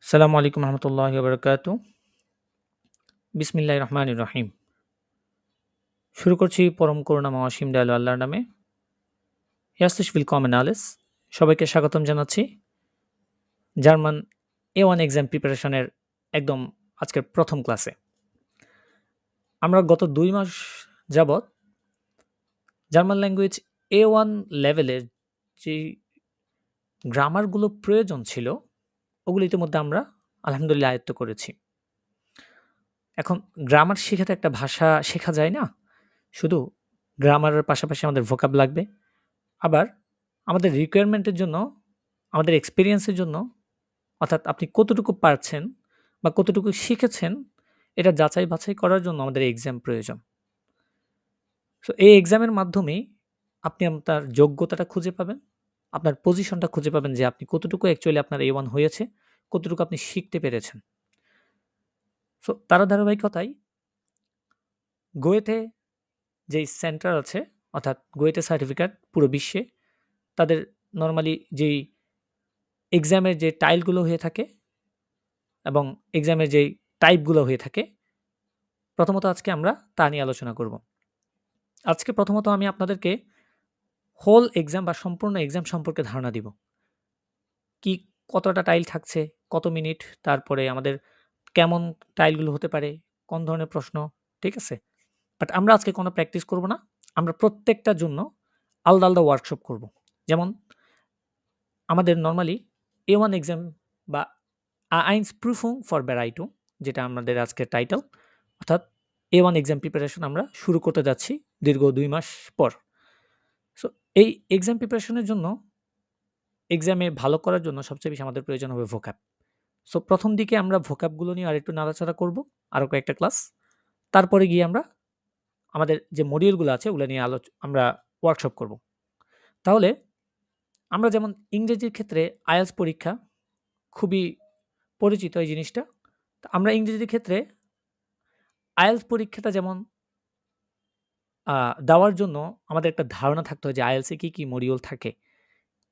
আসসালামু আলাইকুম রহমতুল্লাহি ওয়া বারাকাতুহু। বিসমিল্লাহির রহমানির রহিম। শুরু করছি পরম করুণাময় অসীম দয়ালু আল্লাহর নামে। Herzlich willkommen alles। সবাইকে স্বাগতম জানাচ্ছি জার্মান A1 এক্সাম প্রিপারেশনের একদম আজকের প্রথম ক্লাসে। আমরা গত ২ মাস যাবৎ জার্মান ল্যাঙ্গুয়েজ A1 লেভেলের যে গ্রামারগুলো প্রয়োজন ছিল, ওগুলো ইতিমধ্যে আমরা আলহামদুলিল্লাহ আয়ত্ত করেছি। এখন গ্রামার শিখাতে একটা ভাষা শেখা যায় না। শুধু গ্রামারের পাশাপাশি আমাদের ভোকাব লাগবে। আবার আমাদের রিকোয়ারমেন্টের জন্য, আমাদের এক্সপেরিয়েন্সের জন্য, অর্থাৎ আপনি কতটুকু পারছেন বা কতটুকু শিখেছেন, এটা যাচাই-বাছাই করার জন্য আমাদের এক্সাম প্রয়োজন। সো এই এক্সামের মাধ্যমেই আপনি আপনার যোগ্যতাটা খুঁজে পাবেন, আপনার পজিশনটা খুঁজে পাবেন যে আপনি কতটুকু অ্যাকচুয়ালি আপনার A1 হয়েছে, কতটুকু আপনি শিখতে পেরেছেন। সো তার ধারাবাহিকতায় গোয়েতে যেই সেন্টার আছে, অর্থাৎ গোয়েতে সার্টিফিকেট পুরো বিশ্বে, তাদের নরমালি যেই এক্সামের যে টাইলগুলো হয়ে থাকে এবং এক্সামের যেই টাইপগুলো হয়ে থাকে, প্রথমত আজকে আমরা তা নিয়ে আলোচনা করব। আজকে প্রথমত আমি আপনাদেরকে হোল এক্সাম বা সম্পূর্ণ এক্সাম সম্পর্কে ধারণা দিব। কি কতটা টাইল থাকছে, কত মিনিট, তারপরে আমাদের কেমন টাইলগুলো হতে পারে, কোন ধরনের প্রশ্ন, ঠিক আছে? বাট আমরা আজকে কোনো প্র্যাকটিস করব না। আমরা প্রত্যেকটার জন্য আলাদা, আলাদা ওয়ার্কশপ করব। যেমন আমাদের নরমালি A1 এক্সাম বা Einstprüfung for Bereitung, যেটা আমাদের আজকের টাইটেল, অর্থাৎ A1 এক্সাম প্রিপারেশন আমরা শুরু করতে যাচ্ছি দীর্ঘ ২ মাস পর। সো এই এক্সাম প্রিপারেশনের জন্য, এক্সামে ভালো করার জন্য সবচেয়ে বেশি আমাদের প্রয়োজন হবে ভোকাব। সো প্রথম দিকে আমরা ভোকাবগুলো নিয়ে আরেকটু নাড়াচাড়া করব, আরও কয়েকটা ক্লাস। তারপরে গিয়ে আমরা আমাদের যে মডিউলগুলো আছে ওগুলো নিয়ে আমরা ওয়ার্কশপ করব। তাহলে আমরা যেমন ইংরেজির ক্ষেত্রে IELTS পরীক্ষা খুবই পরিচিত এই জিনিসটা। তো আমরা ইংরেজির ক্ষেত্রে IELTS পরীক্ষাটা যেমন দেওয়ার জন্য আমাদের একটা ধারণা থাকতে হয় যে IELTS এ কী, কী মডিউল থাকে,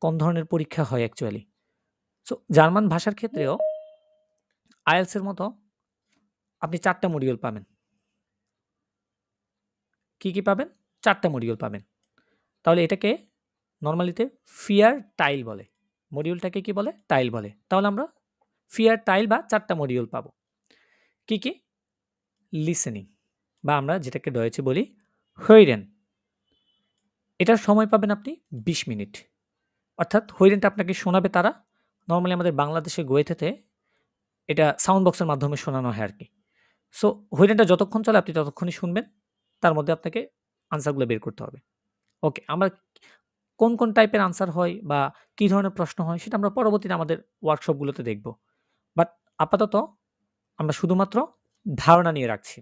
কোন ধরনের পরীক্ষা হয় অ্যাকচুয়ালি। সো জার্মান ভাষার ক্ষেত্রেও IELTS এর মতো আপনি ৪ টা মডিউল পাবেন। কি, কি পাবেন? ৪ টা মডিউল পাবেন। তাহলে এটাকে নরমালিতে ফিয়ার টাইল বলে। মডিউলটাকে কি বলে? টাইল বলে। তাহলে আমরা ফিয়ার টাইল বা ৪ টা মডিউল পাবো। কি, কি? লিসেনিং বা আমরা যেটাকে ডয়েচে বলি hören। এটার সময় পাবেন আপনি ২০ মিনিট। অর্থাৎ হৈরেনটা আপনাকে শোনাবে তারা। নরমালি আমাদের বাংলাদেশে গোয়েতেতে এটা সাউন্ড বক্সের মাধ্যমে শোনানো হয় আরকি। সো হৈরেনটা যতক্ষণ চলে আপনি ততক্ষণই শুনবেন। তার মধ্যে আপনাকে আনসারগুলো বের করতে হবে। ওকে, আমরা কোন, কোন টাইপের আনসার হয় বা কী ধরনের প্রশ্ন হয় সেটা আমরা পরবর্তীতে আমাদের ওয়ার্কশপগুলোতে দেখব। বাট আপাতত আমরা শুধুমাত্র ধারণা নিয়ে রাখছি।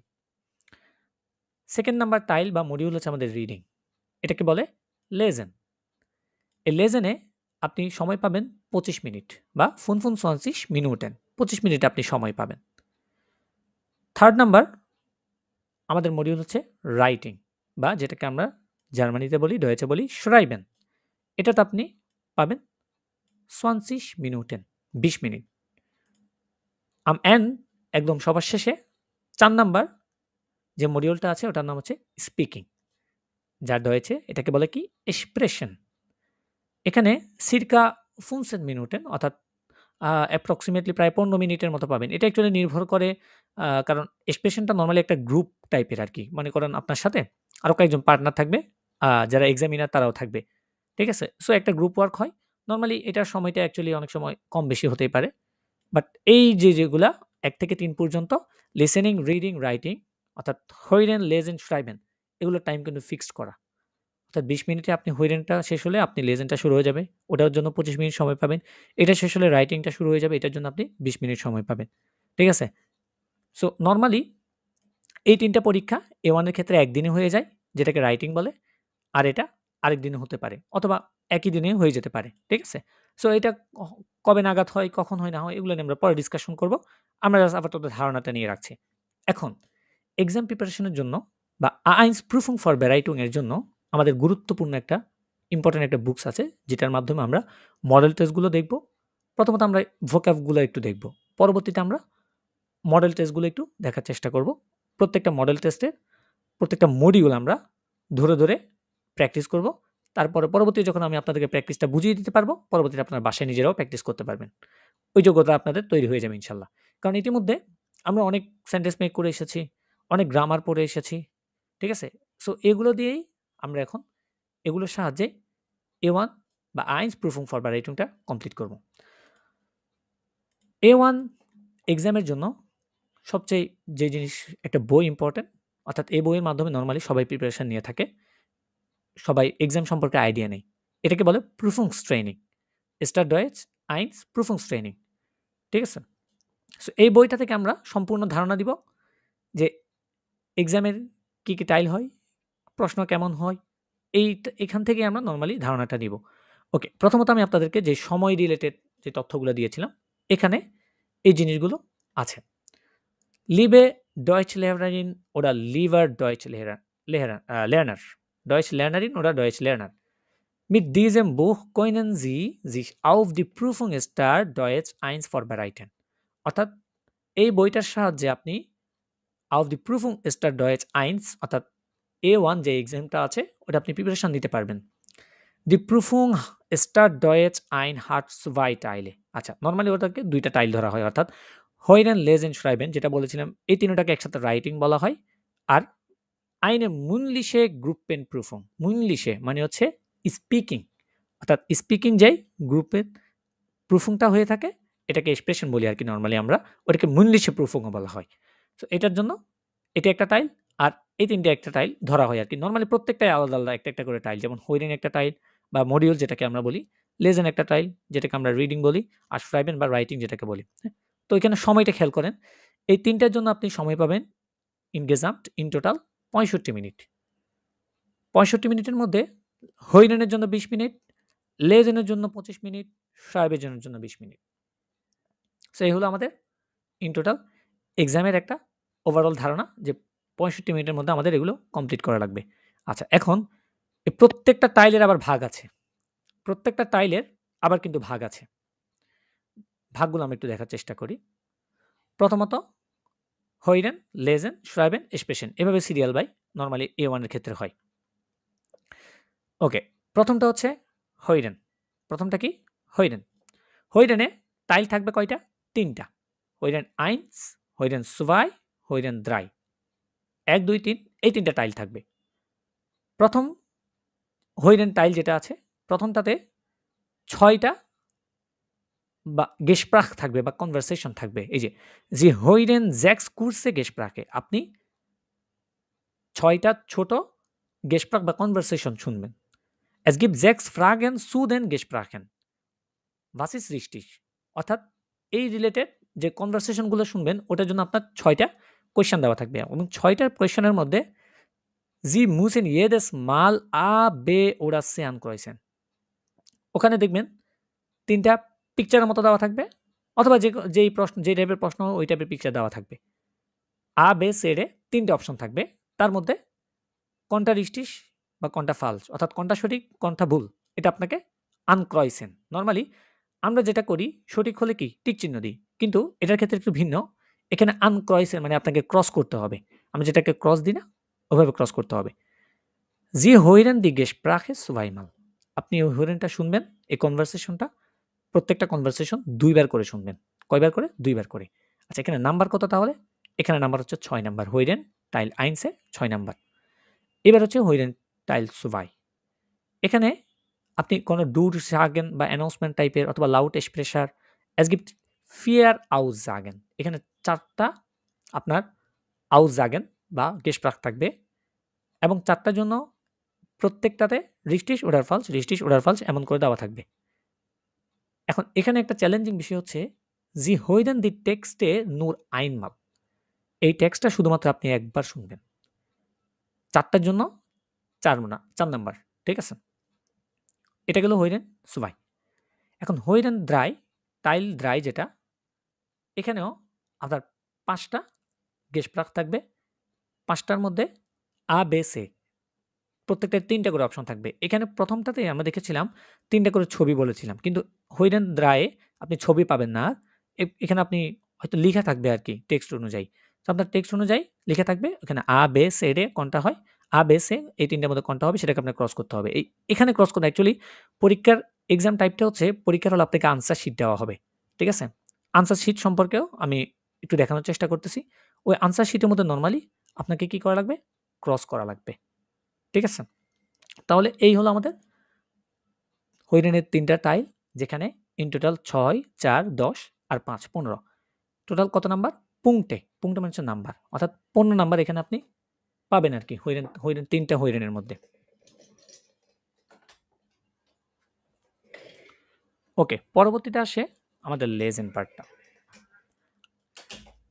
2nd নাম্বার টাইল বা মডিউল হচ্ছে আমাদের রিডিং। এটাকে বলে লেসেন। এই লেসেনে আপনি সময় পাবেন ২৫ মিনিট বা 25 Minuten। ২৫ মিনিট আপনি সময় পাবেন। 3rd নাম্বার আমাদের মডিউল হচ্ছে রাইটিং বা যেটাকে আমরা জার্মানিতে বলি, ডয়েচে বলি schreiben। এটাতে আপনি পাবেন 20 Minuten, ২০ মিনিট। একদম সবার শেষে ৪ নাম্বার যে মডিউলটা আছে ওটার নাম হচ্ছে স্পিকিং। যার ডয়েচে এটাকে বলে কি? Sprechen। এখানে circa 15 Minuten অর্থাৎ অ্যাপ্রক্সিমেটলি প্রায় ১৫ মিনিটের মতো পাবেন। এটা অ্যাকচুয়ালি নির্ভর করে কারণ এক্সপ্রেশনটা নরমালি একটা গ্রুপ টাইপের আরকি। মনে করেন আপনার সাথে আরো কয়েকজন পার্টনার থাকবে, যারা এক্সামিনার তারাও থাকবে। ঠিক আছে? সো একটা গ্রুপ ওয়ার্ক হয়। নরমালি এটার সময়টা অ্যাকচুয়ালি অনেক সময় কম বেশি হতেই পারে। বাট এই যেগুলা ১ থেকে ৩ পর্যন্ত লিসেনিং, রিডিং, রাইটিং অর্থাৎ hören, lesen, schreiben এগুলোর টাইম কিন্তু ফিক্সড করা। অর্থাৎ ২০ মিনিটে আপনি হৈরেনটা শেষ হলে আপনি লেজেনটা শুরু হয়ে যাবে। ওটার জন্য ২৫ মিনিট সময় পাবেন। এটা শেষ হলে রাইটিংটা শুরু হয়ে যাবে। এটার জন্য আপনি ২০ মিনিট সময় পাবেন। ঠিক আছে? সো নরমালি এই ৩ টা পরীক্ষা A1 এর ক্ষেত্রে একদিনে হয়ে যায়, যেটাকে রাইটিং বলে। আর এটা আরেক দিনে হতে পারে অথবা একই দিনে হয়ে যেতে পারে। ঠিক আছে? সো এটা কবে নাগাদ হয়, কখন হয় না হয় এগুলো নিয়ে আমরা পরে ডিসকাশন করব। আমরা জাস্ট আপাতত ধারণাটা নিয়ে রাখছি। এখন এক্সাম প্রিপারেশন এর জন্য বা Einstprüfung for Bereitung এর জন্য আমাদের গুরুত্বপূর্ণ একটা ইম্পোর্টেন্ট একটা বুকস আছে যেটার মাধ্যমে আমরা মডেল টেস্টগুলো দেখব। প্রথমত আমরা ভোক্যাবগুলো একটু দেখব। পরবর্তীতে আমরা মডেল টেস্টগুলো একটু দেখার চেষ্টা করব। প্রত্যেকটা মডেল টেস্টের প্রত্যেকটা মডিউল আমরা ধরে, ধরে প্র্যাকটিস করব। তারপরে পরবর্তীতে যখন আমি আপনাদেরকে প্র্যাকটিসটা বুঝিয়ে দিতে পারবো, পরবর্তীতে আপনারা বাসায় নিজেরাও প্র্যাকটিস করতে পারবেন। ওই যোগ্যতা আপনাদের তৈরি হয়ে যাবে ইনশাল্লাহ। কারণ ইতিমধ্যে আমরা অনেক সেন্টেন্স মেক করে এসেছি, অনেক গ্রামার পড়ে এসেছি। ঠিক আছে? সো এগুলো দিয়েই আমরা এখন এগুলোর সাহায্যে A1 বা Einsprüfung Vorbereitungটা কমপ্লিট করব। A1 এক্সামের জন্য সবচেয়ে যে জিনিস একটা বই ইম্পর্টেন্ট, অর্থাৎ এই বইয়ের মাধ্যমে নরমালি সবাই প্রিপারেশন নিয়ে থাকে। সবাই এক্সাম সম্পর্কে আইডিয়া নেই। এটাকে বলে Prüfungstraining। Statt Deutsch 1 Prüfungstraining। ঠিক আছে? সো এই বইটা থেকে আমরা সম্পূর্ণ ধারণা দিব যে এক্সামের কি, কি টাইল হয়, প্রশ্ন কেমন হয়, এখান থেকে আমরা নরমালি ধারণাটা নিব। ওকে, প্রথমত আমি আপনাদেরকে যে সময় রিলেটেড যে তথ্যগুলো দিয়েছিলাম, এখানে এই জিনিসগুলো আছে। Liebe Deutschlehrerin oder lieber Lerner. Deutschlernerin oder Deutschlerner. Mit diesem Buch können Sie sich auf die Prüfung Start Deutsch 1 vorbereiten. অর্থাৎ এই বইটার সাহায্যে আপনি auf die Prüfung Start Deutsch 1 অর্থাৎ A1 যে এক্সামটা আছে ওটা আপনি প্রিপারেশন নিতে পারবেন। Die Prüfung Start Deutsch 1 hat 2 Teile। আচ্ছা, নরমালি ওটাকে 2টা টাইল ধরা হয়, অর্থাৎ Hören, Lesen, Schreiben যেটা বলেছিলাম, এই তিনটাকে একসাথে রাইটিং বলা হয়। আর eine mündliche Gruppenprüfung, mündliche মানে হচ্ছে স্পিকিং, অর্থাৎ স্পিকিং যেই গ্রুপের প্রুফিংটা হয়ে থাকে এটাকে এক্সপ্রেশন বলি আর কি নরমালি আমরা, ওটাকে mündliche Prüfung বলা হয়। সো এটার জন্য এটা একটা টাইল, আর এই তিনটে একটা টাইল ধরা হয় আর কি। নরমালি প্রত্যেকটাই আলাদা, আলাদা একটা, একটা করে টাইল, যেমন Hören একটা টাইল বা মডিউল যেটাকে আমরা বলি, Lesen একটা টাইল যেটাকে আমরা রিডিং বলি, আর Schreiben বা রাইটিং যেটাকে বলি। তো এখানে সময়টা খেয়াল করেন, এই তিনটার জন্য আপনি সময় পাবেন ইন টোটাল 65 মিনিট। 65 মিনিটের মধ্যে Hören'ের জন্য 20 মিনিট, Lesen'ের জন্য 25 মিনিট, Schreiben'ের জন্য 20 মিনিট। সো এই হলো আমাদের ইন টোটাল এক্সামের একটা ওভারঅল ধারণা যে 65 মিনিটের মধ্যে আমাদের এগুলো কমপ্লিট করা লাগবে। আচ্ছা, এখন এই প্রত্যেকটা টাইলের আবার ভাগ আছে। প্রত্যেকটা টাইলের আবার কিন্তু ভাগ আছে। ভাগগুলো আমরা একটু দেখার চেষ্টা করি। প্রথমত Hören, Lesen, Schreiben, Sprechen এভাবে সিরিয়াল বাই নরমালি A1 এর ক্ষেত্রে হয়। ওকে, প্রথমটা হচ্ছে Hören। প্রথমটা কি? Hören। Hören-এ টাইল থাকবে কয়টা? 3টা। Hören 1, Hören 2, Hören 3। 1, 2, 3 এই 3টা টাইল থাকবে। প্রথম Hören টাইল যেটা আছে, প্রথমটাতে 6টা বা Gespräch থাকবে বা কনভারসেশন থাকবে। এই যে Sie hören 6 kurze Gespräche। আপনি 6টা ছোট Gespräch বা কনভারসেশন শুনবেন। Es gibt 6 Fragen zu den Gesprächen। Was ist richtig? অর্থাৎ এই রিলেটেড যে কনভারসেশন গুলো শুনবেন ওটার জন্য আপনার 6টা কোয়েশ্চেন দেওয়া থাকবে, এবং 6টা কোয়েশ্চেনের মধ্যে Sie müssen jedes Mal A, B oder C ankreuzen। ওখানে দেখবেন 3টা পিকচারের মতো দেওয়া থাকবে, অথবা যেই প্রশ্ন, যে টাইপের প্রশ্ন ওই টাইপের পিকচার দেওয়া থাকবে। A, B, C এর 3টে অপশন থাকবে, তার মধ্যে কোনটা রিস্টিস বা কোনটা ফালস, অর্থাৎ কোনটা সঠিক কোনটা ভুল, এটা আপনাকে আনক্রয়সেন। নরমালি আমরা যেটা করি সঠিক হলে কি টিক চিহ্ন দিই, কিন্তু এটার ক্ষেত্রে একটু ভিন্ন। এখানে আনক্রয়সেন মানে আপনাকে ক্রস করতে হবে। আমরা যেটাকে ক্রস দিই না, ওভাবে ক্রস করতে হবে। Sie hören die Gespräche zweimal। আপনি ওই hörenটা শুনবেন, এই কনভারসেশনটা, প্রত্যেকটা কনভারসেশন 2 বার করে শুনবেন। কয়বার করে? 2 বার করে। আচ্ছা, এখানে নাম্বার কত তাহলে? এখানে নাম্বার হচ্ছে 6 নাম্বার। Hören Teil 1 এ 6 নাম্বার। এবার হচ্ছে Hören Teil 2। এখানে আপনি কোনো Durchsagen বা অ্যানাউন্সমেন্ট টাইপের অথবা Lautsprecher, es gibt 4 Aussagen। এখানে 4টা আপনার Aussagen বা Gespräch থাকবে, এবং 4টার জন্য প্রত্যেকটাতে richtig oder falsch, richtig oder falsch এমন করে দেওয়া থাকবে। এখন এখানে একটা চ্যালেঞ্জিং বিষয় হচ্ছে Sie hören die Texte nur einmal। এই টেক্সটটা শুধুমাত্র আপনি একবার শুনবেন। 4টার জন্য 4 নাম্বার। ঠিক আছে? এটা গেল Hören 2। এখন Hören 3, Teil 3 যেটা, এখানেও আপনার 5টা Gespräch থাকবে। 5টার মধ্যে A, B, C প্রত্যেকটায় 3টা করে অপশন থাকবে। এখানে প্রথমটাতে আমরা দেখেছিলাম 3টা করে ছবি বলেছিলাম, কিন্তু Hören 3 এ আপনি ছবি পাবেন না। এখানে আপনি হয়তো লিখা থাকবে আরকি টেক্সট অনুযায়ী। তো আপনার টেক্সট অনুযায়ী লিখা থাকবে ওখানে আ, বে, সে, ডে কোনটা হয়? আ, বে, সে এই ৩ টার মধ্যে কোনটা হবে সেটাকে আপনার ক্রস করতে হবে। এখানে ক্রস করতে অ্যাকচুয়ালি পরীক্ষার এক্সাম টাইপটা হচ্ছে পরীক্ষার হলে আপনাকে আনসার শিট দেওয়া হবে। ঠিক আছে? আনসার শিট সম্পর্কেও আমি একটু দেখানোর চেষ্টা করতেছি। ওই আনসার শিটের মধ্যে নরমালি আপনাকে কি করা লাগবে? ক্রস করা লাগবে। ঠিক আছে? তাহলে এই হলো আমাদের হরিণের ৩ টা টাইল যেখানে ইন টোটাল ৬, ৪, ১০ আর ৫, ১৫ টোটাল কত নাম্বার? পুংটে। পুংটে মানে হচ্ছে নাম্বার। অর্থাৎ ১৫ নাম্বার এখানে আপনি পাবেন আরকি হরিণ ৩ টা হরিণের মধ্যে। ওকে, পরবর্তীতে আসে আমাদের লেজেন্ড পার্টটা।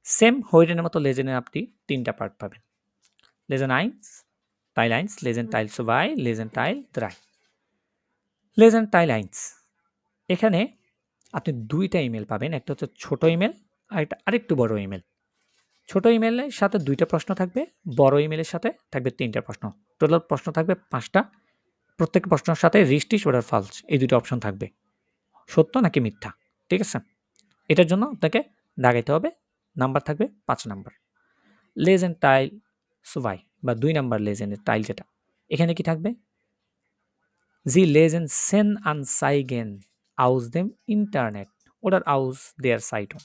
সেম হরিণের মতো লেজেন্ডের আপনি ৩ টা পার্ট পাবেন। Legend 1, Teil 1, Legend Teil 2, Legend Teil 3। Legend Teil 1 এখানে আপনি ২ টা ইমেল পাবেন। একটা হচ্ছে ছোট ইমেল আর একটা আরেকটু বড় ইমেল। ছোট ইমেইলের সাথে ২ টা প্রশ্ন থাকবে, বড় ইমেইলের সাথে থাকবে ৩ টা প্রশ্ন। টোটাল প্রশ্ন থাকবে ৫ টা। প্রত্যেক প্রশ্নের সাথে রিস্টিশ ওর ফালস এই ২ টা অপশন থাকবে। সত্য নাকি মিথ্যা। ঠিক আছে? এটার জন্য আপনাকে দাগাইতে হবে। নাম্বার থাকবে ৫ নাম্বার। লেজেন্ড টাইল সুভাই বা ২ নাম্বার লেজেন্ডের টাইল যেটা। এখানে কি থাকবে? Sie lesen sen Anzeigen aus dem Internet oder aus der Zeitung।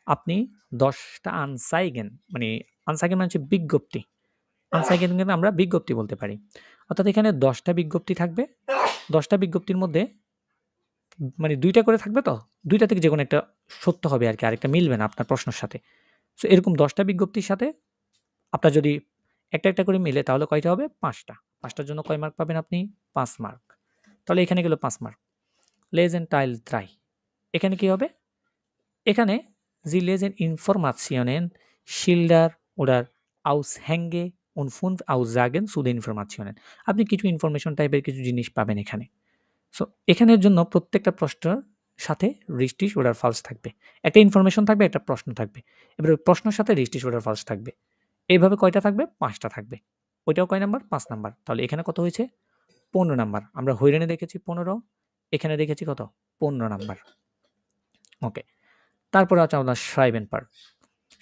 আপনি ১০ টা আনসাইগেন মানে আনসাইগেন মানে হচ্ছে বিজ্ঞপ্তি। আনসাইগেন কিন্তু আমরা বিজ্ঞপ্তি বলতে পারি। অর্থাৎ এখানে ১০ টা বিজ্ঞপ্তি থাকবে। ১০ টা বিজ্ঞপ্তির মধ্যে মানে ২ টা করে থাকবে তো? ২ টা থেকে যেকোনো একটা সত্য হবে আরকি। আরেকটা মিলবে না আপনার প্রশ্নের সাথে। সো এরকম ১০ টা বিজ্ঞপ্তির সাথে আপনার যদি একটা করে মিলে তাহলে কয়টা হবে? ৫ টা। ৫ টার জন্য কয় মার্ক পাবেন আপনি? ৫ মার্ক। তাহলে এখানে গেল ৫ মার্ক। Lesen Teil 3 এখানে কি হবে? এখানে Sie lesen Informationen, Schilder oder Aushänge und 5 Aussagen zu den Informationen। আপনি কিছু ইনফরমেশন টাইপের কিছু জিনিস পাবেন এখানে। সো এখানের জন্য প্রত্যেকটা প্রশ্নের সাথে রিস্টিশ ওডার ফালস থাকবে। একটা ইনফরমেশন থাকবে, একটা প্রশ্ন থাকবে। এবার ওই প্রশ্নের সাথে রিস্টিশ ওডার ফালস থাকবে। এইভাবে কয়টা থাকবে? ৫ টা থাকবে। ওইটাও কয় নাম্বার? ৫ নাম্বার। তাহলে এখানে কত হয়েছে? ১৫ নাম্বার। আমরা হয়রানি দেখেছি ১৫, এখানে দেখেছি কত? ১৫ নাম্বার। ওকে। তারপরে আছে আমাদের Schreiben পার্ট।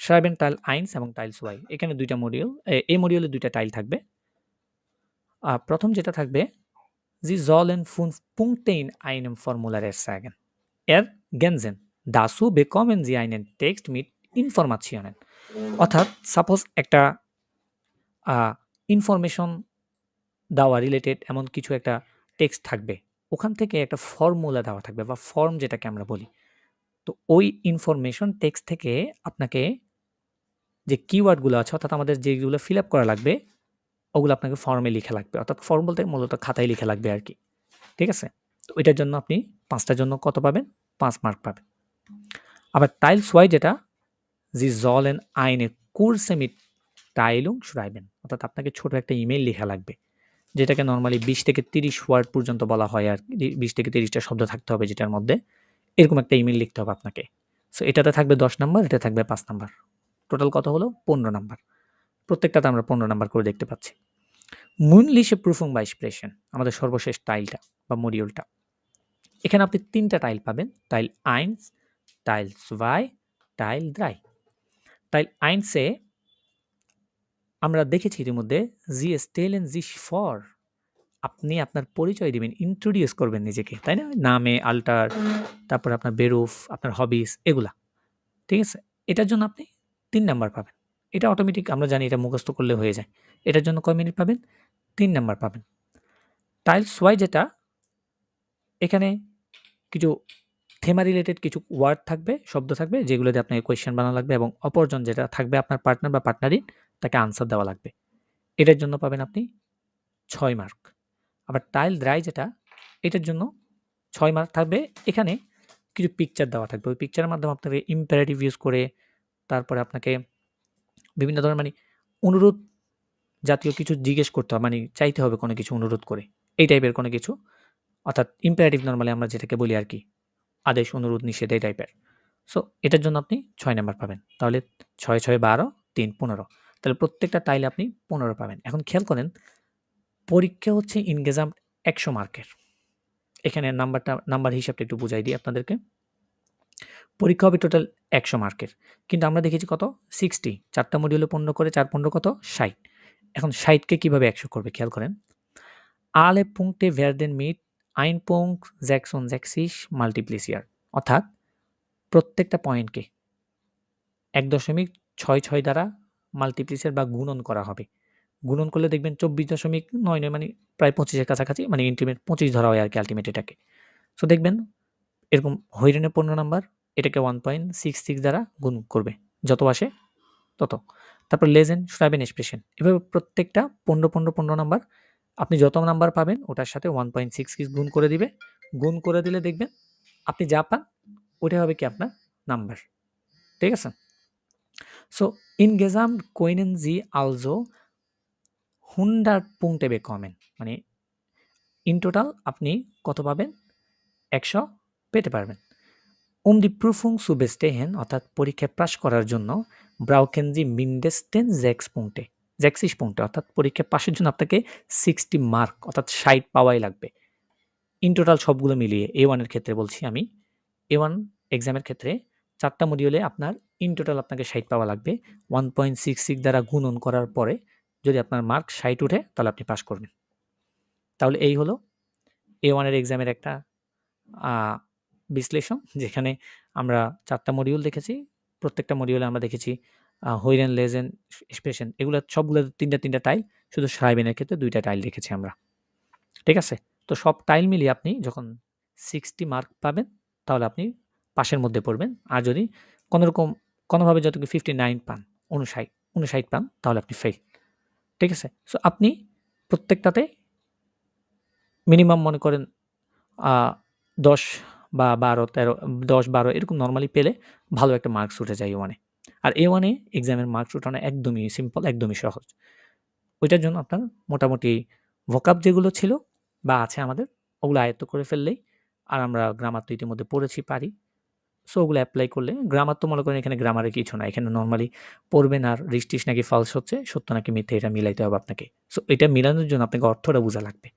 Schreiben Teil 1 এবং Teil 2 এখানে ২ টা মডিউল। এই মডিউলে ২ টা টাইল থাকবে। প্রথম যেটা থাকবে Sie sollen 5 Punkte in einem Formular sagen। Ergänzen dazu bekommen Sie einen Text mit Informationen। অর্থাৎ সাপোজ একটা ইনফরমেশন দেওয়া রিলেটেড এমন কিছু একটা টেক্সট থাকবে। ওখান থেকে একটা ফর্মুলা দেওয়া থাকবে বা ফর্ম যেটাকে আমরা বলি। তো ওই ইনফরমেশন টেক্সট থেকে আপনাকে যে কিওয়ার্ডগুলো আছে অর্থাৎ আমাদের যেগুলো ফিল আপ করা লাগবে ওগুলো আপনাকে ফর্মে লিখা লাগবে। অর্থাৎ ফর্ম বলতে মূলত খাতায় লিখা লাগবে আরকি। ঠিক আছে? তো ওইটার জন্য আপনি ৫ টার জন্য কত পাবেন? ৫ মার্ক পাবেন। আবার টাইলস ওয়াই যেটা Sie sollen eine kurze Mitteilung schreiben। অর্থাৎ আপনাকে ছোট একটা ইমেইল লেখা লাগবে। যেটাকে নরমালি ২০ থেকে ৩০ ওয়ার্ড পর্যন্ত বলা হয় আরকি। ২০ থেকে ৩০ টা শব্দ থাকতে হবে যেটার মধ্যে। এরকম একটা ইমেইল লিখতে হবে আপনাকে। সো এটাতে থাকবে ১০ নাম্বার, এটা থাকবে ৫ নাম্বার। টোটাল কত হলো? ১৫ নাম্বার। প্রত্যেকটাতে আমরা ১৫ নাম্বার করে দেখতে পাচ্ছি। Mündliche Prüfung bei Sprechen আমাদের সর্বশেষ টাইলটা বা মডিউলটা। এখানে আপনি ৩ টা টাইল পাবেন। Tile 1, tile 2, tile 3। টাইল 1 এ আমরা দেখেছি ইতিমধ্যে Sie stellen sich vor। আপনি আপনার পরিচয় দিবেন, ইন্ট্রোডিউস করবেন নিজেকে, তাই না? নামে, আল্টার, তারপরে আপনার বেরুফ, আপনার হবিস এগুলা। ঠিক আছে? এটার জন্য আপনি ৩ নাম্বার পাবেন। এটা অটোমেটিক আমরা জানি এটা মুখস্থ করলে হয়ে যায়। এটার জন্য কয় মিনিট পাবেন? ৩ নাম্বার পাবেন। টাইলস ওয়াই যেটা এখানে কিছু থেমা রিলেটেড কিছু ওয়ার্ড থাকবে, শব্দ থাকবে যেগুলো দিয়ে আপনাকে কোয়েশ্চেন বানানো লাগবে এবং অপরজন যেটা থাকবে আপনার পার্টনার বা পার্টনারিন তাকে আনসার দেওয়া লাগবে। এটার জন্য পাবেন আপনি ৬ মার্ক। আবার টাইল দ্রাই যেটা এটার জন্য ৬ মার্ক থাকবে। এখানে কিছু পিকচার দেওয়া থাকবে। ওই পিকচারের মাধ্যমে আপনাকে ইম্পারেটিভ ইউজ করে তারপরে আপনাকে বিভিন্ন ধরনের মানে অনুরোধ জাতীয় কিছু জিজ্ঞেস করতে হবে, মানে চাইতে হবে কোনো কিছু অনুরোধ করে। এই টাইপের কোনো কিছু। অর্থাৎ ইম্পারেটিভ নরমালি আমরা যেটাকে বলি আরকি। আদেশ, অনুরোধ, নিষেধ এই টাইপের। সো এটার জন্য আপনি ৬ নাম্বার পাবেন। তাহলে ৬, ৬, ১২, ৩, ১৫। তাহলে প্রত্যেকটা টাইলে আপনি ১৫ পাবেন। এখন খেয়াল করেন পরীক্ষা হচ্ছে ইনগেজাম ১০০ মার্কের। এখানে নাম্বার হিসাবটা একটু বুঝাই দিই আপনাদেরকে। পরীক্ষা হবে টোটাল 100 মার্কের। কিন্তু আমরা দেখেছি কত? 60 4টা মডিউলে 15 করে 4 15 কত? 60। এখন 60 কে কিভাবে 100 করবে খেয়াল করেন। Alle Punkte werden mit 1.66 multipliziert অর্থাৎ প্রত্যেকটা পয়েন্টকে 1.66 দ্বারা মাল্টিপ্লিসিয়ার বা গুণন করা হবে। গুণন করলে দেখবেন 24.99 মানে প্রায় 25 এর কাছাকাছি, মানে ইন্টিমেট 25 ধরা হয় আরকি আল্টিমেট এটাকে। সো দেখবেন এরকম হৈরনের 15 নাম্বার এটাকে 1.66 দ্বারা গুণ করবে। যত আসে তত। তারপর লেজেন, schreiben, expression এভাবে প্রত্যেকটা 15 নাম্বার আপনি যত নাম্বার পাবেন ওটার সাথে 1.66 গুণ করে দিবে। গুণ করে দিলে দেখবেন আপনি যা পান ওটাই হবে কি আপনার নাম্বার। ঠিক আছে? So insgesamt können Sie also 100 Punkte bekommen মানে ইন টোটাল আপনি কত পাবেন? 100 পেতে পারবেন। Die Prüfung zu bestehen অর্থাৎ পরীক্ষায় পাস করার জন্য brauchen Sie mindestens 6 Punkte 60 Punkte অর্থাৎ পরীক্ষায় পাসের জন্য আপনাকে 60 মার্ক অর্থাৎ 60 পাওয়াই লাগবে। ইন টোটাল সবগুলো মিলিয়ে A1 এর ক্ষেত্রে বলছি আমি। A1 এক্সামের ক্ষেত্রে 4টা মডিউলে আপনার ইন টোটাল আপনাকে 60 পাওয়া লাগবে। 1.66 দ্বারা গুণন করার পরে যদি আপনার মার্ক 60 উঠে তাহলে আপনি পাস করবেন। তাহলে এই হলো A1 এর এক্সামের একটা বিশ্লেষণ, যেখানে আমরা 4টা মডিউল দেখেছি। প্রত্যেকটা মডিউলে আমরা দেখেছি হৈরেন, লেজেন, এক্সপ্রেশন এগুলো সবগুলো 3টা টাইল, শুধু schreiben-এর ক্ষেত্রে 2টা টাইল দেখেছি আমরা। ঠিক আছে? তো সব টাইল মিলিয়ে আপনি যখন 60 মার্ক পাবেন তাহলে আপনি পাসের মধ্যে পড়বেন। আর যদি কোনোরকম কোনোভাবে যতটুকু 59 পান, 59 পান তাহলে আপনি ফেল। ঠিক আছে? সো আপনি প্রত্যেকটাতে মিনিমাম মনে করেন 10 বা 12, 13, 10, 12 এরকম নরমালি পেলে ভালো একটা মার্কস উঠে যায় A1 এ। আর A1 এ এক্সামের মার্কস উঠানো একদমই সিম্পল, একদমই সহজ। ওইটার জন্য আপনার মোটামুটি ভোকাব যেগুলো ছিল বা আছে আমাদের ওগুলো আয়ত্ত করে ফেললেই, আর আমরা গ্রামার তো ইতিমধ্যে পড়েছি, পারি। সো ওগুলো এপ্লাই করলে গ্রামার তো মনে করেন এখানে গ্রামারে কিছু না। এখানে নরমালি পড়বেন আর রিস্টিস নাকি ফলস হচ্ছে, সত্য নাকি মিথ্যে এটা মিলাইতে হবে আপনাকে। সো এটা মিলানোর জন্য আপনাকে অর্থটা বোঝা লাগবে।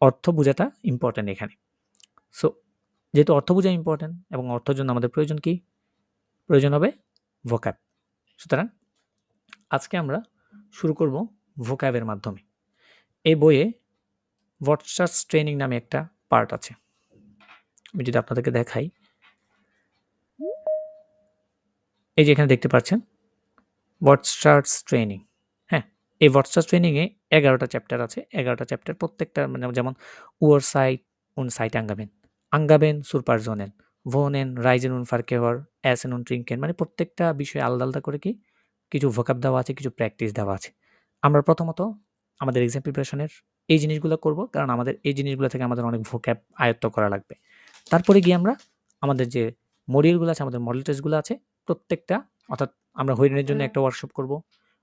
অর্থ বোঝাটা ইম্পর্টেন্ট এখানে। সো যেহেতু অর্থ বোঝা ইম্পর্টেন্ট এবং অর্থের জন্য আমাদের প্রয়োজন কি? প্রয়োজন হবে ভোকাব। সুতরাং আজকে আমরা শুরু করব ভোকাবের মাধ্যমে। এই বইয়ে ওয়ার্ডস্টার্স ট্রেনিং নামে একটা পার্ট আছে। আমি যদি আপনাদেরকে দেখাই, এই যে এখানে দেখতে পাচ্ছেন ওয়ার্ডস্টার্স ট্রেনিং। হ্যাঁ, এই ওয়ার্ডস্টার্স ট্রেনিংয়ে 11টা চ্যাপ্টার আছে। 11টা চ্যাপ্টার প্রত্যেকটা মানে যেমন Uhrzeit und Zeit angeben, angeben zur Personen, wohnen, reisen und verkehr, essen und trinken মানে প্রত্যেকটা বিষয়ে আলাদা আলাদা করে কি কিছু ভোকাব দেওয়া আছে, কিছু প্র্যাকটিস দেওয়া আছে। আমরা প্রথমত আমাদের এক্সাম প্রিপারেশনের এই জিনিসগুলো করব, কারণ আমাদের এই জিনিসগুলো থেকে আমাদের অনেক ভোকাব আয়ত্ত করা লাগবে। তারপরে গিয়ে আমরা আমাদের যে মডিউলগুলো আছে, আমাদের মডেল টেস্টগুলো আছে প্রত্যেকটা, অর্থাৎ আমরা হৈরেনের জন্য একটা ওয়ার্কশপ করব।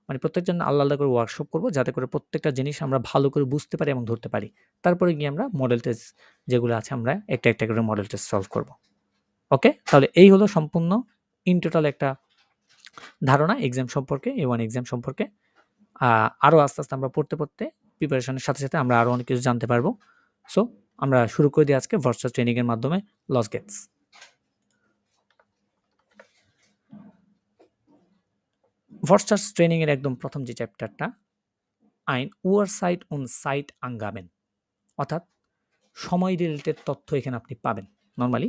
মানে প্রত্যেকজন আলাদা আলাদা করে ওয়ার্কশপ করব যাতে করে প্রত্যেকটা জিনিস আমরা ভালো করে বুঝতে পারি এবং ধরতে পারি। তারপরে গিয়ে আমরা মডেল টেস্ট যেগুলো আছে আমরা একটা করে মডেল টেস্ট সলভ করব। ওকে? তাহলে এই হলো সম্পূর্ণ ইন টোটাল একটা ধারণা এক্সাম সম্পর্কে, A1 এক্সাম সম্পর্কে। আরও আস্তে আমরা পড়তে প্রিপারেশনের সাথে সাথে আমরা আরও অনেক কিছু জানতে পারবো। সো আমরা শুরু করে দিই আজকে ভার্চুয়াল ট্রেনিংয়ের মাধ্যমে লস গেটস। ভার্চুয়াল ট্রেনিংয়ের একদম প্রথম যে চ্যাপ্টারটা আইন Uhrzeit und Zeit angeben, অর্থাৎ সময় রিলেটেড তথ্য এখানে আপনি পাবেন। নরমালি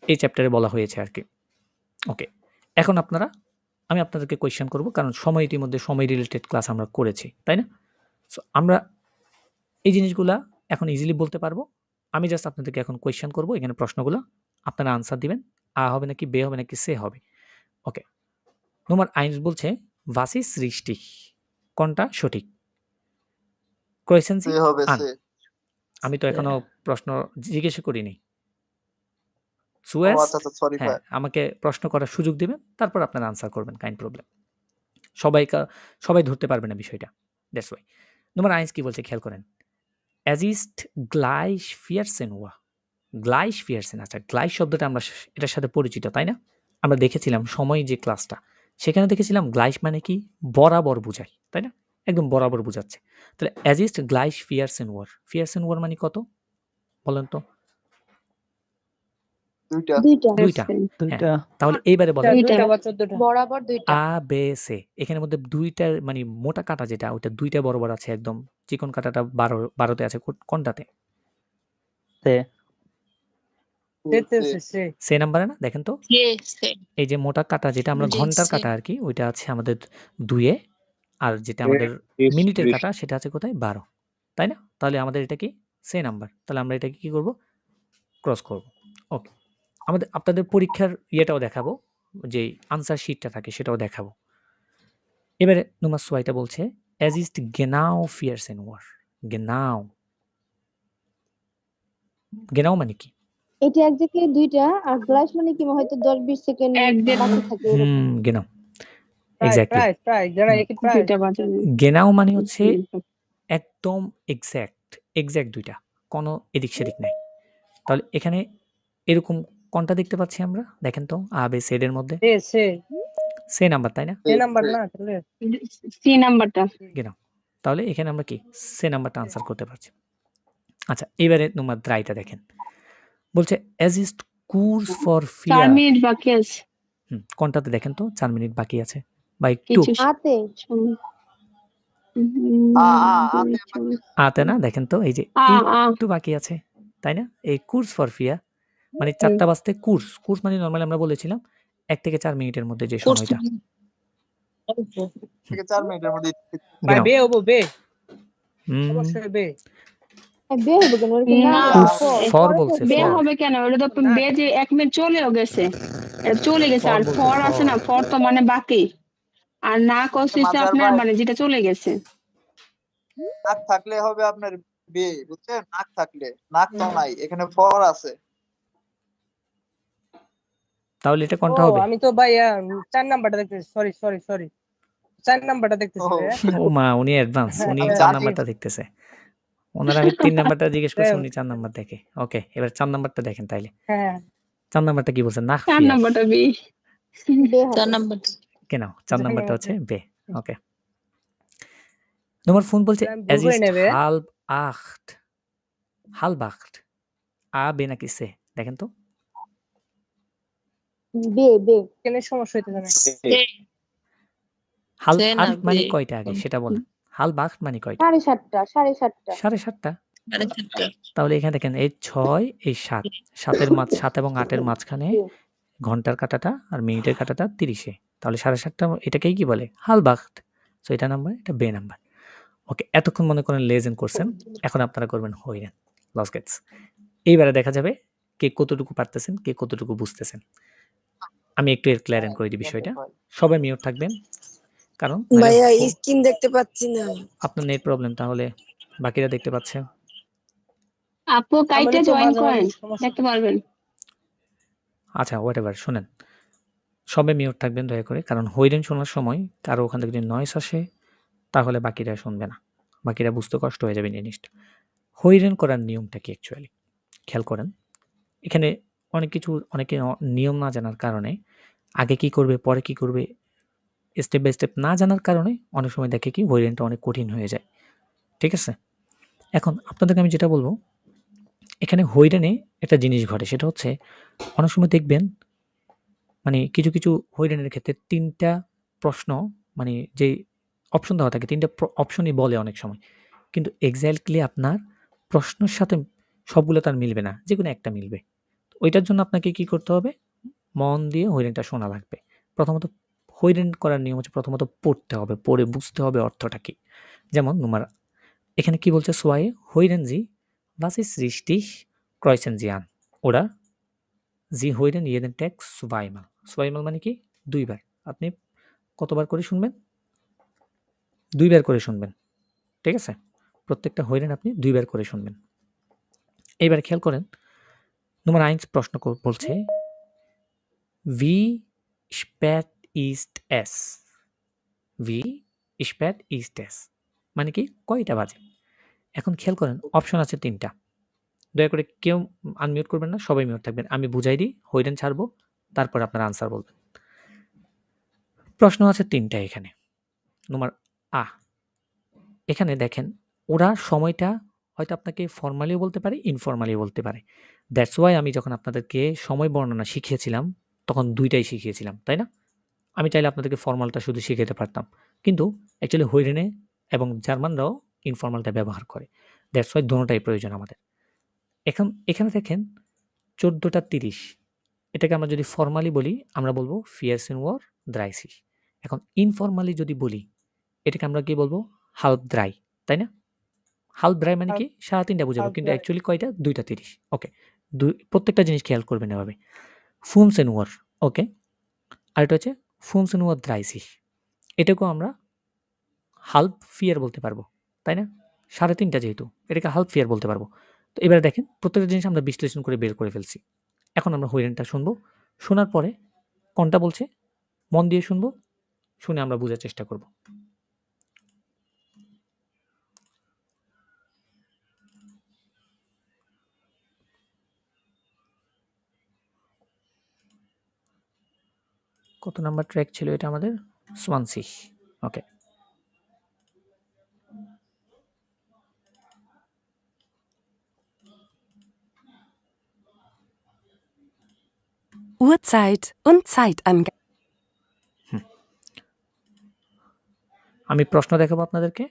এই চ্যাপ্টারে বলা হয়েছে আর কি। ওকে, এখন আমি আপনাদেরকে কোয়েশ্চেন করব, কারণ সময় ইতিমধ্যে সময় রিলেটেড ক্লাস আমরা করেছি, তাই না? সো আমরা এই জিনিসগুলা এখন ইজিলি বলতে পারবো। আমি জাস্ট আপনাদেরকে এখন কোয়েশ্চেন করব, এখানে প্রশ্নগুলো আপনারা আনসার দিবেন। আ হবে নাকি বে হবে নাকি সে হবে। ওকে, নম্বর 1 বলছে was ist richtig, কোনটা সঠিক? Question Sie হবে an। সে। আমি তো এখনো প্রশ্ন জিজ্ঞেস করিনি। ও Zuerst আচ্ছা আচ্ছা, সরি হ্যাঁ, ভাই। আমাকে প্রশ্ন করার সুযোগ দিবেন, তারপর আপনারা আনসার করবেন, কাইন্ড প্রবলেম। সবাই ধরতে পারবে না বিষয়টা। That's why. নম্বর 1 কি বলছে খেয়াল করেন। Es ist gleich 14 Uhr. Gleich 14, আচ্ছা gleich শব্দটা আমরা এটার সাথে পরিচিত, তাই না? আমরা দেখেছিলাম সময় যে ক্লাসটা, সেখানে দেখেছিলাম gleich মানে কি বরাবর বোঝায়, তাই না? একদম বরাবর বোঝাচ্ছে। তাহলে es ist gleich 14 Uhr, 14 Uhr মানে কত? বলেন তো? দুইটা দুইটা হ্যাঁ দুইটা তাহলে এইবারে বলেন দুইটা বা 14টা বরাবর দুইটা আ বে সে এখানের মধ্যে দুইটার মানে মোটা কাটা যেটা ওইটা দুইটা বরাবর আছে একদম চিকন কাটাটা 12তে আছে কোনটাতে সে সে নাম্বারে না দেখেন তো এই যে মোটা কাটা যেটা আমরা ঘন্টার কাটা আর কি ওইটা আছে আমাদের 2-এ আর যেটা আমাদের মিনিটের কাটা সেটা আছে কোথায় 12 তাই না তাহলে আমাদের এটা কি সে নাম্বার তাহলে আমরা এটাকে কি করব ক্রস করব ওকে আমাদের আপনাদের পরীক্ষার ইয়েটাও দেখাবো যে আনসার শিটটা থাকে সেটাও দেখাবো এবারে নুমার সোয়াইটা বলছে অ্যাজ ইস্ট গেনাও ফিয়ার্স এন ওয়ার গেনাও মানে কি এটা একদিকে দুইটা আর গ্লাস মানে কি হয়তো 10-20 সেকেন্ড বাকি থাকে গেনাও এক্স্যাক্টলি প্রায় যারা একই প্রায় গেনাও মানে হচ্ছে একদম এক্স্যাক্ট দুইটা কোনো এদিক সেদিক নাই তাহলে এখানে এরকম কোনটা দেখতে পাচ্ছি আমরা দেখেন তো আ বে সেড এর মধ্যে সে নাম্বার তাই না সে নাম্বার না তাহলে সি নাম্বারটা গেনাও তাহলে এখানে আমরা কি সে নাম্বারটা আনসার করতে পারছি আচ্ছা এবারে তোমার দ্রাইটা দেখেন বলছে অ্যাজ east course for 4 fear minute বাকি আছে কোনটাতে দেখেন তো 4 মিনিট বাকি আছে বা একটু আতে আতে না দেখেন তো এই যে একটু বাকি আছে তাই না এই কোর্স ফর ফিয়ার মানে 4টা বাজতে কোর্স মানে নরমালি আমরা বলেছিলাম 1 থেকে 4 মিনিটের মধ্যে যে সময়টা থেকে 4 মিনিটের মধ্যে ভাই বে হবো বে হুম অবশ্যই বে বে হবে কেন ওরকম না ফর বলছে বে for। হবে কেন ওটা তো বে যে 1 মিনিট চলেও গেছে চলে গেছে আর বলছে, ফর আছে না ফর তো মানে বাকি আর না কইছে মাদার আপনার ভাই। মানে যেটা চলে গেছে নাক থাকলে হবে আপনার বে বুঝছেন নাক থাকলে নাক তো নাই এখানে ফর আছে তাহলে এটা কোনটা হবে আমি তো ভাই 4 নাম্বারটা দেখতেছি সরি 4 নাম্বারটা দেখতেছি ও। ভাইয়া। ও মা উনি অ্যাডভান্স উনি আমি 4 জানি। নাম্বারটা দেখতেছে ওনার আমি 3 নাম্বারটা জিজ্ঞেস করছি উনি 4 নাম্বার দেখে ওকে এবার 4 নাম্বারটা দেখেন তাইলে হ্যাঁ 4 নাম্বারটা কি বলছেন না 4 নাম্বারটা বি বে হবে কেন 4 নাম্বারটা হচ্ছে বে ওকে তোমার ফোন বলছে আমি অ্যাজ ভুল করে ইস্ট নেবে। হালবাখট আ বে নাকি সে দেখেন তো বে কেন সমস্যা হইতে জানে হালবাখট মানে কয়টা আগে সেটা বলেন হালবাখট মানে কয়টা 7:30 7:30 তাহলে এখানে দেখেন এই 6 এই 7 7 এবং 8-এর মাঝখানে ঘন্টার কাটাটা আর মিনিটের কাটাটা 30-এ তাহলে 7:30টা এটাকেই কি বলে হালবাখট সো এটা নাম্বার এটা বে নাম্বার ওকে এতক্ষণ মনে করেন লেজেন করছেন এখন আপনারা করবেন হইরেন লস গেটস এইবারে দেখা যাবে কে কতটুকু পারতেছেন কে কতটুকু বুঝতেছেন আমি একটু এর ক্লিয়ারেন্ট করে দিই বিষয়টা সবাই মিউট থাকবেন কারণ ভাইয়া স্ক্রিন দেখতে পাচ্ছি না আপনার নেট প্রবলেম তাহলে বাকিরা দেখতে পাচ্ছে আপু কাইটে আমাদের তো জয়েন মাঝে মাঝে করেন সমস্যা। দেখতে পারবেন আচ্ছা হোয়াটএভার শুনেন সবাই মিউট থাকবেন দয়া করে কারণ হইরেন শোনার সময় কারো ওখান থেকে যদি নয়েস আসে তাহলে বাকিরা শুনবে না বাকিরা বুঝতে কষ্ট হয়ে যাবে জিনিসটা হইরেন করার নিয়মটা কি অ্যাকচুয়ালি খেয়াল করেন এখানে অনেকে নিয়ম না জানার কারণে আগে কি করবে পরে কি করবে স্টেপ বাই স্টেপ না জানার কারণে অনেক সময় দেখে কি হইরেনটা অনেক কঠিন হয়ে যায় ঠিক আছে এখন আপনাদেরকে আমি যেটা বলবো এখানে হইরেনে একটা জিনিস ঘটে সেটা হচ্ছে অনেক সময় দেখবেন মানে কিছু হইরেনের ক্ষেত্রে 3টা প্রশ্ন মানে যে অপশন দেওয়া থাকে 3টা অপশনই বলে অনেক সময় কিন্তু এক্স্যাক্টলি আপনার প্রশ্নের সাথে সবগুলো তার মিলবে না যে কোনো একটা মিলবে ওইটার জন্য আপনাকে কি করতে হবে মন দিয়ে হইরেনটা শোনা লাগবে প্রথমত হইরেন করার নিয়ম হচ্ছে প্রথমত পড়তে হবে পড়ে বুঝতে হবে অর্থটা কি যেমন নুমার এখানে কি বলছে সোয়ায়ে হইরেন জি was ist richtig kreuzen Sie an oder Sie hören jeden Tag zweimal zweimal মানে কি দুইবার আপনি কতবার করে শুনবেন দুইবার করে শুনবেন ঠিক আছে প্রত্যেকটা হইরেন আপনি দুইবার করে শুনবেন এইবার খেয়াল করেন নম্বর 1 প্রশ্ন বলছে wie spät ist es wie spät ist es মানে কি কয়টা বাজে এখন খেয়াল করেন অপশন আছে 3টা দয়া করে কেউ আনমিউট করবেন না সবাই মিউট থাকবেন আমি বুঝাই দিই হইরেন ছাড়বো তারপর আপনার আনসার বলবেন প্রশ্ন আছে 3টা এখানে নম্বর আ এখানে দেখেন ওরা সময়টা হয়তো আপনাকে ফর্মালিও বলতে পারে ইনফর্মালিও বলতে পারে দ্যাটস ওয়াই আমি যখন আপনাদেরকে সময় বর্ণনা শিখিয়েছিলাম তখন ২টাই শিখিয়েছিলাম, তাই না? আমি চাইলে আপনাদেরকে ফরমালটা শুধু শিখাতে পারতাম। কিন্তু অ্যাকচুয়ালি হৈরেনে এবং জার্মানরাও ইনফরমালটা ব্যবহার করে। দ্যাটস ওয়াই দোনোটাই প্রয়োজন আমাদের। এখানে দেখেন 14:30 এটাকে আমরা যদি ফরমালি বলি আমরা বলবো 14:30। এখন ইনফরমালি যদি বলি এটাকে আমরা কি বলবো? হাল্প ড্রাই, তাই না? হাল্প ড্রাই মানে কি? 3:30 বুঝাবো, halb কিন্তু drei। অ্যাকচুয়ালি কয়টা? 2:30। ওকে, প্রত্যেকটা জিনিস খেয়াল করবেন এভাবে। 15 ওকে, আর এটা হচ্ছে 15:30। এটাকেও আমরা হাল্প ফিয়ার বলতে পারবো, তাই না? 3:30 যেহেতু এটাকে হাল্প ফিয়ার বলতে পারবো। তো এবারে দেখেন প্রত্যেকটা জিনিস আমরা বিশ্লেষণ করে বের করে ফেলছি। এখন আমরা হৈরেনটা শুনবো, শোনার পরে কোনটা বলছে মন দিয়ে শুনবো, শুনে আমরা বোঝার চেষ্টা করব। কত নাম্বার ট্র্যাক ছিল এটা আমাদের? 20। ওকে, Uhrzeit und Zeitangabe. আমি প্রশ্ন দেখাবো আপনাদেরকে,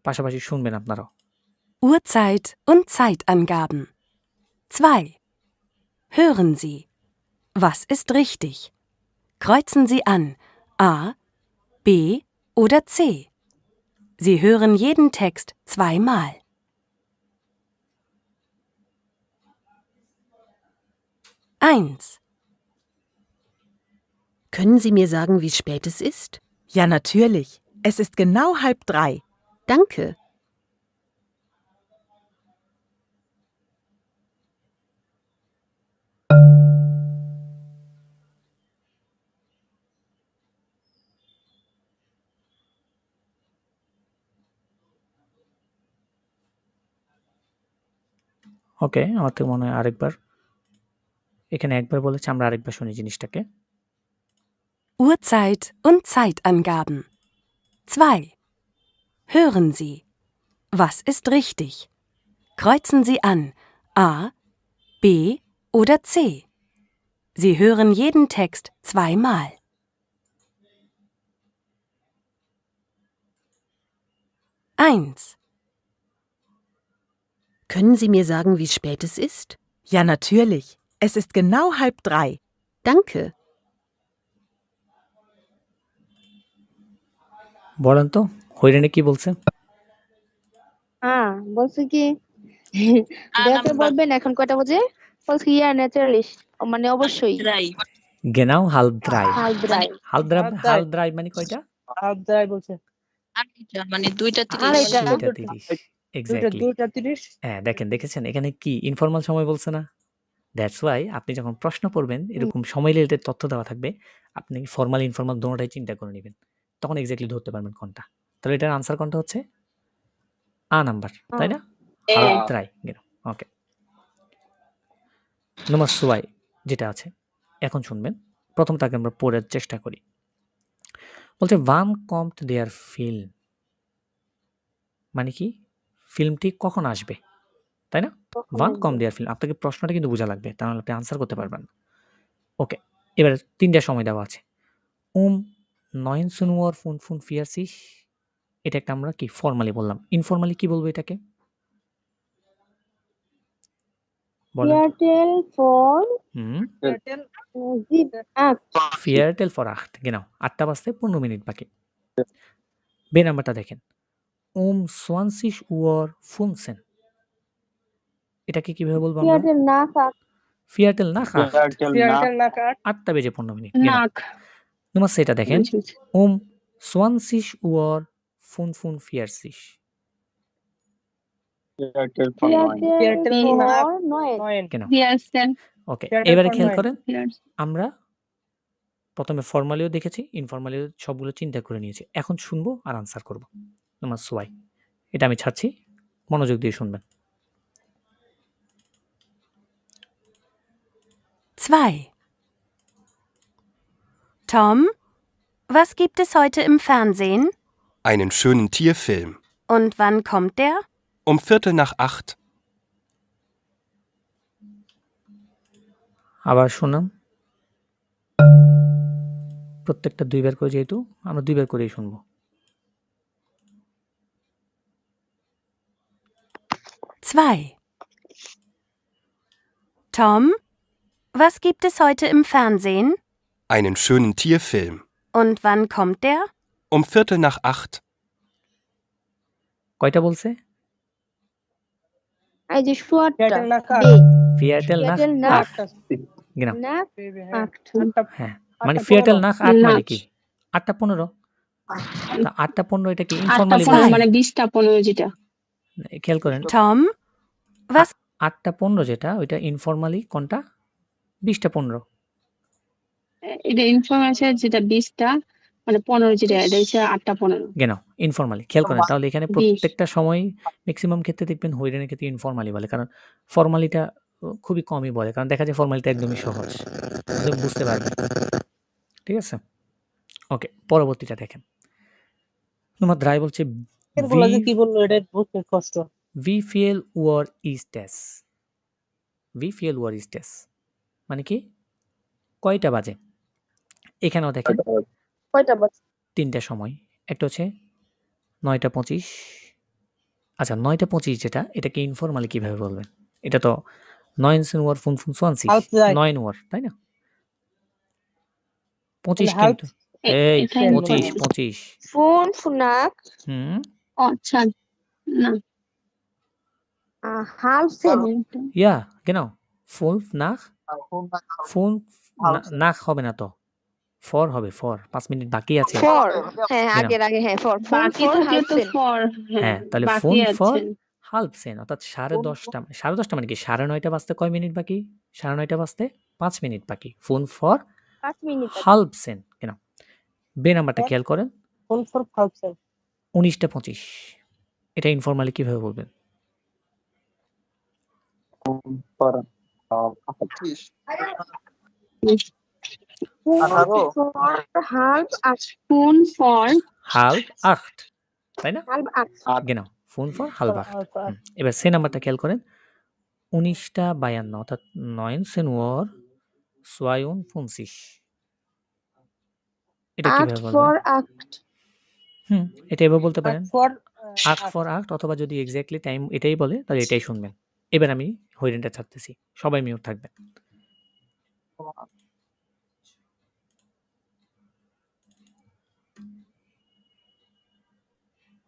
পাশাপাশি শুনবেন আপনারাও। Uhrzeit und Zeitangaben. 2. Hören Sie. Was ist richtig? Kreuzen Sie an A, B oder C. Sie hören jeden Text zweimal. 1. Können Sie mir sagen, wie spät es ist? Ja, natürlich. Es ist genau 2:30. Danke. ওকে, আমার তো মনে হয় আরেকবার, এখানে একবার বলেছে, আমরা আরেকবার শুনি জিনিসটাকে। Uhrzeit und Zeitangaben. 2. Hören Sie. Was ist richtig? Kreuzen Sie an A, B oder C. Sie hören jeden Text zweimal. 1. Können Sie mir sagen, wie spät es ist? Ja, natürlich. Es ist genau 2:30. Danke. বলেন তো হৈরেনে কি বলছে? হ্যাঁ, বলছে কি দেখে বলবেন এখন কয়টা বাজে? বলছে ইয়া ন্যাচারালি, মানে অবশ্যই। গেনাও হাল্প ড্রাই। হাল্প ড্রাই। হাল্প ড্রাই মানে কয়টা? halb drei বলছে। মানে 2:30। আড়াইটা। 2:30 এক্স্যাক্টলি। 2:30। হ্যাঁ, দেখেছেন এখানে কি ইনফরমাল সময় বলছে না? দ্যাটস ওয়াই আপনি যখন প্রশ্ন পড়বেন এরকম সময় রিলেটেড তথ্য দেওয়া থাকবে, আপনি ফরমাল ইনফরমাল দোনোটাই চিন্তা করে নেবেন, তখন এক্স্যাক্টলি ধরতে পারবেন কোনটা। তাহলে এটার আনসার কোনটা হচ্ছে? আ নাম্বার, তাই না? হাল্প ড্রাই। ওকে, নম্বর 2 যেটা আছে এখন শুনবেন, প্রথমটাকে আমরা পড়ার চেষ্টা করি। বলছে ওয়ান কমট দেয়ার ফিল্ম, মানে কি? ফিল্মটি কখন আসবে, তাই না? ওয়ান কম দেয়ার ফিল্ম। আপনাকে প্রশ্নটা কিন্তু বোঝা লাগবে, তাহলে আপনি আনসার করতে পারবেন। ওকে, এবার 3টা সময় দেওয়া আছে। 19 Uhr 45, এটা একটা আমরা কি ফর্মালি বললাম। ইনফরমালি কি বলবো এটাকে? বলেন। Viertel vor Viertel 8. Viertel vor 8, genau। 8টা বাজতে 15 মিনিট বাকি। বে নাম্বারটা দেখেন, 20:15। এটাকে কিভাবে বলবো আমরা? Viertel nach 8. Viertel nach 8। Viertel nach 8। 8টা বেজে 15 মিনিট। নাক। নম্বর সেটা দেখেন, 20:45। Viertel vor 9. genau। Viertel। ওকে, Viertel এবারে vor খেয়াল 9। করেন, আমরা প্রথমে ফর্মালিও দেখেছি, ইনফরমালিও সবগুলো চিন্তা করে নিয়েছি। এখন শুনবো আর আনসার করব। নম্বর 2, এটা আমি ছাড়ছি, মনোযোগ দিয়ে শুনবেন। 2. Tom, was gibt es heute im Fernsehen? Einen schönen Tierfilm. Und wann kommt der? Um 7:45. আবার শুনুন। প্রত্যেকটা 2 বার করে, যেহেতু আমরা 2 বার করেই শুনবো। Zwei. Tom, was gibt es heute im Fernsehen? Einen schönen Tierfilm. Und wann kommt der? Um 7:15. কয়টা বলছে? এই যে শোয়ারটা Viertel nach বে 8. Viertel nach Viertel nach 8. Genau. nach Baby, হ্যাঁ। 8 হ্যাঁ, মানে Viertel nach 8 মানে Nach। কি? 8:15। তো 8:15 এটা কি 8টা ইনফরমালি 15 বলছে? মানে 20টা 15 যেটা। খেয়াল করেন, Tom, was 8:15 যেটা ওইটা ইনফরমালি কোনটা? 20:15। এটা ইনফরমেশন যেটা 20টা মানে 15 যেটা এটা হচ্ছে 8টা 15। Genau, informally. খেয়াল করেন, তাহলে এখানে 20 প্রত্যেকটা সময় ম্যাক্সিমাম ক্ষেত্রে দেখবেন হয়রানির ক্ষেত্রে ইনফরমালি বলে। কারণ ফর্মালিটা খুবই কমই বলে। কারণ দেখা যায় ফর্মালিটা একদমই সহজ। একদম বুঝতে পারবেন। ঠিক আছে? ওকে, পরবর্তীটা দেখেন। Nummer 3 বলছে এগুলো যে কি বললো এটা বুঝতে কষ্ট। Wie viel Uhr ist es? Wie viel Uhr ist es? মানে কি? কয়টা বাজে? এখানেও দেখেন কয়টা বাজে? 3টা সময়। একটা হচ্ছে 9:25। আচ্ছা, 9:25 যেটা, এটাকে ইনফরমালি কিভাবে বলবেন? এটা তো 19:25, Halbzeit 9 Uhr, তাই না? 25 halb কিন্তু। এই এটা 25। Fünf nach হুম, আচ্ছা না halb zehn. ja, genau. 5 nach 5 nach হবে না তো। 4 হবে, 4। 5 মিনিট বাকি আছে। Four. হ্যাঁ, Genau. আগের আগে হ্যাঁ, four. Fünf বাকি vor থাকলে halb তো zehn. ফর হ্যাঁ, তাহলে বাকি 5 for আছে halb 10, অর্থাৎ 10:30। 10:30 মানে কি? 9:30 বাজতে কয় মিনিট বাকি? 9:30 বাজতে 5 মিনিট বাকি। 5 for 5 মিনিট আছে। halb 10, genau. বে নাম্বারটা খেয়াল করেন। Fünf vor halb zehn. 19:25। এটা ইনফরমালি কিভাবে বলবেন? 25 Fünf vor halb acht. Phone for halb 8, তাই না? Halb acht. genau. 5 for halb 8। এবার সে নাম্বারটা খেয়াল করেন। 19:52, অর্থাৎ 19:52। এটা Acht কিভাবে বলবেন? vor acht. এটা এভাবে বলতে পারেন। Acht vor 8 for 8, অথবা যদি এক্স্যাক্টলি টাইম এটাই বলে তাহলে এটাই শুনবেন। এবার আমি হয়রানিটা ছাড়তেছি। সবাই মিউট থাকবেন।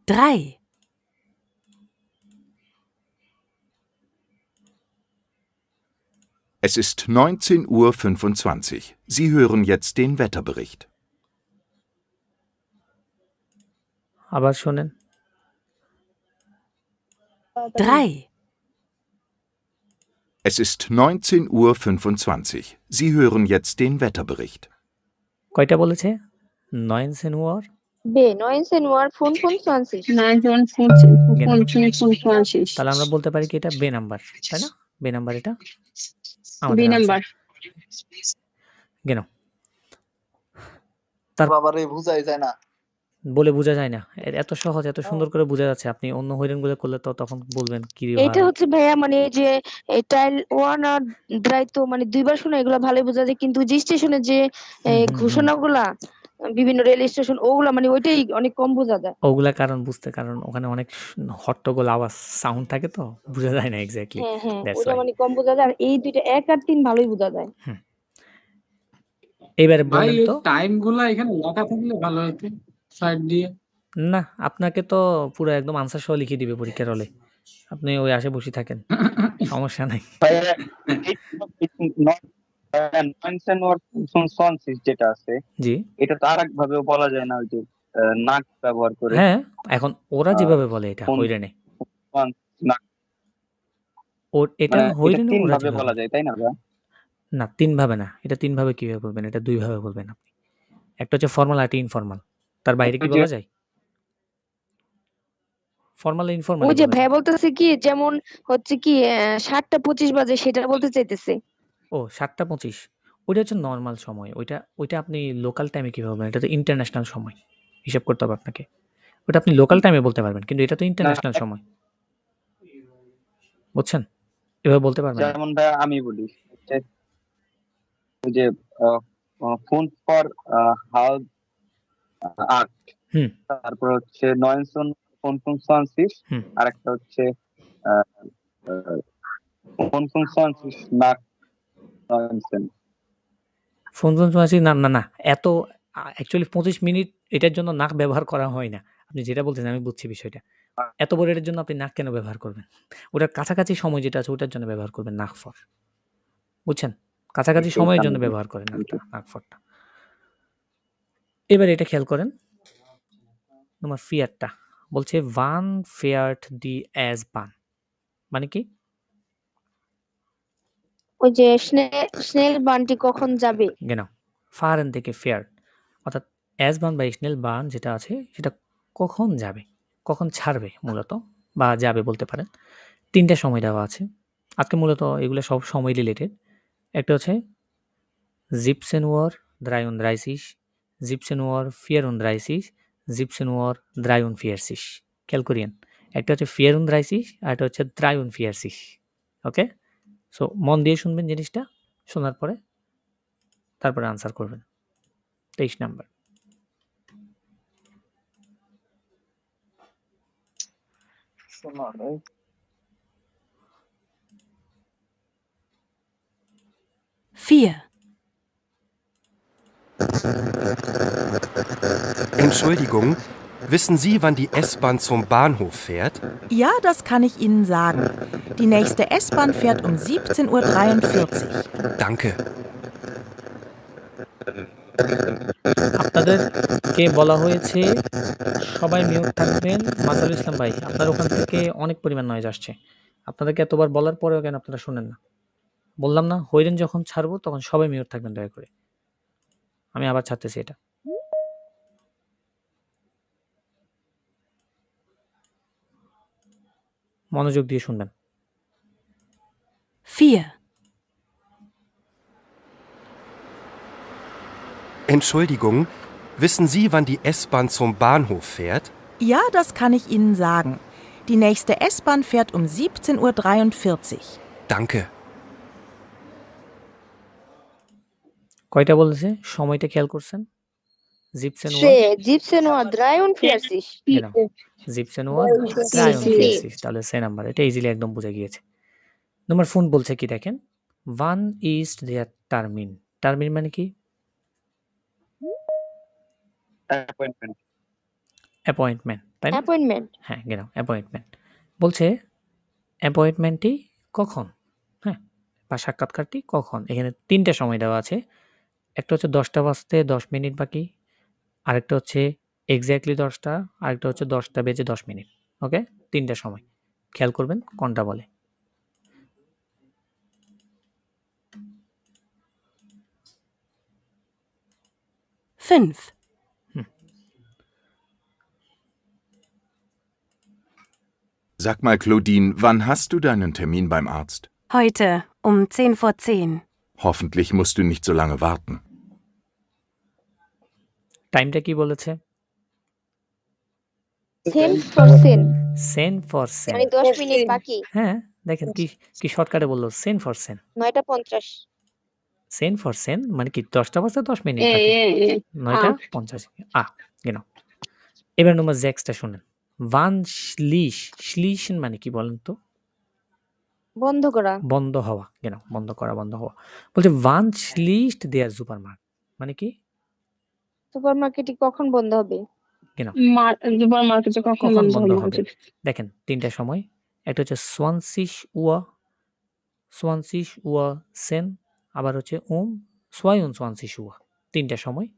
drei, Es ist 19:25 Uhr. Sie hören jetzt den Wetterbericht. আবার শোনেন। drei, Es ist 19:25 Uhr. Sie hören jetzt den Wetterbericht. কয়টা বলেছে? 19 Uhr। B. 19 Uhr 25. 9:25 তাহলে আমরা বলতে পারি কি এটা বে নাম্বার, তাই না? বে নাম্বার এটা বি আমাদের নাম্বার genau। বাবারে বুঝাই যায় না। বলে বোঝা যায় না। এত সহজ, এত সুন্দর করে বোঝা যাচ্ছে। আপনি অন্য হয়রানগুলো করলে তো তখন বলবেন কি রে এটা ভাই। হচ্ছে ভাইয়া মানে এই যে টাইল 1 আর ড্রাই তো মানে দুইবার শুনে এগুলো ভালোই বোঝা যায়, কিন্তু যে স্টেশনে যে ঘোষণাগুলা বিভিন্ন রেল স্টেশন ওগুলা মানে ওইটাই অনেক কম বোঝা যায়। ওগুলা কারণ ওখানে অনেক হট্টগোল আওয়াজ সাউন্ড থাকে তো বোঝা যায় না এক্স্যাক্টলি। হ্যাঁ হ্যাঁ, দ্যাটস ওটা ওয়াই। মানে কম বোঝা যায়। আর এই দুইটা 1 আর 3 ভালোই বোঝা যায়। এবারে ভাই বলেন তো। টাইমগুলা এখানে লেখা থাকলে ভালো হতো সাইড দিয়ে। না, আপনাকে তো পুরো একদম আনসার সহ লিখে দিবে পরীক্ষার হলে। আপনি ওই আশে বসে থাকেন, সমস্যা নাই। 19:25 যেটা আছে জি, এটা তো আরেক ভাবে বলা যায় না, ওই যে নাক ব্যবহার করে। হ্যাঁ, এখন ওরা যেভাবে বলে এটা হয়রানে, এটা হয়রানে তিন ওরা ভাবে যেভাবে বলা যায়, তাই না? না, 3 ভাবে না। এটা 3 ভাবে কিভাবে বলবেন? এটা 2 ভাবে বলবেন আপনি। একটা হচ্ছে ফর্মাল আর ইনফর্মাল। তার বাইরে কি বলা যায়? ফর্মাল আর ইনফর্মাল ওই যে ভাই বলতেছে কি যেমন হচ্ছে কি 7:25 বাজে সেটা বলতে চাইতেছে। ও 7:25, ওইটা হচ্ছে নরমাল সময়। ওইটা আপনি লোকাল টাইমে কিভাবে বলবেন? এটা তো ইন্টারন্যাশনাল সময়, হিসাব করতে হবে আপনাকে। ওটা আপনি লোকাল টাইমে বলতে পারবেন, কিন্তু এটা তো ইন্টারন্যাশনাল সময়, বুঝছেন? এভাবে বলতে পারবেন না। যেমন ভাই আমি বলি ওই যে ফোন ফর হাউস আর্ট, হুম তারপর হচ্ছে 1925 হুম আর একটা হচ্ছে 25 nach 19. ফোন না না না এত অ্যাকচুয়ালি 25 মিনিট এটার জন্য নাক ব্যবহার করা হয় না। আপনি যেটা বলতেছেন আমি বুঝছি বিষয়টা। এত বড় এটার জন্য আপনি নাক কেন ব্যবহার করবেন? ওটার কাছাকাছি সময় যেটা আছে ওটার জন্য ব্যবহার করবেন নাক ফর। বুঝছেন? কাছাকাছি সময়ের জন্য ব্যবহার করেন নাক ফরটা। এবার এটা খেয়াল করেন। তোমার ফিয়ারটা বলছে ওয়ান ফেয়ার্ট দি অ্যাজ বান মানে কি? ওই যে স্নেল বানটি কখন যাবে? genau ফারেন থেকে ফেয়ার অর্থাৎ অ্যাজ বান বা স্নেল বান যেটা আছে সেটা কখন যাবে, কখন ছাড়বে মূলত, বা যাবে বলতে পারেন। 3টা সময় দেওয়া আছে। আজকে মূলত এগুলো সব সময় রিলেটেড। একটা হচ্ছে 17 Uhr 33, 17 Uhr 34, 17 Uhr 43. খেয়াল করিয়েন। একটা হচ্ছে 34 আর একটা হচ্ছে 43. ওকে? সো মন দিয়ে শুনবেন জিনিসটা, শোনার পরে তারপরে আনসার করবেন। 23 নাম্বার। শোনা নেই। Vier. Entschuldigung, wissen Sie, wann die S-Bahn zum Bahnhof fährt? Ja, das kann ich Ihnen sagen. Die nächste S-Bahn fährt um 17:43 Uhr. Danke. আপনাদেরকে বলা হয়েছে সবাই মিউট থাকবেন। মাজারুল ইসলাম ভাই, আপনার ওখান থেকে অনেক পরিমাণ নয়েজ আসছে। আপনাদেরকে এতবার বলার পরেও কেন আপনারা শুনেন না? বললাম না, হইরেন যখন ছাড়বো তখন সবাই মিউট থাকবেন দয়া করে। আমি আবার ছাড়তেছি এটা। মনোযোগ দিয়ে শুনবেন। 4. Entschuldigung, wissen Sie, wann die S-Bahn zum Bahnhof fährt? Ja, das kann ich Ihnen sagen. Die nächste S-Bahn fährt um 17:43 Uhr. Danke. কয়টা বলেছে? সময়টা খেয়াল করছেন? 17 Uhr 43. genau 17 Uhr 43 তাহলে সে নাম্বার। এটা ইজিলি একদম বুঝে গিয়েছে। নম্বর ফোন বলছে কি দেখেন, ওয়ান ইজ দেয়ার টার্মিন। টার্মিন মানে কি? অ্যাপয়েন্টমেন্ট, তাই না? অ্যাপয়েন্টমেন্ট। হ্যাঁ genau অ্যাপয়েন্টমেন্ট। বলছে অ্যাপয়েন্টমেন্টটি কখন, হ্যাঁ, বা সাক্ষাৎকারটি কখন। এখানে 3টা সময় দেওয়া আছে। একটা হচ্ছে 10টা বাজতে 10 মিনিট বাকি, আরেকটা হচ্ছে এক্স্যাক্টলি 10টা, আরেকটা হচ্ছে 10টা বেজে 10 মিনিট। ওকে? 3টা সময়। খেয়াল করবেন কোনটা বলে। Fünf. Sag mal, Claudine, wann hast du deinen Termin beim Arzt? Heute um 10:10. Hoffentlich musst du nicht so lange warten. টাইমটা কি বলেছে? 10%. সেন ফর সেন। মানে 10 মিনিট বাকি। হ্যাঁ, দেখেন কি শর্টকাটে বললো, সেন ফর সেন। 9:50 সেন ফর সেন মানে কি 10টা বাজতে 10 মিনিট বাকি। 9:50 genau এবার নম্বর 6টা শুনেন। ওয়ান শ্লিশন মানে কি বলেন তো? বন্ধ করা। বন্ধ হওয়া, genau বন্ধ করা, বন্ধ হওয়া। বলছে ওয়ান schließt der Supermarkt মানে কি? সুপারমার্কেটটি কখন বন্ধ হবে? genau সুপারমার্কেটে কখন বন্ধ হবে। উচিত? দেখেন 3টা সময়। একটা হচ্ছে 20 Uhr 10, আবার হচ্ছে 22 Uhr। 3টা সময়।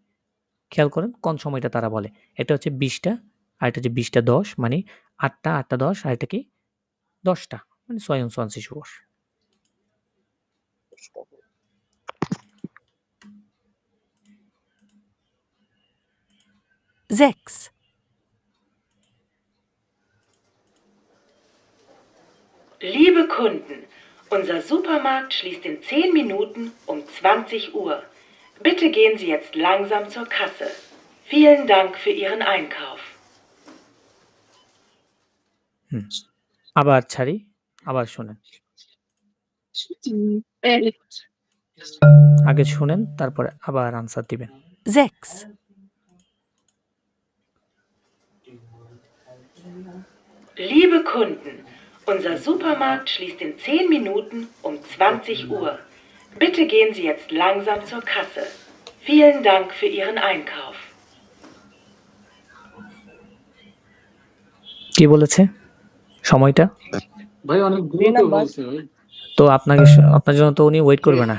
খেয়াল করেন কোন সময়টা তারা বলে। এটা হচ্ছে 20টা আর এটা হচ্ছে 20টা 10 মানে 8টা 8টা 10 আর এটা কি 10টা মানে 22 Uhr। 6. Liebe Kunden, unser Supermarkt schließt in 10 Minuten um 20 Uhr. Bitte gehen Sie jetzt langsam zur Kasse. Vielen Dank für Ihren Einkauf. আবার ছাড়ি, আবার শোনেন। আগে শুনেন, তারপরে আবার আনসার দিবেন। 6, Liebe Kunden, unser Supermarkt schließt in 10 Minuten um 20 Uhr. Bitte gehen Sie jetzt langsam zur Kasse. Vielen Dank für Ihren Einkauf. কি বলেছে সময়টা? ভাই অনেক দ্রুত বলছে ভাই। তো আপনার জন্য তো উনি ওয়েট করবে না।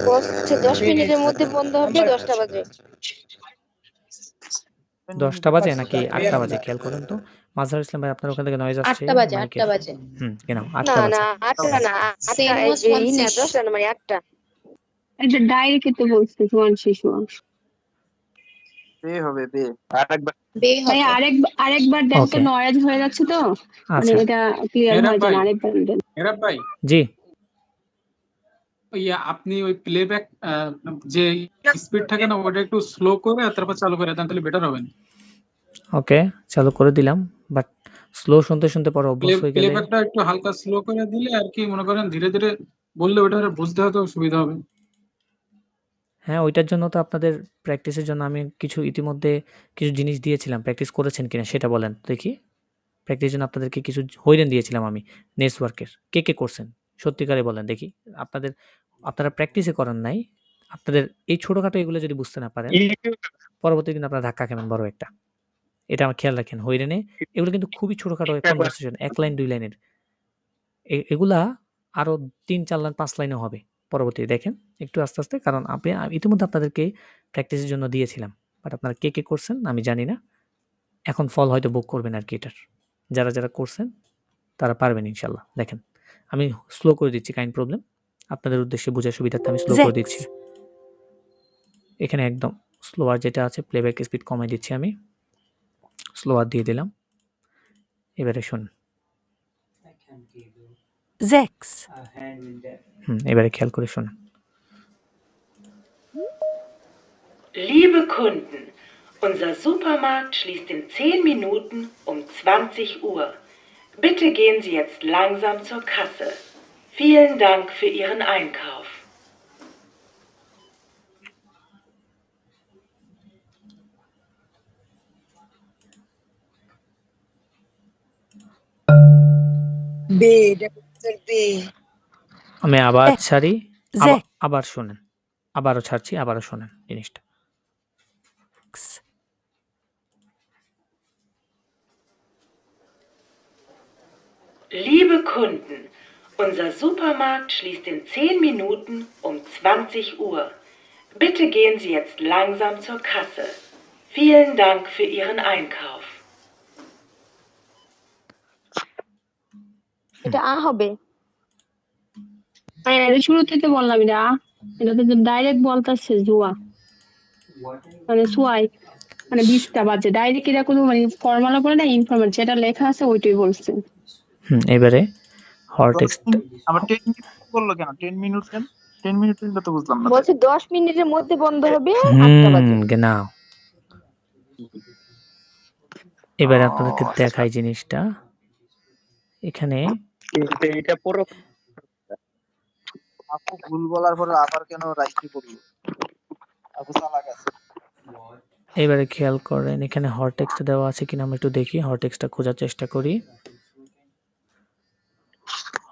বলছে 10 মিনিটের মধ্যে বন্ধ হবে 10টা বাজে। 10টা বাজে নাকি 8টা বাজে খেয়াল করেন তো। মাজহার ইসলাম ভাই, আপনার ওখান থেকে নয়েজ আসছে 8টা বাজে, মাইকে। 8টা বাজে। genau, না 8টা বাজে। না 8টা না 8টা এই যে না 10টা না মানে 8টা। এটা ডাইরেক্ট তো বলছে 161 বে হবে বে। আরেকবার ভাই আরেকবার দেন তো, Okay. নয়েজ হয়ে যাচ্ছে তো, মানে আচ্ছা, এটা ক্লিয়ার এরা হয় ভাই, না। আরেকবার দেন। এরা ভাই, জি আপনি ওই প্লেব্যাক যে স্পিড থাকে না, ওটা একটু স্লো করে আর তারপর চালু করে দেন, তাহলে বেটার হবে। ওকে, চালু করে দিলাম, বাট স্লো শুনতে শুনতে পরে অভ্যাস হয়ে গেলে প্লেব্যাকটা একটু হালকা স্লো করে দিলে আর কি, মনে করেন ধীরে ধীরে বললে ওটা বুঝতে হয়তো সুবিধা হবে। হ্যাঁ, ওইটার জন্য তো আপনাদের প্র্যাকটিসের জন্য আমি ইতিমধ্যে কিছু জিনিস দিয়েছিলাম। প্র্যাকটিস করেছেন কিনা সেটা বলেন দেখি। প্র্যাকটিসের জন্য আপনাদেরকে কিছু হইরেন দিয়েছিলাম আমি নেটওয়ার্কের। কে করছেন সত্যিকারে বলেন দেখি। আপনারা প্র্যাকটিসে করেন নাই। আপনাদের এই ছোটখাটো এগুলো যদি বুঝতে না পারেন, পরবর্তী দিন আপনারা ধাক্কা খাবেন বড় একটা। এটা আমার খেয়াল রাখেন। হইরেনে এগুলো কিন্তু খুবই ছোটখাটো কনভারসেশন, 1 লাইন 2 লাইনের। এগুলা আরো 3-4 লাইন 5 লাইনও হবে পরবর্তীতে। দেখেন একটু আস্তে আস্তে, কারণ আমি ইতিমধ্যে আপনাদেরকে প্র্যাকটিসের জন্য দিয়েছিলাম, বাট আপনারা কে করছেন আমি জানি না। এখন ফল হয়তো বুক করবেন আর কি এটার। যারা করছেন তারা পারবেন ইনশাল্লাহ। দেখেন আমি স্লো করে দিচ্ছি, কাইন্ড প্রবলেম আপনাদের উদ্দেশ্যে বোঝার সুবিধার্থে আমি স্লো করে দিচ্ছি। এখানে একদম স্লোয়ার যেটা আছে প্লেব্যাক স্পিড কমাই দিচ্ছি আমি, স্লোয়ার দিয়ে দিলাম। এবারে শুনুন। 6, এবারে খেয়াল করে শুনুন। Liebe Kunden, unser Supermarkt schließt in 10 Minuten um 20 Uhr. Bitte gehen Sie jetzt langsam zur Kasse. Vielen Dank für Ihren Einkauf. বে এটা উত্তর বে। আমি আবার ছাড়ি, যে আবার শুনেন, আবারও ছাড়ছি, আবারও শুনেন জিনিসটা। Liebe Kunden, unser Supermarkt schließt in 10 Minuten um 20 Uhr. Bitte gehen Sie jetzt langsam zur Kasse. Vielen Dank für Ihren Einkauf. এটা হবে। এটা শুরু থেকে বললাম, এটা তো ডাইরেক্ট বলতেছে জুয়া, মানে সুয়াই, মানে 20টা বাজে। ডাইরেক্ট এটা কোনো মানে ফর্মুলা বলে না, ইনফরমেশন যেটা লেখা আছে ওইটাই বলছে। এবারে হট টেক্সট আবার 10 মিনিট বললো কেন? 10 মিনিট কেন? 10 মিনিট তো বুঝলাম না। বলছে 10 মিনিটের মধ্যে বন্ধ হবে 8টা বাজে। genau। এবারে আপনাদেরকে দেখাই জিনিসটা। এখানে এটা পুরো আপু ভুল বলার পরে আবার কেন রাইটে করলো? আপু চালাক আছে। এবারে খেয়াল করেন এখানে হট টেক্সট দেওয়া আছে কিনা আমরা একটু দেখি। হট টেক্সটটা খোঁজার চেষ্টা করি।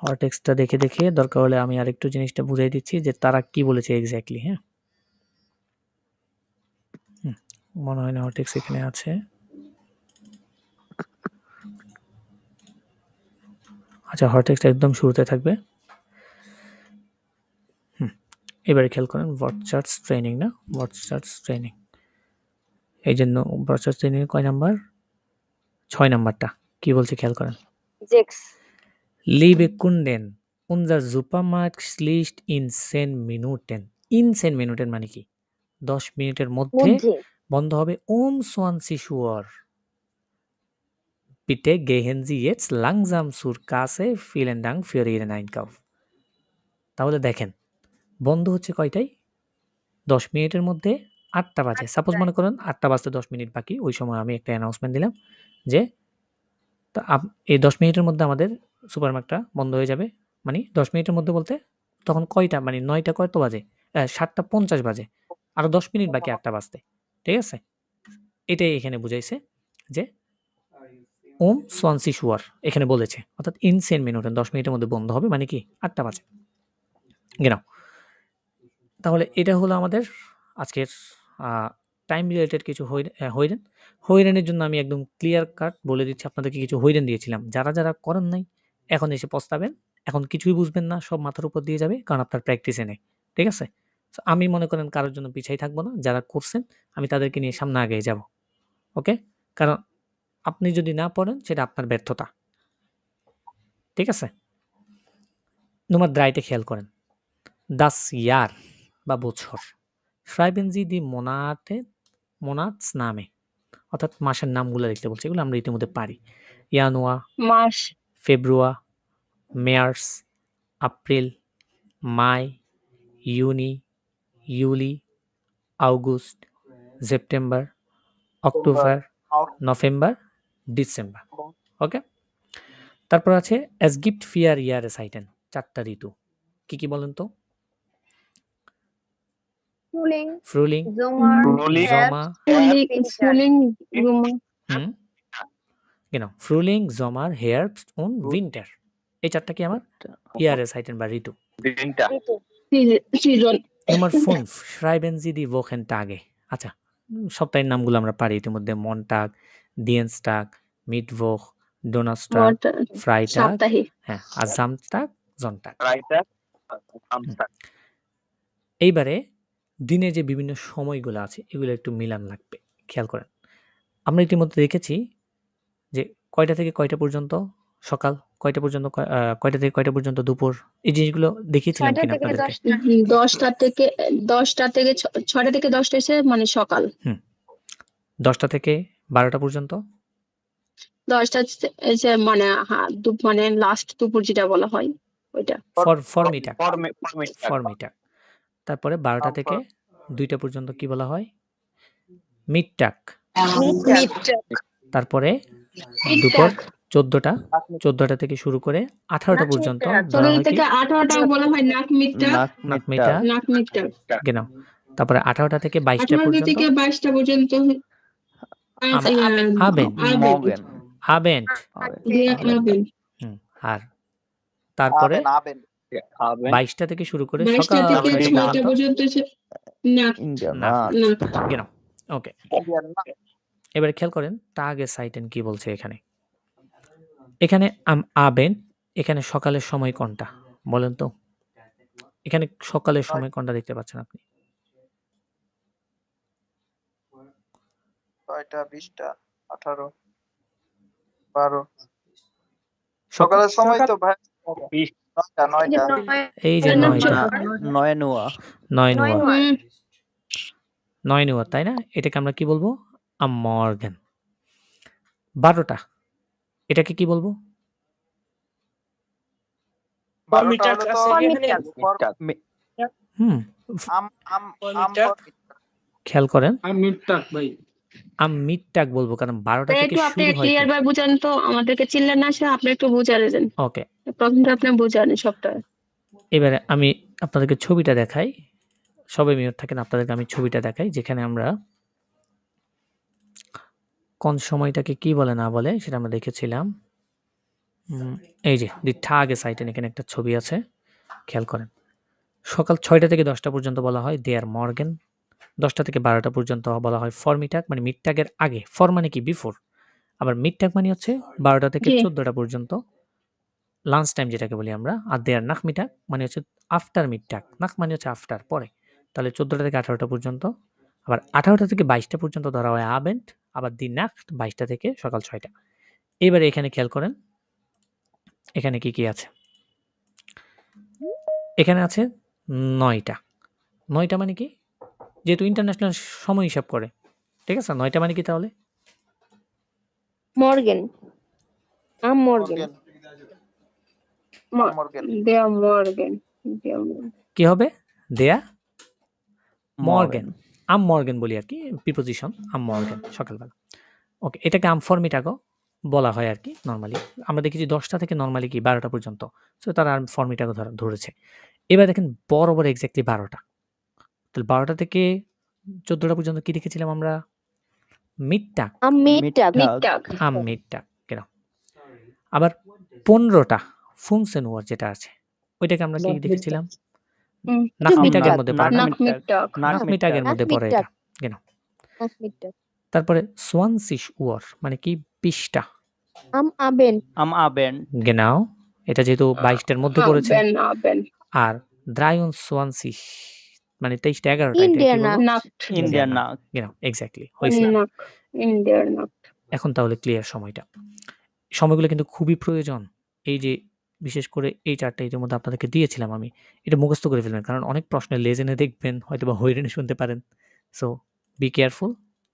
হট টেক্সটটা দেখে দরকার হলে আমি আরেকটু জিনিসটা বুঝাই দিচ্ছি যে তারা কি বলেছে এক্স্যাক্টলি। হ্যাঁ, মনে হয় না হট টেক্সট এখানে আছে। আচ্ছা, হট টেক্সট একদম শুরুতে থাকবে। এবারে খেয়াল করেন ওয়াটচার্টস ট্রেনিং, না ওয়াটচার্টস ট্রেনিং। এই জন্য ওয়াটচার্টস ট্রেনিং কয় নাম্বার? 6 নাম্বারটা কি বলছে খেয়াল করেন। 6 Liebe Kunden, unser Supermarkt schließt in 10 Minuten. In 10 Minuten মানে কি? 10 মিনিটের মধ্যে বন্ধ হবে um 20 Uhr. Bitte gehen Sie jetzt langsam zur Kasse. Vielen Dank für Ihren Einkauf. তাহলে দেখেন বন্ধ হচ্ছে কয়টায়? 10 মিনিটের মধ্যে 8টা বাজে। সাপোজ মনে করেন 8টা বাজতে 10 মিনিট বাকি। ওই সময় আমি একটা অ্যানাউন্সমেন্ট দিলাম যে এই 10 মিনিটের মধ্যে আমাদের সুপারমার্কেটটা বন্ধ হয়ে যাবে। মানে 10 মিনিটের মধ্যে বলতে তখন কয়টা, মানে 9টা কত বাজে? 7:50 বাজে, আরো 10 মিনিট বাকি 8টা বাজতে। ঠিক আছে, এটাই এখানে বুঝাইছে যে Swansea Shore এখানে বলেছে, অর্থাৎ ইন 10 মিনিট 10 মিনিটের মধ্যে বন্ধ হবে, মানে কি 8টা বাজে। গেনাও, তাহলে এটা হলো আমাদের আজকের টাইম রিলেটেড কিছু হয়রানের জন্য আমি একদম ক্লিয়ার কাট বলে দিচ্ছি, আপনাদেরকে কিছু হয়রান দিয়েছিলাম। যারা যারা করেন নাই এখন এসে পস্তাবেন, এখন কিছুই বুঝবেন না, সব মাথার উপর দিয়ে যাবে, কারণ আপনার প্র্যাকটিসে নেই। ঠিক আছে, তো আমি মনে করেন কারোর জন্য পিছাই থাকবো না, যারা করছেন আমি তাদেরকে নিয়ে সামনে আগে যাব। ওকে, কারণ আপনি যদি না পড়েন সেটা আপনার ব্যর্থতা। ঠিক আছে, নোমার দ্রাইটে খেয়াল করেন, দাস ইয়ার বা বছর, schreiben Sie die Monatsnamen, অর্থাৎ মাসের নামগুলো লিখতে বলছে, এগুলো আমরা ইতিমধ্যে পারি। জানুয়ার, মাস, ফেব্রুয়ার, মার্চ, এপ্রিল, মাই, জুনি, জুলি, August, September, October, November, December. Okay, তারপর আছে Es gibt 4 Jahreszeiten, 4টা ঋতু। কি কি বলেন তো? Frühling, Sommer, genau, Frühling, Sommer, Herbst und Winter। এই চারটা কি আমার Jahreszeiten বা ঋতু। Nummer 5, schreiben Sie die Wochentage। আচ্ছা, সপ্তাহের নামগুলো আমরা পারি ইতিমধ্যে, মন্টাগ, দিয়েনস্টাগ, মিটভোখ, ডোনাস্টাগ, ফ্রাইটাগ, হ্যাঁ, আর জামস্টাগ, জন্টাগ। এইবারে দিনে যে বিভিন্ন সময়গুলো আছে এগুলো একটু মিলান লাগবে, খেয়াল করেন। আমরা ইতিমধ্যে দেখেছি যে কয়টা থেকে কয়টা পর্যন্ত সকাল, কয়টা পর্যন্ত কয়টা থেকে কয়টা পর্যন্ত দুপুর, এই জিনিসগুলো দেখিয়েছিলাম কিনা আপনাদেরকে? 10টা থেকে 6টা থেকে 10টা এসে মানে সকাল। 10টা থেকে 12টা পর্যন্ত, 10টা এসে মানে মানে লাস্ট দুপুর যেটা বলা হয় ওইটা ফরমিটাগ। তারপরে 12টা থেকে 2টা পর্যন্ত কি বলা হয়? মিডটাগ। তারপরে দুপুর 14টা থেকে শুরু করে 18টা পর্যন্ত, 14 থেকে 18টা বলা হয় নাকমিটাগ। genau, তারপরে 18টা থেকে 22টা পর্যন্ত, 18 থেকে 22টা পর্যন্ত আবেন্ড। আর তারপরে 22টা থেকে শুরু করে সকাল 6টা পর্যন্ত genau, ওকে। এবারে খেয়াল করেন টাগে সাইটেন কি বলছে এখানে। এখানে আবেন্ড, এখানে সকালের সময় কোনটা বলেন তো? এখানে সকালের সময় কোনটা দেখতে পাচ্ছেন আপনি? 6টা, 20টা, 18, 12। সকালের সময় তো ভাই 9টা। এই যে 9 নোয়া, তাই না? এটাকে আমরা কি বলবো? আমর্গেন। 12টা, এটাকে কি বলবো? খেয়াল করেন, মিডটাগ বলবো, কারণ 12টা থেকে শুরু হয়। ক্লিয়ার ভাবে বুঝান তো, আমাদেরকে চিল্লান না, আপনি একটু বুঝারে দেন। ওকে, প্রথমটা আপনি বুঝান সবটা। এবারে আমি আপনাদেরকে ছবিটা দেখাই, সবাই মিউট থাকেন, আপনাদেরকে আমি ছবিটা দেখাই, যেখানে আমরা কোন সময়টাকে কি বলে না বলে সেটা আমরা দেখেছিলাম। এই যে দি টাগে সাইটেন, এখানে একটা ছবি আছে, খেয়াল করেন। সকাল 6টা থেকে 10টা পর্যন্ত বলা হয় দেয়ার মর্গেন, 10টা থেকে 12টা পর্যন্ত বলা হয় ফরমিটাগ, মানে মিডটাগের আগে। ফর মানে কি? বিফোর। আবার মিডটাগ মানে হচ্ছে 12টা থেকে 14টা পর্যন্ত, লাঞ্চ টাইম যেটাকে বলি আমরা। আর দেয়ার নাকমিটাগ মানে হচ্ছে আফটার মিডটাগ, নাক মানে হচ্ছে আফটার, পরে। তাহলে 14টা থেকে 18টা পর্যন্ত। আবার 18টা থেকে 22টা পর্যন্ত ধরা হয় আবেন্ড। আবার দি নাক্ট 22টা থেকে সকাল 6টা। এবারে এখানে খেয়াল করেন এখানে কি কি আছে। এখানে আছে 9টা। 9টা মানে কি? যেহেতু ইন্টারন্যাশনাল সময় হিসাব করে, ঠিক আছে? 9টা মানে কি তাহলে? মর্গেন। কি হবে? দেয়া মর্গেন। মর্গেন বলি আর কি, প্রিপোজিশন মর্গেন, সকালবেলা। ওকে, এটাকে ফরমিটাগও বলা হয় আর কি নরমালি। আমরা দেখেছি 10টা থেকে নরমালি কি 12টা পর্যন্ত, সো তারা ফরমিটাগও ধরেছে। এবার দেখেন বড় এক্স্যাক্টলি 12টা। তাহলে 12টা থেকে 14টা পর্যন্ত কি দেখেছিলাম আমরা? মিডটাগ। মিডটাগ genau। আবার 15টা ফুনসেন ওয়ার যেটা আছে ওইটাকে আমরা কি দেখেছিলাম? নাকমিটাগের মধ্যে পড়ে না? নাকমিটাগের মধ্যে পড়ে এটা genau। তারপরে সোয়ানসিশ ওয়ার মানে কি? 20টা genau। এটা যেহেতু 22টার মধ্যে পড়েছে। আর 23 মানে 23টা 11টা এটা কি বলবো? ইন্ডিয়ান নাক genau এক্স্যাক্টলি হইছে। এখন তাহলে ক্লিয়ার সময়টা। সময়গুলো কিন্তু খুবই প্রয়োজন। এই যে বিশেষ করে এই 4টা এর মধ্যে আপনাদেরকে দিয়েছিলাম আমি। এটা মুখস্থ করে ফেলবেন। কারণ অনেক প্রশ্নে লেজেনে দেখবেন হয়তোবা হয়রানি শুনতে পারেন। So be careful.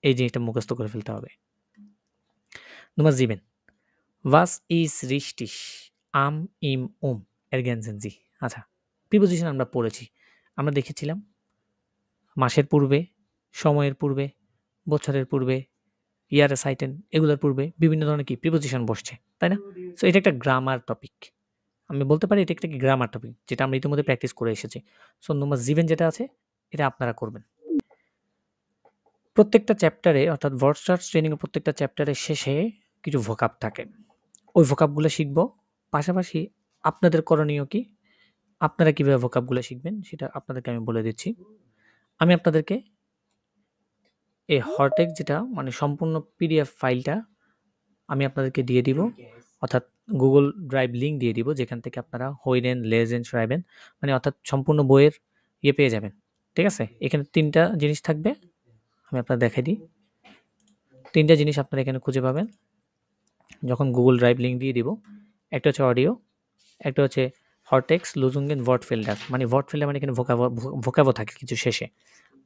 এই জিনিসটা মুখস্থ করে ফেলতে হবে। Nummer 7. Was ist richtig? Am, im, ergänzen Sie. আচ্ছা, প্রিপোজিশন আমরা পড়েছি। আমরা দেখেছিলাম মাসের পূর্বে, সময়ের পূর্বে, বছরের পূর্বে, ইয়ারে সাইটেন এগুলোর পূর্বে বিভিন্ন ধরনের কি প্রিপোজিশন বসছে, তাই না? সো এটা একটা গ্রামার টপিক। আমি বলতে পারি এটা একটা কি গ্রামার টপিক, যেটা আমরা ইতিমধ্যে প্র্যাকটিস করে এসেছি। সো নম্বর 7 যেটা আছে এটা আপনারা করবেন। প্রত্যেকটা চ্যাপ্টারে অর্থাৎ ওয়ার্ডস্টার্স ট্রেনিং এর প্রত্যেকটা চ্যাপ্টারের শেষে কিছু ভোকাব থাকে। ওই ভোকাবগুলো শিখব। পাশাপাশি আপনাদের করণীয় কি? আপনারা কিভাবে ভোকাবগুলো শিখবেন সেটা আপনাদেরকে আমি বলে দিচ্ছি। আমি আপনাদেরকে এই হরটেক্স যেটা মানে সম্পূর্ণ পিডিএফ ফাইলটা আমি আপনাদেরকে দিয়ে দিব, অর্থাৎ গুগল ড্রাইভ লিঙ্ক দিয়ে দিব, যেখান থেকে আপনারা হইরেন, লেজেন, schreiben মানে অর্থাৎ সম্পূর্ণ বইয়ের পেয়ে যাবেন। ঠিক আছে? এখানে 3টা জিনিস থাকবে, আমি আপনাদের দেখাই দিই। 3টা জিনিস আপনারা এখানে খুঁজে পাবেন যখন গুগল ড্রাইভ লিঙ্ক দিয়ে দিব। একটা হচ্ছে অডিও, একটা হচ্ছে হরটেক্স, লুজুঙ্গেন, ওয়ার্ডফিল্টার মানে ওয়ার্ডফিল্টার মানে এখানে ভোকাবো থাকে কিছু শেষে।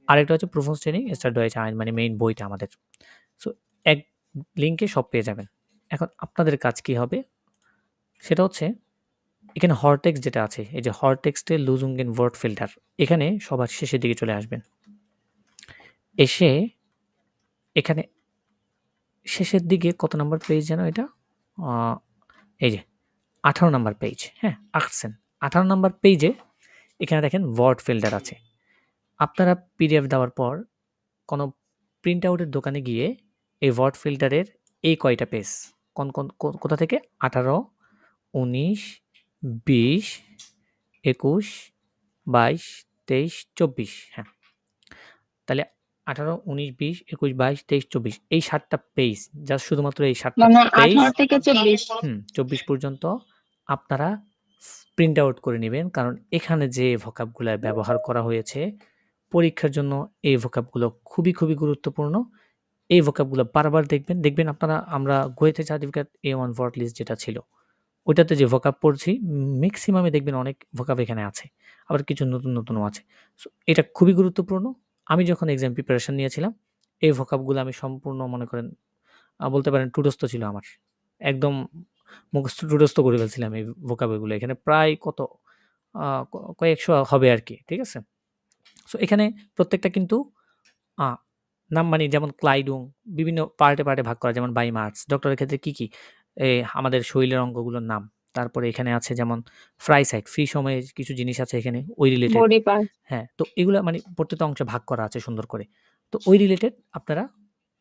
আরেকটা হচ্ছে প্রুফস ট্রেনিং স্টার্ট ডয়েচ আইন মানে মেইন বইটা আমাদের। সো এক লিঙ্কে সব পেয়ে যাবেন। এখন আপনাদের কাজ কি হবে সেটা হচ্ছে এখানে হরটেক্স যেটা আছে, এই যে হরটেক্সটে লুজুঙ্গেন ওয়ার্ড ফিল্টার, এখানে সবার শেষের দিকে চলে আসবেন। এসে এখানে শেষের দিকে কত নাম্বার পেজ যেন এটা? এই যে 18 নাম্বার পেজ। হ্যাঁ, 18 নাম্বার পেজে এখানে দেখেন ওয়ার্ড ফিল্টার আছে। আপনারা পিডিএফ দেওয়ার পর কোনো প্রিন্ট আউটের দোকানে গিয়ে এই ওয়ার্ড ফিল্টারের এই কয়টা পেজ কোথা থেকে 18, 19, 20, 21, 22, 23, 24। হ্যাঁ, তাহলে 18, 19, 20, 21, 22, 23, 24 এই 7টা পেজ, জাস্ট শুধুমাত্র এই 7টা পেজ 24 পর্যন্ত আপনারা প্রিন্ট আউট করে নেবেন। কারণ এখানে যে ভোকাবগুলো ব্যবহার করা হয়েছে পরীক্ষার জন্য এই ভোকাবগুলো খুবই খুবই গুরুত্বপূর্ণ। এই ভোকাবগুলো বারবার দেখবেন আপনারা। আমরা গোয়েতে সার্টিফিকেট A1 ওয়ার্ড লিস্ট যেটা ছিল ওইটাতে যে ভোকাব পড়ছি ম্যাক্সিমামে দেখবেন অনেক ভোকাব এখানে আছে, আবার কিছু নতুনও আছে। সো এটা খুবই গুরুত্বপূর্ণ। আমি যখন এক্সাম প্রিপারেশন নিয়েছিলাম এই ভোকাবগুলো আমি সম্পূর্ণ মনে করেন বলতে পারেন টুটস্থ ছিল আমার, একদম মুখস্থ টুটস্থ করে ফেলছিলাম এই ভোকাবগুলো। এখানে প্রায় কয়েকশো হবে আর কি। ঠিক আছে? সো এখানে প্রত্যেকটা কিন্তু নাম মানে যেমন ক্লাইডুং বিভিন্ন পার্টে ভাগ করা, যেমন বাই মার্কস। ডক্টরের ক্ষেত্রে কি আমাদের শরীরের অঙ্গগুলোর নাম। তারপরে এখানে আছে যেমন ফ্রাই সাইড, ফ্রি সময়ে কিছু জিনিস আছে এখানে ওই রিলেটেড। হ্যাঁ, তো এগুলো মানে প্রত্যেকটা অংশে ভাগ করা আছে সুন্দর করে। তো ওই রিলেটেড আপনারা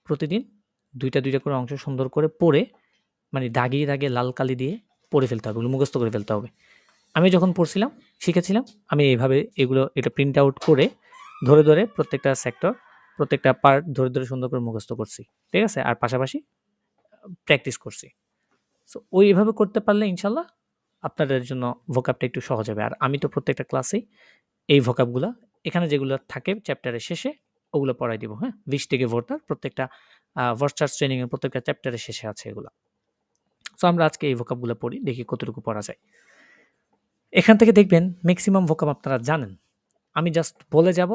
প্রতিদিন দুইটা করে অংশ সুন্দর করে পড়ে মানে দাগিয়ে লাল কালি দিয়ে পড়ে ফেলতে হবে, মুখস্থ করে ফেলতে হবে। আমি যখন পড়ছিলাম শিখেছিলাম আমি এইভাবে এটা প্রিন্ট আউট করে ধরে প্রত্যেকটা সেক্টর প্রত্যেকটা পার্ট ধরে সুন্দর করে মুখস্থ করছি। ঠিক আছে? আর পাশাপাশি প্র্যাকটিস করছি। সো ওইভাবে করতে পারলে ইনশাল্লাহ আপনাদের জন্য ভোকাবটা একটু সহজ হবে। আর আমি তো প্রত্যেকটা ক্লাসেই এই ভোকাবগুলো এখানে যেগুলো থাকে চ্যাপ্টারের শেষে ওগুলো পড়াই দিব। হ্যাঁ, 20 থেকে ভোটার প্রত্যেকটা ওয়ার্ডস্টার্স ট্রেনিং এর প্রত্যেকটা চ্যাপ্টারের শেষে আছে এগুলো। সো আমরা আজকে এই ভোকাবগুলো পড়ি, দেখি কতটুকু পড়া যায়। এখান থেকে দেখবেন ম্যাক্সিমাম ভোকাব আপনারা জানেন। আমি জাস্ট বলে যাব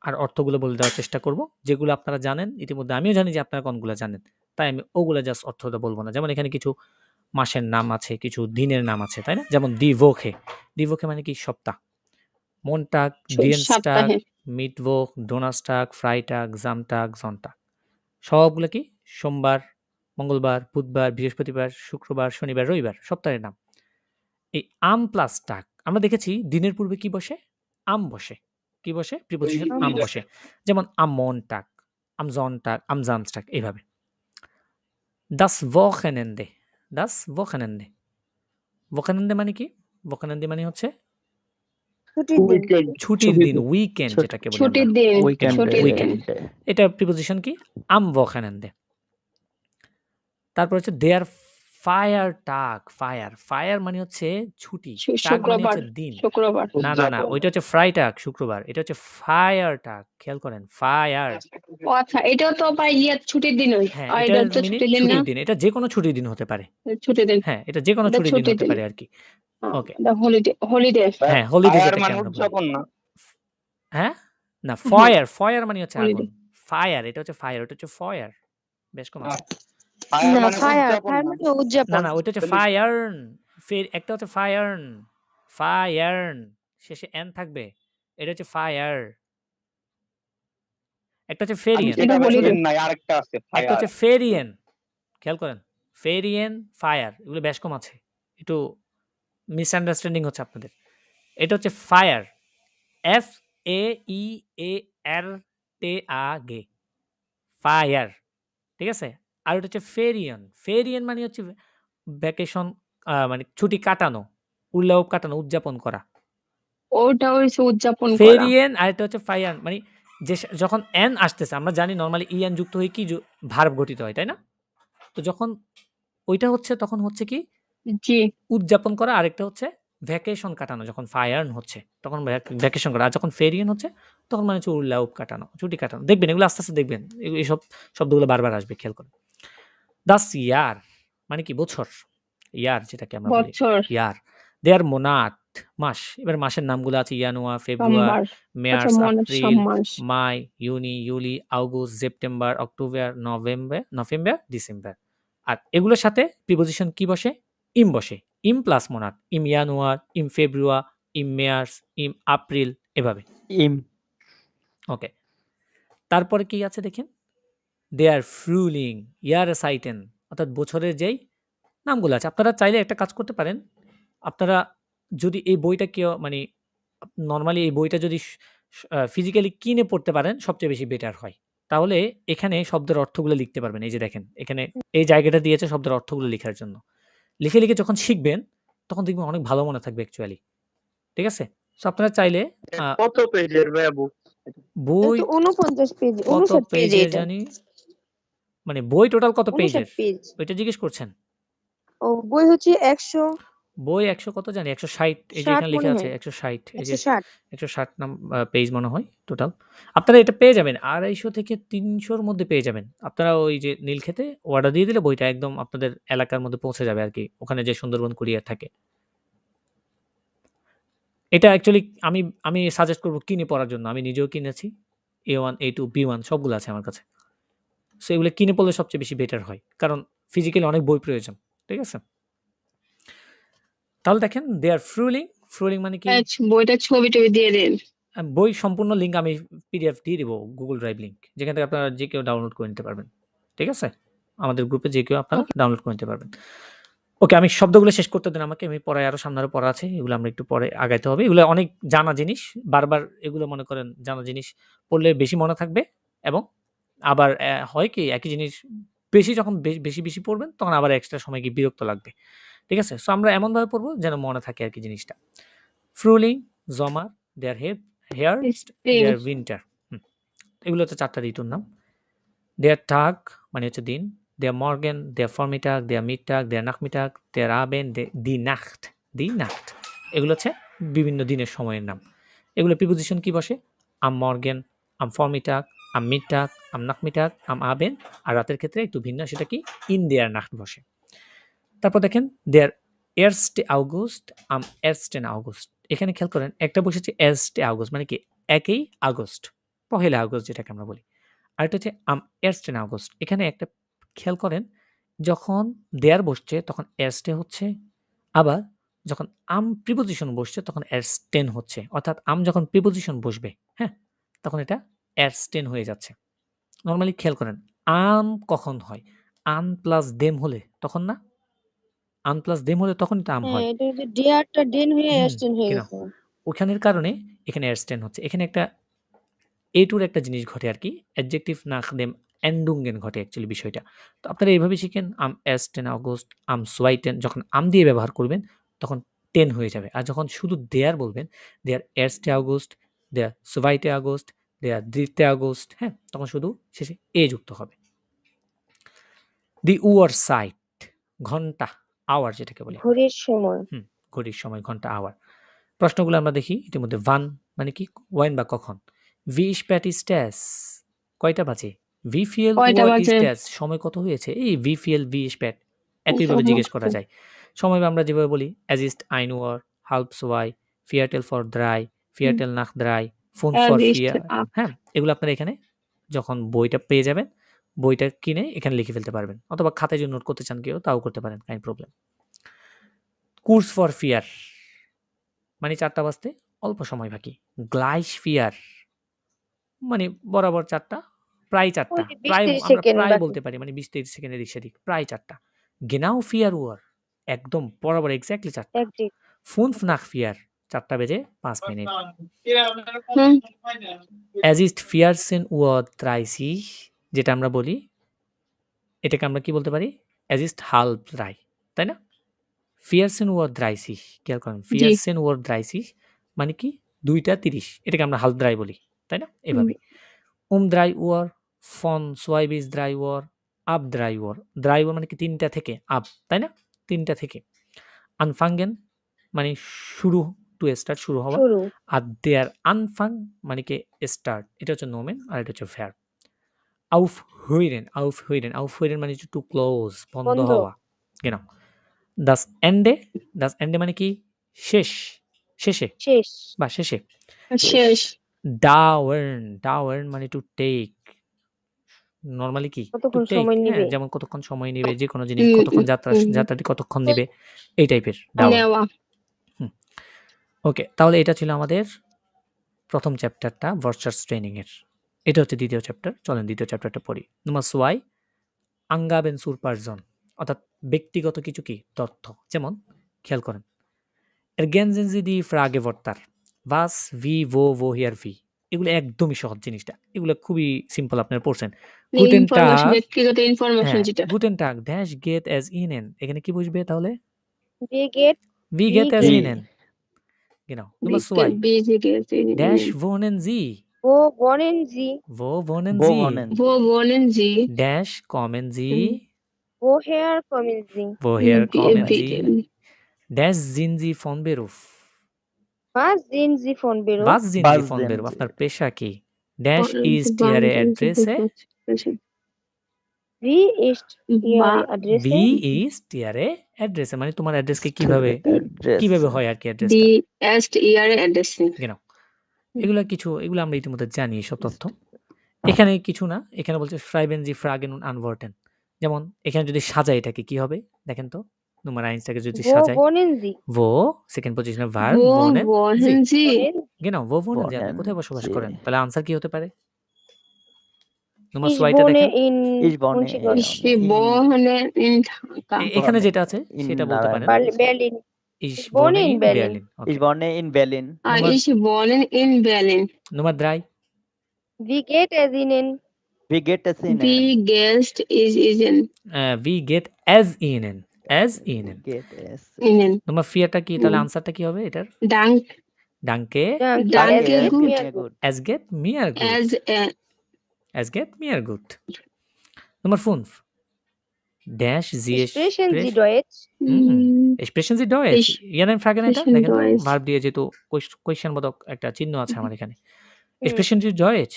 আর অর্থগুলো বলে দেওয়ার চেষ্টা করব। যেগুলো আপনারা জানেন ইতিমধ্যে, আমিও জানি যে আপনারা কোনগুলো জানেন, তাই আমি ওগুলো জাস্ট অর্থটা বলবো না। যেমন এখানে কিছু মাসের নাম আছে, কিছু দিনের নাম আছে, তাই না? যেমন ডিভোকে মানে কি? সপ্তাহ। মনটাগ, ডিয়েনস্টাগ, মিটভোক, ডোনাস্টাগ, ফ্রাইটাগ, জামটাগ, জনটাগ সবগুলো কি? সোমবার, মঙ্গলবার, বুধবার, বৃহস্পতিবার, শুক্রবার, শনিবার, রবিবার সপ্তাহের নাম। এই আম প্লাস টাগ আমরা দেখেছি দিনের পূর্বে কি বসে? আম বসে। কি বসে? প্রিপোজিশন am বসে। যেমন am Montag, am Sonntag, am Samstag এইভাবে। Das Wochenende, das Wochenende। Wochenende মানে কি? Wochenende মানে হচ্ছে ছুটির দিন, উইকেন্ড যেটাকে বলি ছুটির আমরা। দিন, উইকেন্ড, ছুটির দিন। উইকেন্ড। এটা প্রিপোজিশন কি? am Wochenende। তারপর হচ্ছে der Feiertag, ফায়ার মানে হচ্ছে ছুটি, টাগ মানে শুক্রবার, হচ্ছে দিন। শুক্রবার। না, ওইটা হচ্ছে ফ্রাইটাগ, শুক্রবার। এটা হচ্ছে ফায়ারটাগ, খেয়াল করেন, ফায়ার। ও আচ্ছা, এটাও তো আবার ছুটির দিনই। হ্যাঁ, আর এটা এটা তো মিনিং ছুটির দিন না? ছুটির দিন। এটা যেকোনো ছুটির দিন হতে পারে। ছুটির দিন। হ্যাঁ, এটা যেকোনো এটা ছুটির দিন ছুটির হতে দিন। পারে আরকি। ওকে। The holiday. হ্যাঁ, হলিডে ফায়ার যেটাকে মানে আমরা বলি। উদযাপন না? হ্যাঁ? না, হ্যাঁ, ফায়ার মানে হচ্ছে হলিডে। আগুন। ফায়ার, এটা হচ্ছে ফায়ার, ওটা হচ্ছে ফায়ার। বেশ কম আছে। ফায়ার না, মানে ফায়ার উদযাপন না? মানে উদযাপন। না, ওইটা হচ্ছে ফায়ার্ন। একটা হচ্ছে ফায়ার্ন। শেষে এন থাকবে। এটা হচ্ছে ফায়ার। একটা হচ্ছে আমি ফেরিয়েন। সেটা হলিডে। শুনেন নাই, আরেকটা আছে একটা ফায়ার। হচ্ছে ফেরিয়েন। খেয়াল করেন, ফেরিয়েন, ফায়ার, এগুলো বেশ কম আছে। একটু মিসআন্ডারস্ট্যান্ডিং হচ্ছে আপনাদের। এটা হচ্ছে ফায়ার, FAEARTAG, ফায়ার। ঠিক আছে? আর ওটা হচ্ছে ফেরিয়েন মানে হচ্ছে ভ্যাকেশন, মানে ছুটি কাটানো, উল্লাপ কাটানো, উদযাপন করা। ওটা হইছে উদযাপন করা। ফেরিয়েন আর এটা হচ্ছে ফায়ার, মানে যে যখন এন আসতেছে, আমরা জানি নরমালি ইএন যুক্ত হয়ে কি ভার্ব গঠিত হয়, তাই না? তো যখন ওইটা হচ্ছে তখন হচ্ছে কি জি, উদযাপন করা, আরেকটা হচ্ছে ভ্যাকেশন কাটানো। যখন ফায়ার্ন হচ্ছে তখন ভ্যাকেশন করা, আর যখন ফেরিয়েন হচ্ছে তখন মানে হচ্ছে উল্লাপ কাটানো, ছুটি কাটানো। দেখবেন এগুলো আস্তে আস্তে দেখবেন, এইসব শব্দগুলো বারবার আসবে, খেয়াল করেন। দাস ইয়ার মানে কি? বছর। ইয়ার যেটাকে আমরা বলি বছর। ইয়ার। দেয়ার মোনাট, মাস। এবার মাসের নামগুলো আছে জানুয়ার, ফেব্রুয়ার, সোমবার। আচ্ছা, মার্চ, মনে এপ্রিল, মাস। মাই, ইউনি, ইউলি, August, September, October, November, December. আর এগুলোর সাথে প্রিপোজিশন কি বসে? ইম বসে। ইম প্লাস মোনাট, ইম জানুয়ার, ইম ফেব্রুয়ার, ইম মার্চ, ইম এপ্রিল, এভাবে। ইম। ওকে। তারপরে কি আছে দেখেন? দে আর ফ্রুলিং, ইয়ার সাইটেন, অর্থাৎ বছরের যেই নামগুলো আছে। আপনারা চাইলে একটা কাজ করতে পারেন। আপনারা যদি এই বইটা কেউ মানে নরমালি এই বইটা যদি ফিজিক্যালি কিনে পড়তে পারেন সবচেয়ে বেশি বেটার হয়। তাহলে এখানে শব্দের অর্থগুলো লিখতে পারবেন। এই যে দেখেন, এখানে এই জায়গাটা দিয়েছে শব্দের অর্থগুলো লেখার জন্য। লিখে যখন শিখবেন তখন দেখবেন অনেক ভালো মনে থাকবে অ্যাকচুয়ালি। ঠিক আছে? সো আপনারা চাইলে কত পেজের বুক? বই 49 পেজ, কত 59 পেজে পেজের এটা। জানি, মানে বই টোটাল কত 59 পেজের পেজ। ওইটা জিজ্ঞেস করছেন? ও বই হচ্ছে 100, বই 100 কত জানি, 160। এই যে 60 এখানে লেখা মনে আছে হয়। 160। এই যে 160। 160 পেজ মনে হয় টোটাল। আপনারা এটা পেয়ে যাবেন 250 থেকে 300 র মধ্যে পেয়ে যাবেন। আপনারা ওই যে নীলক্ষেতে অর্ডার দিয়ে দিলে বইটা একদম আপনাদের এলাকার মধ্যে পৌঁছে যাবে আরকি। ওখানে যে সুন্দরবন কুরিয়ার থাকে। এটা অ্যাকচুয়ালি আমি সাজেস্ট করব কিনে পড়ার জন্য। আমি নিজেও কিনেছি। A1, A2, B1 সবগুলো আছে আমার কাছে। সো এগুলো কিনে পড়লে সবচেয়ে বেশি বেটার হয়। কারণ ফিজিক্যালি অনেক বই প্রয়োজন। ঠিক আছে? তাহলে দেখেন দে আর ফ্রুলিং মানে কি? বইটার ছবি-টবি দিয়ে দেন। বই সম্পূর্ণ লিঙ্ক আমি পিডিএফ দিয়ে দিব, গুগল ড্রাইভ লিঙ্ক, যেখান থেকে আপনারা যে কেউ ডাউনলোড করে নিতে পারবেন। ঠিক আছে? আমাদের গ্রুপে যে কেউ আপনারা ডাউনলোড করে নিতে পারবেন। ওকে, আমি শব্দগুলো শেষ করতে দেন আমাকে। আমি পরে আরো সামনে আরো পড়া আছে, এগুলো আমরা একটু পরে আগাইতে হবে। এগুলো অনেক জানা জিনিস, বারবার এগুলো মনে করেন জানা জিনিস পড়লে বেশি মনে থাকবে। এবং আবার হয় কি একই জিনিস বেশি যখন বেশি পড়বেন তখন আবার এক্সট্রা সময় গিয়ে বিরক্ত লাগবে। ঠিক আছে? সো আমরা এমনভাবে পড়বো যেন মনে থাকে আর কি জিনিসটা। ফ্রুলিং, জমার, দেয়ার হেয়ার, দেয়ার উইন্টার। এগুলো হচ্ছে 4টা ঋতুর নাম। দেয়ার টাগ মানে হচ্ছে দিন, দেয়ার মর্গেন, দেয়ার ফর্মিটাগ, দেয়ার মিডটাগ, দেয়ার নাখমিটাগ, দেয়ার আবেন, দি নাখট। এগুলো হচ্ছে বিভিন্ন দিনের সময়ের নাম। এগুলো প্রিপোজিশন কি বসে? আম মর্গেন, আম ফর্মিটাগ, আম মিডটাগ, আম নাখমিটাগ, আম আবেন। আর রাতের ক্ষেত্রে একটু ভিন্ন, সেটা কি? ইন দেয়ার নাখট বসে। তারপর দেখেন দেয়ার এরস্টে আউগুস্ট, আম এরস্টেন আউগুস্ট। এখানে খেয়াল করেন একটা বসেছে এরস্টে আউগুস্ট মানে কি 1 আগস্ট, 1 আগস্ট যেটাকে আমরা বলি। আর এটা হচ্ছে আম এরস্টেন আউগুস্ট। এখানে একটা খেয়াল করেন, যখন দেয়ার বসছে তখন এরস্টে হচ্ছে, আবার যখন আম প্রিপোজিশন বসছে তখন এরস্টেন হচ্ছে। অর্থাৎ আম যখন প্রিপোজিশন বসবে, হ্যাঁ, তখন এটা এরস্টেন হয়ে যাচ্ছে। নরমালি খেয়াল করেন আম কখন হয়? আন প্লাস দেম হলে তখন না? আন প্লাস দেম হলে তখন এটা আম হ্যাঁ, হয়। এটা যে ডেয়ারটা ডেন হয়ে এসটেন হয়ে কেন? গেছে। ওখানের কারণে এখানে এরস্টেন হচ্ছে। এখানে একটা এটুর একটা জিনিস ঘটে আর কি, অ্যাডজেক্টিভ nach dem Endungen ঘটে অ্যাকচুয়ালি বিষয়টা। তো আপনারা এইভাবে শিখেন am 1. August, am 2. যখন am দিয়ে ব্যবহার করবেন তখন 10 হয়ে যাবে। আর যখন শুধু der বলবেন, der 1. August, der 2. August, der 3. August, হ্যাঁ? তখন শুধু শেষে এ যুক্ত হবে। দি Uhrzeit, ঘন্টা, আওয়ার যেটাকে বলি। ঘড়ির সময়। ঘড়ির সময়, ঘন্টা, আওয়ার। প্রশ্নগুলো আমরা দেখি ইতিমধ্যে। wann মানে কি? ওয়াইন বা কখন। Wie spät ist es? কয়টা বাজে? Wie viel কয়টা Uhr বাজে? ist es? সময় কত হয়েছে? এই wie viel, wie spät একইভাবে জিজ্ঞেস করা যায়। সময় আমরা যেভাবে বলি es ist 1 Uhr, halb 2, Viertel vor 3, Viertel nach 3, 5 vor 4, হ্যাঁ? এগুলো আপনারা এখানে যখন বইটা পেয়ে যাবেন, বইটা কিনে এখানে লিখে ফেলতে পারবেন। অথবা খাতায় যদি নোট করতে চান কেউ তাও করতে পারেন, কাইন প্রবলেম। Kurz vor 4 মানে 4টা বাজতে অল্প সময় বাকি। Gleich 4 মানে বরাবর 4টা, প্রায় 4টা। প্রায় আমরা প্রায় বলতে পারি, মানে 20-30 সেকেন্ডের দিক সেদিক, প্রায় 4টা। Genau 4 Uhr একদম বরাবর এক্স্যাক্টলি 4টা। 5 nach 4 4টা বেজে 5 মিনিট। Es ist 14:30 যেটা আমরা বলি, এটাকে আমরা কি বলতে পারি? Es ist halb 3, তাই না? 14:30 খেয়াল করেন, 14:30 মানে কি? 2:30, এটাকে আমরা halb 3 বলি, তাই না? এভাবে 3 Uhr, von 2 bis 3 Uhr, ab 3 Uhr, 3 Uhr মানে কি? 3টা থেকে, ab, তাই না? 3টা থেকে। Anfangen মানে শুরু, টু স্টার্ট, শুরু হওয়া। আর der Anfang মানে কি? স্টার্ট। এটা হচ্ছে নোমেন আর এটা হচ্ছে verb। Aufhören, aufhören, aufhören মানে টু ক্লোজ, বন্ধ হওয়া। genau। Das Ende, das Ende মানে কি? শেষ, শেষে, শেষ বা শেষে। শেষ। Dauern, dauern মানে টু টেক। নরমালি কি? টু টেক, হ্যাঁ, যেমন কতক্ষণ সময় নেবে, যে কোনো জিনিস কতক্ষণ যাত্রাটি কতক্ষণ নেবে, এই টাইপের নেওয়া। ওকে, তাহলে এটা ছিল আমাদের প্রথম চ্যাপ্টারটা ভার্চাস ট্রেনিং এর। এটা হচ্ছে দ্বিতীয় চ্যাপ্টার। চলেন দ্বিতীয় চ্যাপ্টারটা পড়ি। Nummer 2 Angaben zur Person, অর্থাৎ ব্যক্তিগত কিছু কি? তথ্য। যেমন খেয়াল করেন, Ergänzen Sie die Fragewörter was, wie, wo, woher, wie। এগুলো একদমই সহজ জিনিসটা, এগুলো খুবই সিম্পল, আপনারা পড়ছেন। Guten Tag, ব্যক্তিগত ইনফরমেশন যেটা। Guten Tag, dash geht es Ihnen, এখানে কি বুঝবে তাহলে? Wie geht es Ihnen, genau। Nummer 2 dash wohnen Sie, Wo wohnen Sie? wo wohnen Sie, Wo wohnen Sie? dash kommen Sie, Woher kommen Sie? woher kommen Sie, dash sind Sie von Beruf, Was sind Sie von Beruf? was sind Sie von Beruf, আপনার পেশা কি? dash ist Ihre Adresse, Wie ist Ihre Adresse? wie ist Ihre Adresse মানে তোমার অ্যাড্রেসকে কিভাবে কিভাবে হয় আর কি অ্যাড্রেসটা। Die ist Ihre Adresse, genau। এগুলো আমরা ইতিমধ্যে জানি সব তথ্য। এখানে কিছু না, এখানে বলছে schreiben Sie Fragen und Antworten। যেমন এখানে যদি সাজাই এটাকে কি হবে দেখেন তো, Nummer 1 টাকে যদি Wo সাজাই, wohnen Sie? wo সেকেন্ড পজিশনে verb, Wo wohnen wohnen Sie? genau, wo wohnen Sie, আপনি কোথায় বসবাস করেন? তাহলে আনসার কি হতে পারে? Nummer Ich 2 টা wohne দেখেন, in Ich wohne Mönchengladbach. Ich wohne in Dhaka, এখানে যেটা আছে সেটা বলতে পারেন। Berlin. Ich Ich wohne wohne in in Berlin. Berlin, Ich okay। wohne in Berlin. Ich wohne in Berlin, Nummer 3 Wie geht es Ihnen? Wie geht es Ihnen? wie geht es Ihnen? wie geht es Ihnen, as Ihnen। Geht es Ihnen, Nummer 4 টা কি, তাহলে আনসারটা কি হবে এটার? Dank, Danke, danke es gut, mir gut. es geht mir gut, es geht mir gut। Nummer 5 dash Sie Sprechen Sie Deutsch? sprechen Sie Deutsch, ইয়ারেন ফ্রাগেন এটা sprechen দেখেন তো, Deutsch। ভার্ব দিয়ে যেহেতু কোয়েশ্চেন বোধক একটা চিহ্ন আছে আমার এখানে। sprechen Sie Deutsch,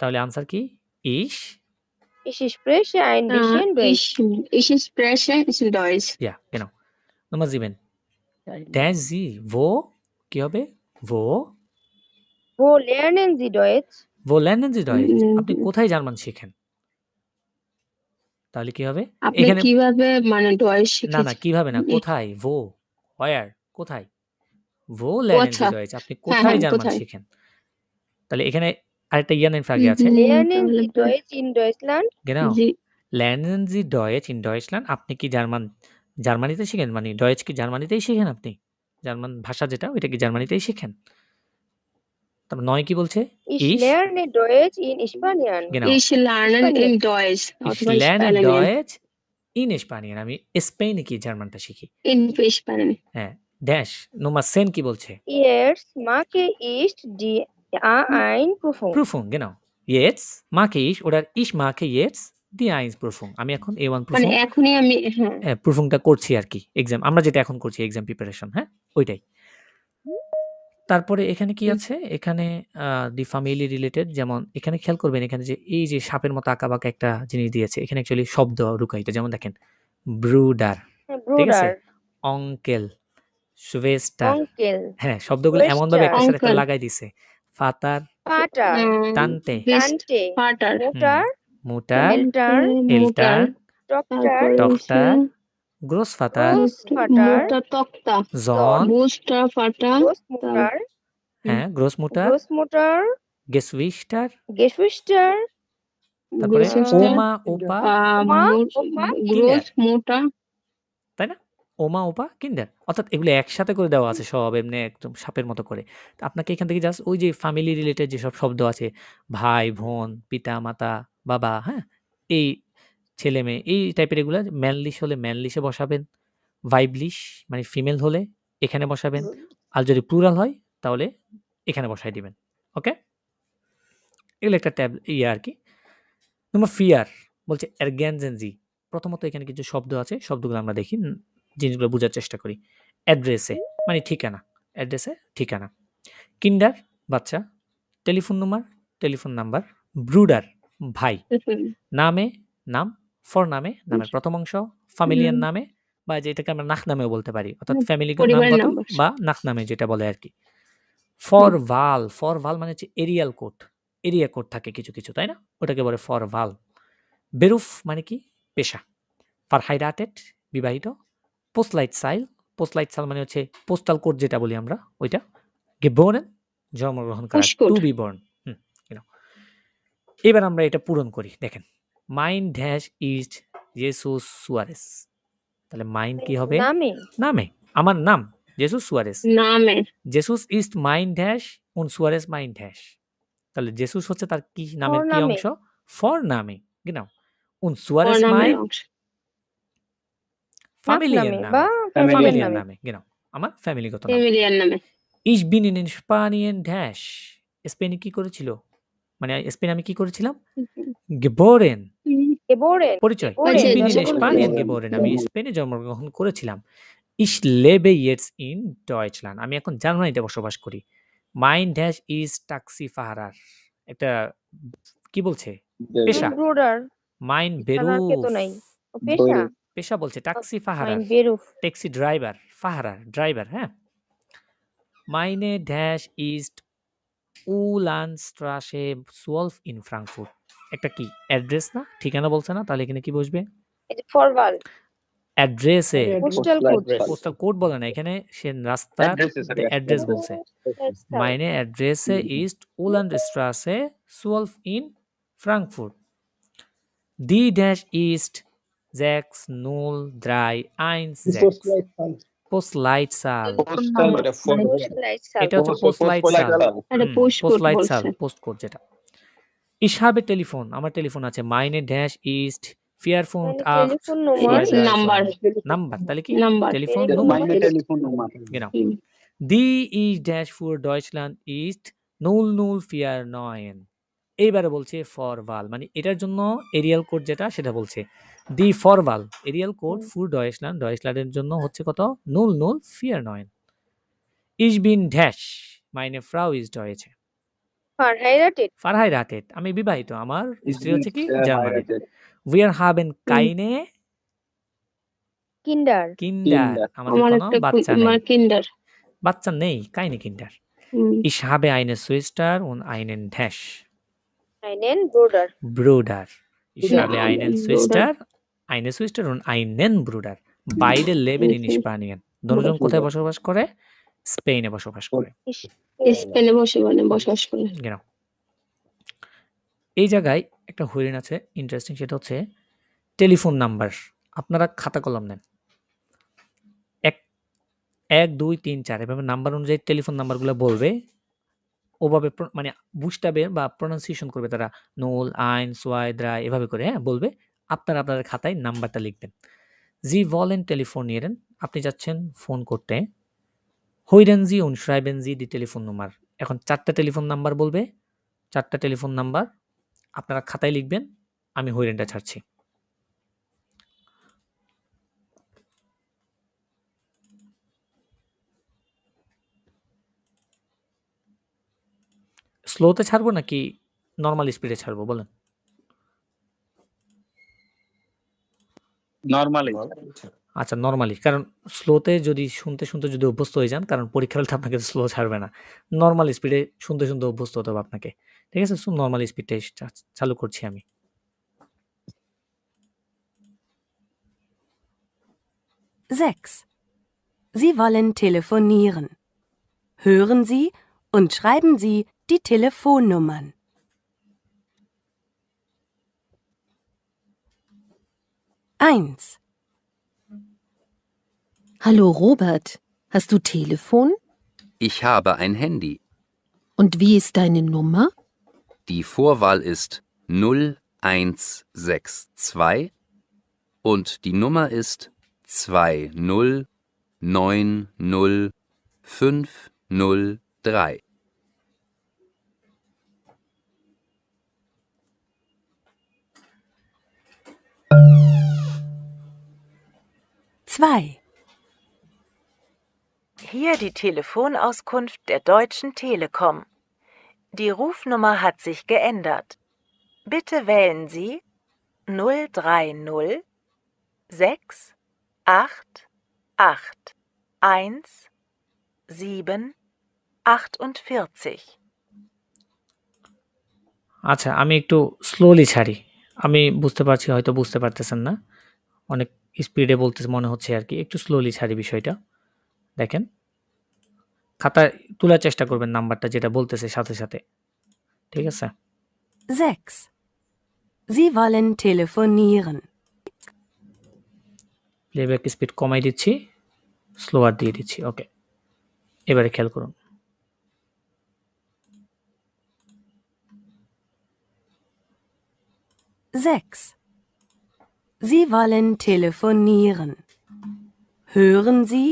তাহলে আনসার কি? Ich spreche ein bisschen Deutsch. Ich spreche Deutsch, ja genau। Nummer 7 dash Sie wo, কি হবে? Wo lernen Sie Deutsch? wo lernen Sie Deutsch, আপনি কোথায় জার্মান শিখেন? তাহলে কি হবে? আপনি এখানে কিভাবে মানে ডয়েশ না শিখেছেন? কিভাবে না, কোথায়, wo, where, কোথায়, wo lernen Sie Deutsch, আপনি কোথায় জার্মান কোথায়? শিখেন? তাহলে এখানে আরেকটা ইয়ারেন ফ্রাগে আছে, Lernen Sie Deutsch in Deutschland? genau, G, lernen Sie Deutsch in Deutschland, আপনি কি জার্মানিতে শিখেন, মানে ডয়েচ কি জার্মানিতেই শিখেন আপনি? জার্মান ভাষা যেটা ওইটাকে জার্মানিতেই শেখেন। তারপর 9 কি বলছে? Ich Ich lerne Deutsch in Spanien. genau. Ich lerne in Deutsch Ich অথবা lerne Spanien Deutsch in Spanien. আমি স্পেনে কি জার্মানটা শিখি। in Spanien. হ্যাঁ, ড্যাশ Nummer 10 কি বলছে? Jetzt mache ich die A1-Prüfung. Prüfung, genau. Jetzt mache ich oder ich mache jetzt die A1-Prüfung. আমি এখন A1 মানে Prüfung এখনই আমি প্রুফিংটা করছি আর কি, এক্সাম আমরা যেটা এখন করছি এক্সাম প্রিপারেশন, হ্যাঁ ওইটাই। তারপরে এখানে কি আছে? এখানে দি ফ্যামিলি রিলেটেড, যেমন এখানে খেয়াল করবেন এখানে যে এই যে সাপের মতো আঁকাবাঁকা একটা জিনিস দিয়েছে, এখানে অ্যাকচুয়ালি শব্দ লুকায়িত। যেমন দেখেন ব্রুডার, ঠিক আছে, অঙ্কেল, সুভেস্টার, Onkel, হ্যাঁ শব্দগুলো এমন ভাবে একটা সাথে একটা Onkel. লাগাই দিছে। ফাতার, Vater, টানতে, Tante, Vater, Mutter, মুটার, Eltern, enter, Doktor, টখটার, গ্রোসফাতার, Großvater, Mutter, Tochter, জন, Großvater, Großmutter, হ্যাঁ গ্রোসমুটার, Großmutter, গেসউইস্টার, Geschwister, তারপরে Geschwister, ওমা ওপা, Oma, Opa, Großmutter, তাই না? ওমা ওপা কিন্ডার, অর্থাৎ এগুলো একসাথে করে দেওয়া আছে সব এমনি একদম সাপের মতো করে। তো আপনাকে এখান থেকে জাস্ট ওই যে ফ্যামিলি রিলেটেড যেসব শব্দ আছে, ভাই বোন, পিতা মাতা, বাবা, হ্যাঁ এই ছেলে মেয়ে, এই টাইপের এগুলো ম্যানলিশ হলে ম্যানলিশে বসাবেন, ভাইবলিশ মানে ফিমেল হলে এখানে বসাবেন, আর যদি প্লুরাল হয় তাহলে এখানে বসাই দিবেন। ওকে, এগুলো একটা ট্যাব ইয়ে আর কি। নম্বর ফিয়ার বলছে এরগ্যানজেনজি। প্রথমত এখানে কিছু শব্দ আছে, শব্দগুলো আমরা দেখি, জিনিসগুলো বোঝার চেষ্টা করি। অ্যাড্রেসে মানে ঠিকানা, অ্যাড্রেসে ঠিকানা। কিন্ডার বাচ্চা, টেলিফোন নাম্বার, ব্রুডার ভাই, নামে নাম, ফর নামে নামের প্রথম অংশ, ফ্যামিলিয়ান নামে বা যেটাকে আমরা নাক নামেও বলতে পারি, অর্থাৎ ফ্যামিলিগত পরিবারের নামগত নাম। বা নাক নামে যেটা বলে আর কি। ফর ভাল মানে হচ্ছে এরিয়াল কোড, এরিয়া কোড থাকে কিছু কিছু, তাই না? ওটাকে বলে ফর ভাল। বেরুফ মানে কি? পেশা। ফারহাইরাটেড বিবাহিত। পোস্টলাইট সাইল মানে হচ্ছে পোস্টাল কোড যেটা বলি আমরা ওইটা। গেবোরেন জন্মগ্রহণ করা, Postcode. Two B born. এবার আমরা এটা পূরণ করি। দেখেন mine dash is Jesus Suarez, তাহলে মাইন কি হবে? নামে, আমার নাম Jesus Suarez. Name, Jesus is mine dash উন সুয়ারেস মাইন ড্যাশ, তাহলে জেসুস হচ্ছে তার কি নামের কি Vorname. অংশ? ফর নামে, genau। উন সুয়ারেস Vorname মাইন অংশ। ফ্যামিলিয়ান Nachname নামে, বা ফ্যামিলিয়ান নামে। নামে, genau আমার ফ্যামিলিগত নাম। Familiar নামে। ইস বিন ইন স্পানিয়ান ড্যাশ, স্পেনে কি করেছিল, মানে স্পেনে আমি কি করেছিলাম? গেবোরেন, Geboren, পরিচয়। Geboren, ইস বিন ইন জন্মগ্রহণ স্পানিয়ান করেছেন। গেবোরেন, আমি স্পেনে জন্মগ্রহণ করেছিলাম। ইস লেবে ইয়েটস ইন ডয়েচল্যান্ড, আমি এখন জার্মানিতে বসবাস করি। মাইন ড্যাশ ইজ ট্যাক্সি ফাহারার, একটা কি বলছে? পেশা। Bruder, মাইন ফারারকে তো বেরুফ, নাই। ও পেশা, পেশা বলছে ট্যাক্সি ফাহারার, mein Beruf, ট্যাক্সি ড্রাইভার, ফাহারার ড্রাইভার, হ্যাঁ। মাইনে ড্যাশ ইস্ট উলানস্ট্রাসে 12 ইন ফ্রাঙ্কফুর্ট, একটা কি অ্যাড্রেস না, ঠিকানা বলছে না, তাহলে এখানে কি বসবে? এই যে Vorwahl, অ্যাড্রেসে, postal code, পোস্টাল কোড বলে না, এখানে সে রাস্তার অ্যাড্রেস বলছে। মাইনে অ্যাড্রেসে ইস্ট উলানস্ট্রাসে 12 ইন ফ্রাঙ্কফুর্ট। দি ড্যাশ ইস্ট 60316 পোস্টলাইটসাল, এটা হচ্ছে পোস্টলাইটসাল, এটা postcode পোস্টলাইটসাল বলছে। পোস্টকোড যেটা। ইসহাবে টেলিফোন, আমার টেলিফোন আছে। মাইনে ড্যাশ ইস্ট ফিয়ারফুন্ট meine Telefonnummer, নাম্বার, তাহলে কি? Number. Telephone number, genau। দি ইজ ড্যাশ ফুর ডয়েচল্যান্ড ইস্ট 004 এইবারে বলছে ফরভাল, মানে এটার জন্য এরিয়াল কোড যেটা সেটা বলছে। দি ফরভাল এরিয়াল কোড ফুর ডয়েচল্যান্ড, ডয়েচল্যান্ডের জন্য হচ্ছে কত? 004। ইজ বিন ড্যাশ মাইনে ফ্রাউ ইজ ডয়েছে, verheiratet, ফারহাইরাটেড আমি বিবাহিত, আমার স্ত্রী হচ্ছে কি? জার্মানিতে। উই আর হাবেন কাইনে Kinder, কিন্ডার, আমাদের আমার কোনো একটা বাচ্চা আমার নেই, কিন্ডার। বাচ্চা নেই, কাইনে কিন্ডার। Ich habe eine Schwester und einen Dash einen Bruder, Bruder. Ich Ja, habe einen eine Schwester und einen Bruder. Beide leben in Spanien. দুজন কোথায় বসবাস করে? স্পেনে বসবাস করে। স্পেনে বসবাস করে। Genau. এই জায়গায় একটা হরিণ আছে ইন্টারেস্টিং, সেটা হচ্ছে টেলিফোন নাম্বার। আপনারা খাতা কলম নেন। 1 2 3 4 এভাবে নাম্বার অনুযায়ী টেলিফোন নাম্বারগুলো বলবে। ওভাবে মানে বুস্টাবের বা প্রনাউন্সিয়েশন করবে তারা 0 1 2 3 এভাবে করে, হ্যাঁ, বলবে। আপনারা আপনাদের খাতায় নাম্বারটা লিখবেন। Sie wollen telefonieren, আপনি যাচ্ছেন ফোন করতে। Hören Sie und schreiben Sie die Telefonnummer, এখন 4টা টেলিফোন নাম্বার বলবে। 4টা টেলিফোন নাম্বার আপনারা খাতায় লিখবেন। আমি হইরেনটা ছাড়ছি। স্লোতে ছাড়বো নাকি নরমাল স্পিডে ছাড়বো বলেন? নরমালি। আচ্ছা, নরমালি, কারণ স্লোতে যদি শুনতে শুনতে যদি অভ্যস্ত হয়ে যান, কারণ পরীক্ষার হলে আপনাকে স্লো ছাড়বে না, নরমাল স্পিডে শুনতে শুনতে অভ্যস্ত হতে হবে আপনাকে। ঠিক আছে, সো নরমাল স্পিডটাই চালু করছি আমি। Sechs. Sie wollen telefonieren. Hören Sie und schreiben Sie die Telefonnummern. 1. Hallo Robert, hast du Telefon? Ich habe ein Handy. Und wie ist deine Nummer? Die Vorwahl ist 0162 und die Nummer ist 2090503. Zwei. Hier die Telefonauskunft der Deutschen Telekom. Die Rufnummer hat sich geändert. Bitte wählen Sie 030 6 8 8 1 7 48. আচ্ছা, আমি একটু slowly ছাড়ি। আমি বুঝতে পারছি, হয়তো বুঝতে পারতেছেন না, অনেক স্পিডে বলতে মনে হচ্ছে আর কি। একটু স্লোলি ছাড়ি বিষয়টা। দেখেন, খাতায় তোলার চেষ্টা করবেন নাম্বারটা যেটা বলতেছে সাথে সাথে। ঠিক আছে? 6. Sie wollen telefonieren. Playback speed কমাই দিচ্ছি, স্লোয়ার দিয়ে দিচ্ছি। ওকে, এবারে খেয়াল করুন। Sechs. Sie wollen telefonieren. Hören Sie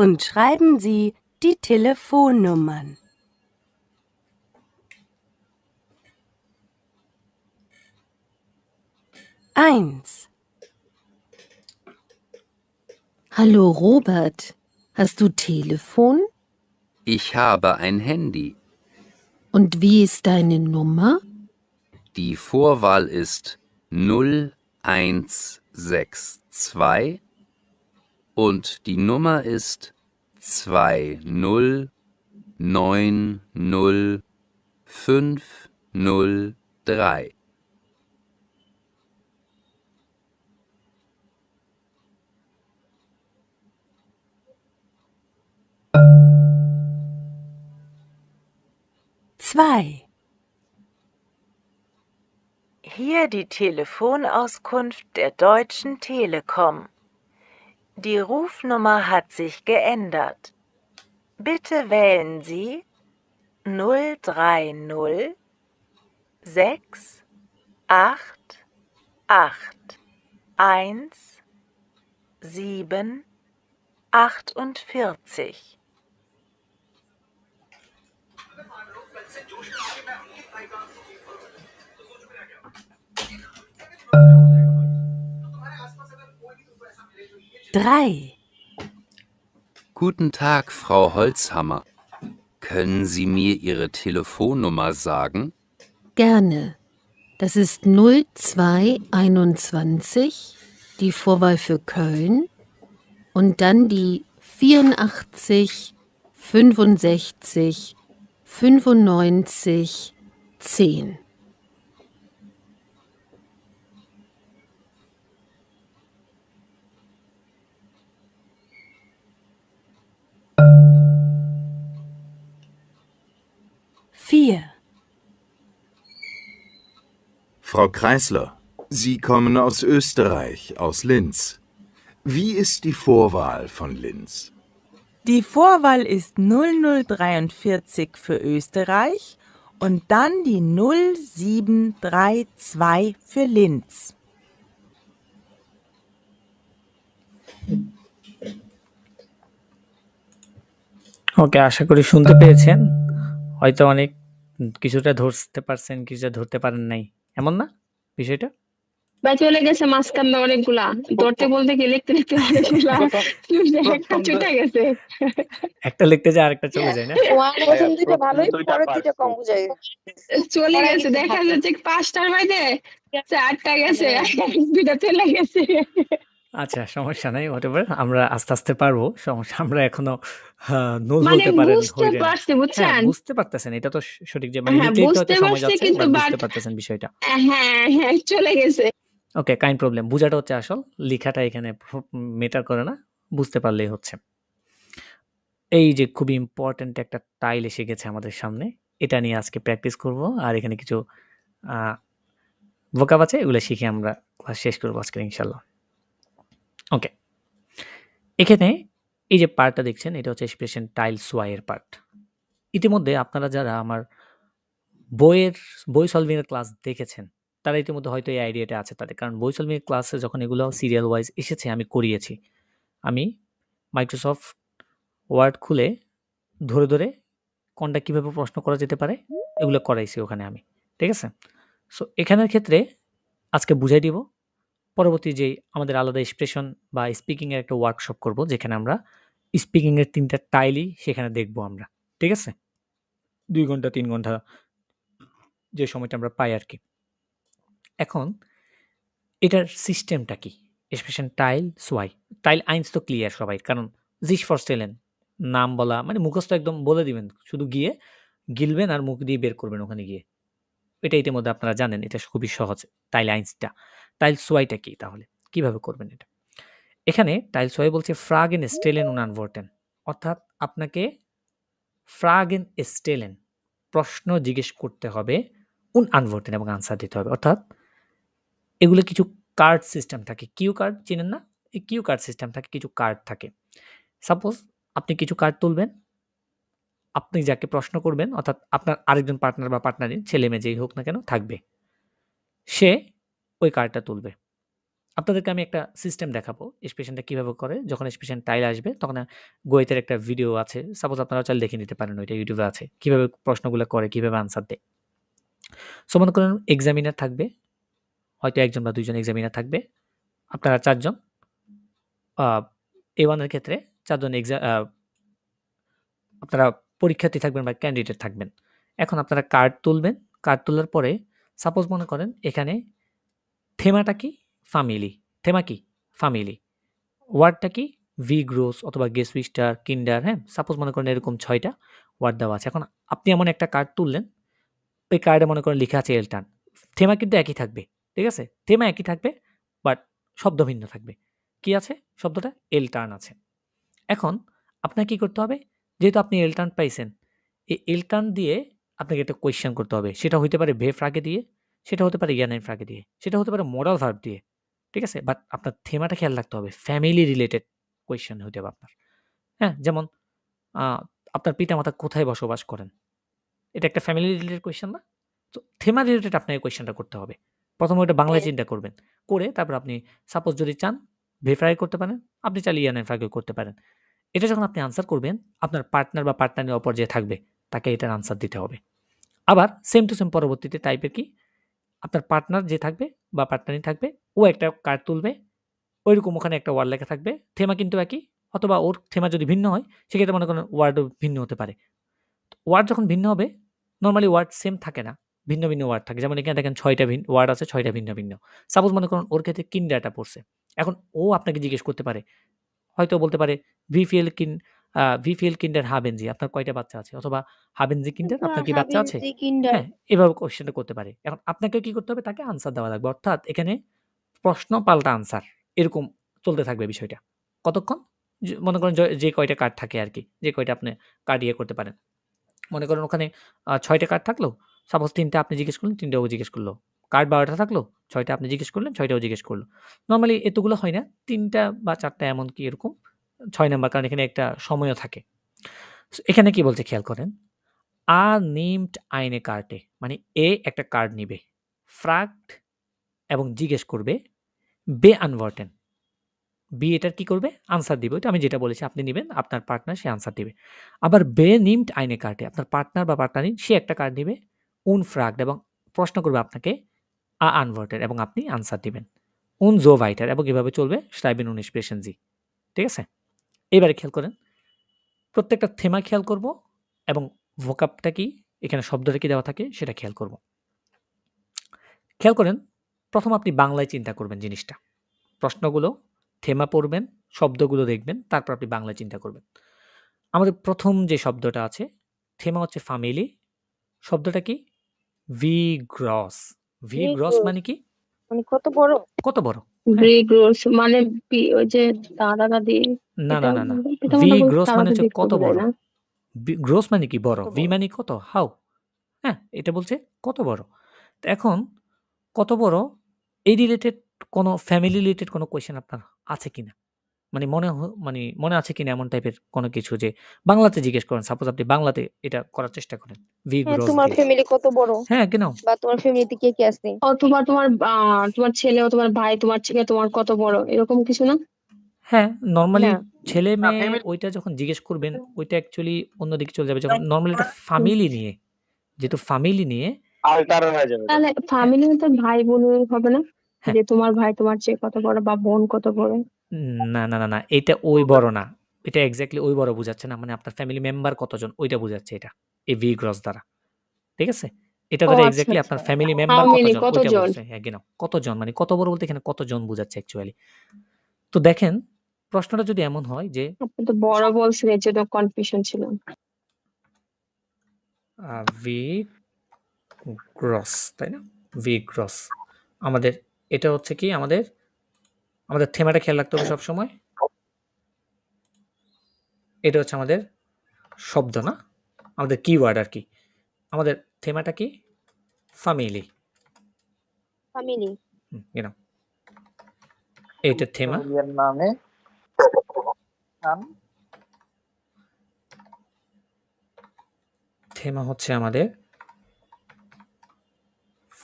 und schreiben Sie die Telefonnummern. 1. Hallo Robert, hast du Telefon? Ich habe ein Handy. Und wie ist deine Nummer? Die Vorwahl ist 0162 und die Nummer ist 2090503. Zwei. Hier die Telefonauskunft der Deutschen Telekom. Die Rufnummer hat sich geändert. Bitte wählen Sie 030 6 8 8 1 7 48. Drei. Guten Tag, Frau Holzhammer. Können Sie mir Ihre Telefonnummer sagen? Gerne. Das ist 0221, die Vorwahl für Köln, und dann die 84 65 95 10. Vier. Frau Kreisler, Sie kommen aus Österreich, aus Linz. Wie ist die Vorwahl von Linz? Die Vorwahl ist 0043 für Österreich und dann die 0732 für Linz. ওকে, আশা করি শুনতে পেয়েছেন। হয়তো অনেক কিছুটা ধরতে পারছেন, কিছুটা ধরতে পারেন নাই, এমন না বিষয়টা? ভাই চলে গেছে মাঝখানে অনেকগুলা, ধরতে বলতে গিয়ে লিখতে লিখতে অনেকগুলা একটা ছুটে গেছে। একটা লিখতে যায় আরেকটা চলে যায় না? প্রথম দুইটা ভালোই, পরের দুইটা কম বুঝায়। চলে গেছে, দেখা যাচ্ছে 5টার মধ্যে 4টা গেছে, দুইটা চলে গেছে। আচ্ছা, সমস্যা নাই, হোয়াটএভার, আমরা আস্তে আস্তে পারবো, সমস্যা। আমরা এখনো নোজ মানে বলতে পারেন বুঝতে হইরে না। পারছি, হ্যাঁ, বুঝছেন? বুঝতে পারতেছেন, এটা তো সঠিক যে মানে হ্যাঁ লিখলেই তো হয়তো বুঝতে সময় পারছি, যাচ্ছে, কিন্তু বাট বাট বুঝতে পারতেছেন বিষয়টা। হ্যাঁ হ্যাঁ চলে গেছে। ওকে, কাইন্ড প্রবলেম। বোঝাটা হচ্ছে আসল, লেখাটা এখানে মেটার করে না, বুঝতে পারলেই হচ্ছে। এই যে খুবই ইম্পর্ট্যান্ট একটা টাইল এসে গেছে আমাদের সামনে, এটা নিয়ে আজকে প্র্যাকটিস করব। আর এখানে কিছু ভোকাব আছে, এগুলো শিখে আমরা ক্লাস শেষ করবো আজকে ইনশাল্লাহ। ওকে, এখানে এই যে পার্টটা দেখছেন, এটা হচ্ছে এক্সপ্রেশন টাইল সোয়াই এর পার্ট। ইতিমধ্যে আপনারা যারা আমার বই সলভিং এর ক্লাস দেখেছেন, তারা ইতিমধ্যে হয়তো এই আইডিয়াটা আছে তাদের, কারণ বই সলভিং এর ক্লাসে যখন এগুলো সিরিয়াল ওয়াইজ এসেছে আমি করিয়েছি। আমি মাইক্রোসফট ওয়ার্ড খুলে ধরে ধরে কোনটা কিভাবে প্রশ্ন করা যেতে পারে এগুলো করাইছি ওখানে আমি, ঠিক আছে? সো এখানের ক্ষেত্রে আজকে বুঝাই দিব। পরবর্তী যে আমাদের আলাদা এক্সপ্রেশন বা স্পিকিং এর একটা ওয়ার্কশপ করব, যেখানে আমরা স্পিকিং এর 3টা টাইলই সেখানে দেখব আমরা, ঠিক আছে? 2 ঘন্টা 3 ঘন্টা যে সময়টা আমরা পাই আর কি। এখন এটার সিস্টেমটা কি? এক্সপ্রেশন টাইল সোয়াই, টাইল আইন্স তো ক্লিয়ার সবাই, কারণ জিস ফর স্টেলেন নাম বলা মানে মুখস্থ একদম বলে দিবেন, শুধু গিয়ে গিলবেন আর মুখ দিয়ে বের করবেন ওখানে গিয়ে। এটা ইতিমধ্যে আপনারা জানেন, এটা খুবই সহজ। টাইল আইন্সটা, টাইল সোয়াইটা কি তাহলে, কিভাবে করবেন এটা? এখানে টাইল সোয়াই বলছে ফ্রাগেন স্টেলেন উন আনভোর্টেন, অর্থাৎ আপনাকে ফ্রাগেন স্টেলেন প্রশ্ন জিজ্ঞেস করতে হবে, উন আনভোর্টেন এবং আনসার দিতে হবে। অর্থাৎ এগুলো কিছু কার্ড সিস্টেম থাকে, কিউ কার্ড চিনেন না? এই কিউ কার্ড সিস্টেম থাকে, কিছু কার্ড থাকে। সাপোজ আপনি কিছু কার্ড তুলবেন, আপনি যাকে প্রশ্ন করবেন, অর্থাৎ আপনার আরেকজন পার্টনার বা পার্টনারিন, ছেলে মেয়ে যেই হোক না কেন থাকবে, সে ওই কার্ডটা তুলবে। আপনাদেরকে আমি একটা সিস্টেম দেখাবো এক্সপ্রেশনটা কিভাবে করে। যখন এক্সপ্রেশন টাইল আসবে তখন গোয়েতের একটা ভিডিও আছে, সাপোজ আপনারা চাইলে দেখে নিতে পারেন, ওইটা ইউটিউবে আছে, কিভাবে প্রশ্নগুলো করে, কিভাবে আনসার দেয়। সো মনে করেন এক্সামিনার থাকবে, হয়তো 1জন বা 2জন এক্সামিনার থাকবে, আপনারা 4জন। A1 এর ক্ষেত্রে 4জন আপনারা পরীক্ষার্থী থাকবেন বা ক্যান্ডিডেট থাকবেন। এখন আপনারা কার্ড তুলবেন, কার্ড তোলার পরে সাপোজ মনে করেন এখানে থেমাটা কি? ফ্যামিলি। থেমা কি? ফ্যামিলি। ওয়ার্ডটা কি? ভি গ্রোস অথবা গেসউইস্টার, কিন্ডার, হ্যাঁ? সাপোজ মনে করেন এরকম 6টা ওয়ার্ড দেওয়া আছে। এখন আপনি এমন একটা কার্ড তুললেন, ওই কার্ডে মনে করেন লেখা আছে এলটার্ন। থেমা কিন্তু একই থাকবে, ঠিক আছে? থেমা একই থাকবে, বাট শব্দ ভিন্ন থাকবে। কি আছে? শব্দটা এলটার্ন আছে। এখন আপনাকে কি করতে হবে? যেহেতু আপনি এলটার্ন পাইছেন, এই এলটার্ন দিয়ে আপনাকে একটা কোয়েশ্চেন করতে হবে। সেটা হতে পারে ভে ফ্রাগে দিয়ে, সেটা হতে পারে ইয়ানাইন ফ্রাগে দিয়ে, সেটা হতে পারে মোরাল ভার্ব দিয়ে, ঠিক আছে? বাট আপনার থেমাটা খেয়াল রাখতে হবে, ফ্যামিলি রিলেটেড কোয়েশ্চেন হতে হবে আপনার। হ্যাঁ, যেমন আপনার পিতামাতা কোথায় বসবাস করেন? এটা একটা ফ্যামিলি রিলেটেড কোয়েশ্চেন না? তো থেমা রিলেটেড আপনাকে কোয়েশ্চেনটা করতে হবে। প্রথমে ওটা বাংলায় চিন্তা করবেন, করে তারপর আপনি সাপোজ যদি চান ভে ফ্রাই করতে পারেন, আপনি চাইলে ইয়ানাইন ফ্রাগে করতে পারেন। এটা যখন আপনি আনসার করবেন, আপনার পার্টনার বা পার্টনারের অপর যে থাকবে তাকে এটার আনসার দিতে হবে। আবার সেম টু সেম পরবর্তীতে টাইপের কি, আপনার পার্টনার যে থাকবে বা পার্টনারই থাকবে, ও একটা কার্ড তুলবে, ওইরকম ওখানে একটা ওয়ার্ড লেখা থাকবে, থেমা কিন্তু একই, অথবা ওর থেমা যদি ভিন্ন হয় সেক্ষেত্রে মনে করেন ওয়ার্ডও ভিন্ন হতে পারে। ওয়ার্ড যখন ভিন্ন হবে, নর্মালি ওয়ার্ড সেম থাকে না, ভিন্ন ভিন্ন ওয়ার্ড থাকে। যেমন এখানে দেখেন 6টা ওয়ার্ড আছে, 6টা ভিন্ন ভিন্ন। সাপোজ মনে করেন ওর ক্ষেত্রে কিন্ডারটা পড়ছে, এখন ও আপনাকে জিজ্ঞেস করতে পারে, হয়তো বলতে পারে ভি ফিল কিন্ডার হাবেন জি, আপনার কয়টা বাচ্চা আছে? অথবা হাবেন জি কিন্ডার, আপনার কি বাচ্চা আছে? হ্যাঁ, এভাবে কোশ্চেনটা করতে পারে। এখন আপনাকে কি করতে হবে? তাকে আনসার দেওয়া লাগবে। অর্থাৎ এখানে প্রশ্ন পাল্টা আনসার, এরকম চলতে থাকবে বিষয়টা। কতক্ষণ? মনে করেন যে কয়টা কার্ড থাকে আর কি, যে কয়টা আপনি কার্ড ইয়ে করতে পারেন। মনে করেন ওখানে 6টা কার্ড থাকলো, সাপোজ 3টা আপনি জিজ্ঞেস করলেন, 3টাও জিজ্ঞেস করলো। কার্ড 12টা থাকলো, 6টা আপনি জিজ্ঞেস করলেন, 6টাও জিজ্ঞেস করলো। নর্মালি এতগুলো হয় না, 3টা বা 4টা এমন কি এরকম 6 নাম্বার, কারণ এখানে একটা সময়ও থাকে। সো এখানে কি বলছে খেয়াল করেন, নেমড আইনে কার্টে, মানে এ একটা কার্ড নিবে, ফ্রাগড এবং জিজ্ঞেস করবে বে আনভার্টেন, বি এটার কি করবে, আনসার দিবে। ওইটা আমি যেটা বলেছি, আপনি নেবেন, আপনার পার্টনার সে আনসার দিবে। আবার বে নিমড আইনে কার্টে, আপনার পার্টনার বা পার্টনারিন সে একটা কার্ড নিবে, ফ্রাগড, এবং প্রশ্ন করবে আপনাকে আনভার্টেড, এবং আপনি আনসার দিবেন জো ভাইটার, এবং এভাবে চলবে schreiben und sprechen Sie। ঠিক আছে, এবারে খেয়াল করেন প্রত্যেকটা থেমা খেয়াল করব, এবং ভোকাবটা কি, এখানে শব্দটা কি দেওয়া থাকে সেটা খেয়াল করব। খেয়াল করেন, প্রথম আপনি বাংলায় চিন্তা করবেন জিনিসটা, প্রশ্নগুলো থেমা পড়বেন, শব্দগুলো দেখবেন, তারপর আপনি বাংলায় চিন্তা করবেন। আমাদের প্রথম যে শব্দটা আছে, থেমা হচ্ছে ফ্যামিলি, শব্দটা কি, ভি গ্রস। ভি গ্রস মানে কি, মানে কত বড়, কত বড়। ভি গ্রোস মানে ওই যে দাদা দাদি, না এটা না না না, এটা ভি মনে হয় গ্রস দাদা মানে হচ্ছে দাদি কত বোঝায় বড়। না? গ্রোস মানে কি, বড়। ভি মানে কত, হাউ। হ্যাঁ, এটা বলছে কত বড়। তো এখন কত বড়, এই রিলেটেড কোনো ফ্যামিলি রিলেটেড কোনো কোয়েশ্চেন আপনার আছে কিনা, মানে মনে আছে কিনা এমন টাইপের কোনো কিছু, যে বাংলাতে জিজ্ঞেস করেন, সাপোজ আপনি বাংলাতে এটা করার চেষ্টা করেন ভি হ্যাঁ গ্রস তোমার দিয়ে। ফ্যামিলি কত বড়, হ্যাঁ কেন, বা তোমার ফ্যামিলিতে কে কে আছে, তোমার তোমার ছেলে ও তোমার ভাই, তোমার ছেলে তোমার কত বড়, এরকম কিছু না? হ্যাঁ নর্মালি না ছেলে না মেয়ে ফ্যামিলি ওইটা যখন জিজ্ঞেস করবেন, ওইটা অ্যাকচুয়ালি অন্যদিকে চলে যাবে। যখন নর্মালি এটা ফ্যামিলি নিয়ে, যেহেতু ফ্যামিলি নিয়ে, আল্টার হয়ে যাবে তাহলে তখন। ফ্যামিলি তো ভাই বোন হবে না, হ্যাঁ যে তোমার ভাই তোমার চেয়ে কত বড় বা বোন কত বড়? না না না না, এটা ওই বড় না, এটা এক্স্যাক্টলি ওই বড় বোঝাচ্ছে না, মানে আপনার ফ্যামিলি মেম্বার কতজন ওইটা বোঝাচ্ছে এটা, এই ভি গ্রস দ্বারা। ঠিক আছে, এটা ও দ্বারা আচ্ছা এক্স্যাক্টলি আচ্ছা, আপনার ফ্যামিলি হাউ মেম্বার মেনি কতজন ওইটা কতজন? বোঝাচ্ছে। হ্যাঁ কেন, কতজন মানে কত বড় বলতে এখানে কতজন বোঝাচ্ছে অ্যাকচুয়ালি। তো দেখেন প্রশ্নটা যদি এমন হয় যে আপনি তো বড় বলছেন, এর জন্য কনফিউশন ছিল। ভি গ্রস, তাই না, ভি গ্রস, আমাদের এটা হচ্ছে কি, আমাদের থেমাটা খেয়াল রাখতে হবে সবসময়। এটা হচ্ছে আমাদের শব্দ না, আমাদের কিওয়ার্ড আর কি। আমাদের থেমাটা কি, ফ্যামিলি, ফ্যামিলি, এইটা থেমা। ফ্যামিলির নামে নাম থেমা হচ্ছে আমাদের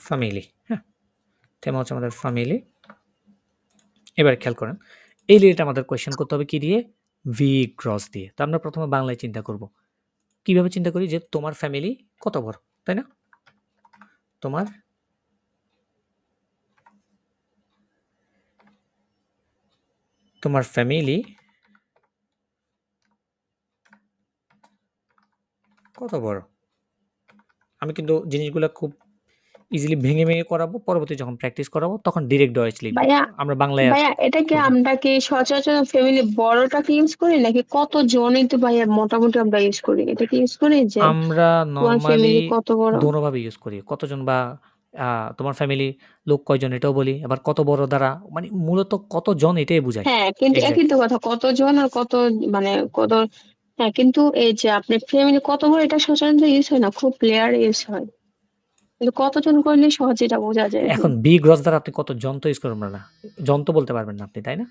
ফ্যামিলি। হ্যাঁ, থেমা হচ্ছে আমাদের ফ্যামিলি। এবার খেয়াল করেন, এই রিলেটেড আমাদের কোয়েশ্চেন করতে হবে কি দিয়ে, ভি গ্রস দিয়ে। তো আমরা প্রথমে বাংলায় চিন্তা করব, কিভাবে চিন্তা করি, যে তোমার ফ্যামিলি কত বড়, তাই না, তোমার ফ্যামিলি কত বড়। আমি কিন্তু জিনিসগুলো খুব ইজিলি ভেঙে ভেঙে করাবো, পরবর্তী যখন প্র্যাকটিস করাবো তখন ডিরেক্ট ডয়েচ লিখবো, ভাইয়া আমরা বাংলায় আর ভাইয়া এটা কি করবো না। আমরা কি সচরাচর ফ্যামিলি বড়টাকে ইউজ করি, নাকি কত জনই তো ভাইয়া মোটামুটি আমরা ইউজ করি, এটা কি ইউজ করি যে আমরা তোমার নর্মালি ফ্যামিলি কত বড়? দোনোভাবে ইউজ করি, কতজন বা তোমার ফ্যামিলি লোক কয়জন এটাও বলি, আবার কত বড় দ্বারা মানে মূলত কতজন এটাই বোঝায়। হ্যাঁ কিন্তু একই এক্স্যাক্টলি, তো কথা, কতজন আর কত, মানে কত। হ্যাঁ কিন্তু এই যে আপনি ফ্যামিলি কত বড়, এটা সচরাচর ইউজ হয় না, খুব রেয়ার ইউজ হয়, কিন্তু কতজন করলে সহজে এটা বোঝা যায় আর কি। এখন বি গ্রস দ্বারা আপনি কত জন তো ইউজ করবেন না, জন তো বলতে পারবেন না আপনি, তাই না,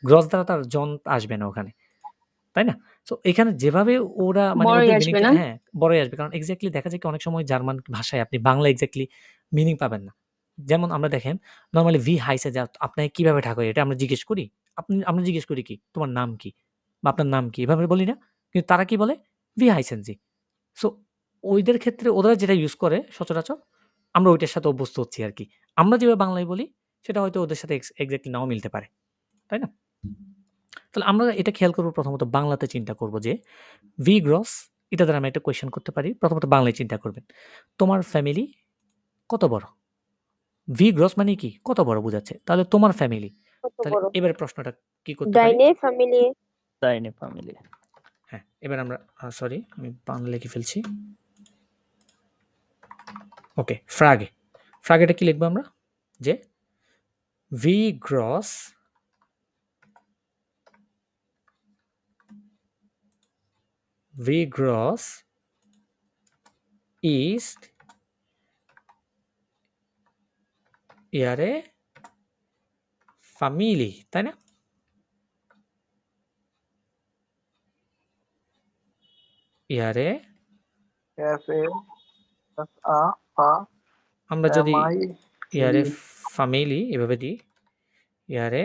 গ্রস দ্বারা তার জন আসবে না ওখানে, তাই না। সো এখানে যেভাবে ওরা মানে বড়ই ওদের আসবে মিনিংটা, না? হ্যাঁ বড়ই আসবে, কারণ এক্স্যাক্টলি দেখা যায় কি অনেক সময় জার্মান ভাষায় আপনি বাংলা এক্স্যাক্টলি মিনিং পাবেন না। যেমন আমরা দেখেন নর্মালি ভি হাইসে যা আপনাকে কিভাবে ঢাকা, এটা আমরা জিজ্ঞেস করি, আমরা জিজ্ঞেস করি কি তোমার নাম কি বা আপনার নাম কি, এভাবে বলি না, কিন্তু তারা কি বলে, ভি হাইসেন জি। সো ওইদের ক্ষেত্রে ওরা যেটা ইউজ করে সচরাচর, আমরা ওইটার সাথে অভ্যস্ত হচ্ছি আর কি। আমরা যেভাবে বাংলায় বলি সেটা হয়তো ওদের সাথে এক্স্যাক্টলি নাও মিলতে পারে, তাই না। তাহলে আমরা এটা খেয়াল করবো, প্রথমত বাংলাতে চিন্তা করব যে ভি গ্রস, এটা দ্বারা আমি একটা কোয়েশ্চেন করতে পারি। প্রথমত বাংলায় চিন্তা করবেন, তোমার ফ্যামিলি কত বড়, ভি গ্রস মানে কি, কত বড় বোঝাচ্ছে, তাহলে তোমার ফ্যামিলি। কত তাহলে বড়, এবারে প্রশ্নটা কি করতে পারি, ডাইনে ফ্যামিলি, তাইনি ফ্যামিলি। হ্যাঁ এবার আমরা সরি আমি বাংলা লিখে ফেলছি। ওকে, ফ্রাগেটা কি লিখবো আমরা, যে V gross is ihre Familie, তাই না, ইয়ারে এফ এ এস আ ফা আমরা যদি এম আই ইয়ারে ফ্যামিলি এভাবে দিই, ইয়ারে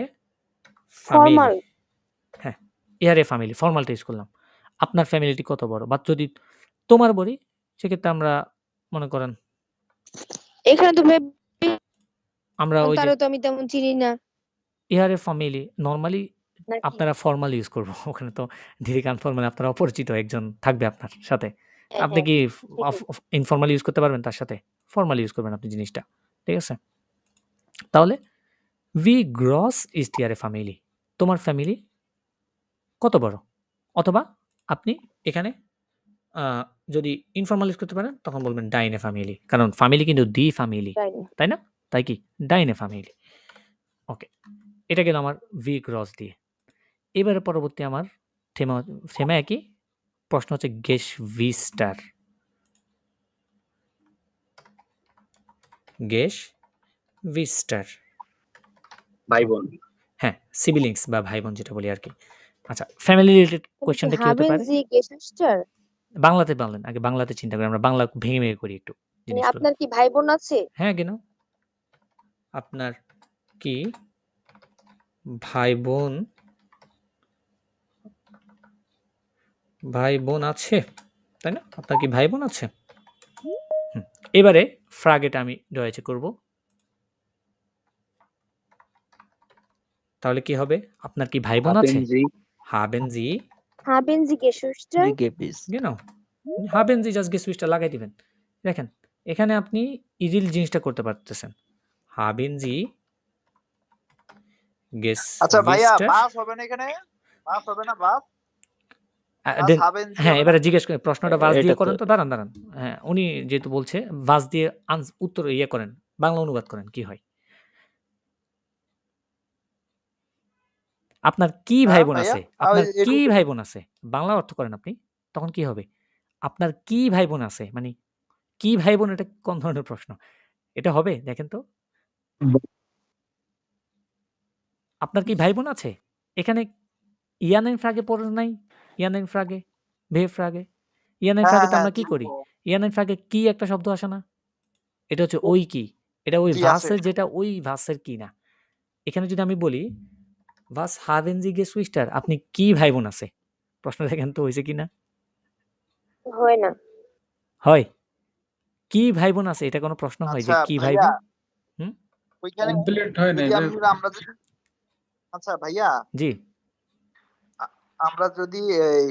ফ্যামিলি, ফর্মাল হ্যাঁ ইয়ারে ফ্যামিলি ফর্মালটা ইউজ করলাম। আপনার ফ্যামিলিটি কত বড়, বা যদি তোমার বলি সেক্ষেত্রে আমরা মনে করেন এখানে তো ভাই আমরা ওই যে তারও তো আমি তেমন চিনি না ইয়ারে ফ্যামিলি নর্মালি নাকি আপনারা ফর্মাল ইউজ করবো। ওখানে তো ডিরেক্ট আনফর্মাল আপনারা অপরিচিত একজন থাকবে আপনার সাথে, হ্যাঁ আপনি হ্যাঁ কি ঠিকই ইনফর্মাল ইউজ করতে পারবেন তার সাথে? ফর্মাল ইউজ করবেন আপনি জিনিসটা, ঠিক আছে? তাহলে ভি গ্রস ইজ ইয়ারে ফ্যামিলি, তোমার ফ্যামিলি কত বড়? অথবা আপনি এখানে যদি ইনফর্মাল ইউজ করতে পারেন তখন বলবেন ডাইনে ফ্যামিলি, কারণ ফ্যামিলি কিন্তু দি ফ্যামিলি, তাই না তাই না? তাই কি ডাইনে ফ্যামিলি। ওকে, এটা গেল আমার ভি গ্রস দিয়ে। এবারে পরবর্তী আমার থেমা একই, প্রশ্ন হচ্ছে guess V star. Guess V star, ভাই বোন। হ্যাঁ সিবলিংস বা ভাই বোন যেটা বলি আর কি। আচ্ছা, ফ্যামিলি রিলেটেড তাহলে কি কোয়েশ্চেনটা কি হতে হাবেন পারে? জি গেস্টার বাংলাতে বলেন, আগে বাংলাতে চিন্তা করি, আমরা বাংলা ভেঙে ভেঙে করি একটু মানে জিনিসগুলো। আপনার কি ভাই বোন আছে? হ্যাঁ কেন, আপনার কি ভাই বোন আছে, তাই না? আপনার কি ভাই বোন আছে? হুম, এবারে ফ্রাগেটা আমি ডয়েচে করব, তাহলে কি হবে? আপনার কি ভাই বোন আছে? Haben Sie হাবেন জি গেস্টার Wie gibt es? genau, haben Sie just সুইচটা লাগাই দিবেন। দেখেন এখানে আপনি ইজিলি জিনিসটা করতে পারতেছেন। haben Sie আচ্ছা ভাইয়া Geschwister? বাস হবে না এখানে? বাস হবে না বাস? হাবেন জি হ্যাঁ হবে না? এবারে জিজ্ঞেস করেন, প্রশ্নটা বাস দিয়ে এটা তো করেন তো, দাঁড়ান। হ্যাঁ উনি যেহেতু বলছে বাস দিয়ে উত্তর ইয়ে করেন, বাংলা অনুবাদ করেন কি হয়? আপনার কি ভাই বোন ভাইয়া আছে? আপনার কি এটুকু ভাই বোন আছে? বাংলা অর্থ করেন আপনি, তখন কি হবে? আপনার কি ভাই বোন আছে, মানে কি ভাই বোন, এটা কোন ধরনের প্রশ্ন? এটা হবে দেখেন তো, আপনার কি ভাই বোন আছে? এখানে ইয়ানেন ফ্রাগে পড়ে নাই, ইয়ানেন ফ্রাগে, ভে ফ্রাগে, ইয়ানেন হ্যাঁ ফ্রাগে হ্যাঁ তো হ্যাঁ আমরা কি জি করি? ইয়ানেন ফ্রাগে কি একটা শব্দ আসে না? এটা হচ্ছে ওই কি, এটা ওই কি আছে? ভার্সের, যেটা ওই ভার্সের কি না। এখানে যদি আমি বলি ভাস হাভেন জি গেসুইস্টার, আপনি কি ভাই বোন আছে? প্রশ্ন দেখেন তো হয়েছে কিনা? হয় না হয়। কি ভাই বোন আছে, এটা কোনো প্রশ্ন হয় যে আচ্ছা কি ভাই ভাইয়া বোন? হুম, ওইখানে কমপ্লিট হয় নাই যদি আমরা যদি আচ্ছা ভাইয়া জি আমরা যদি এই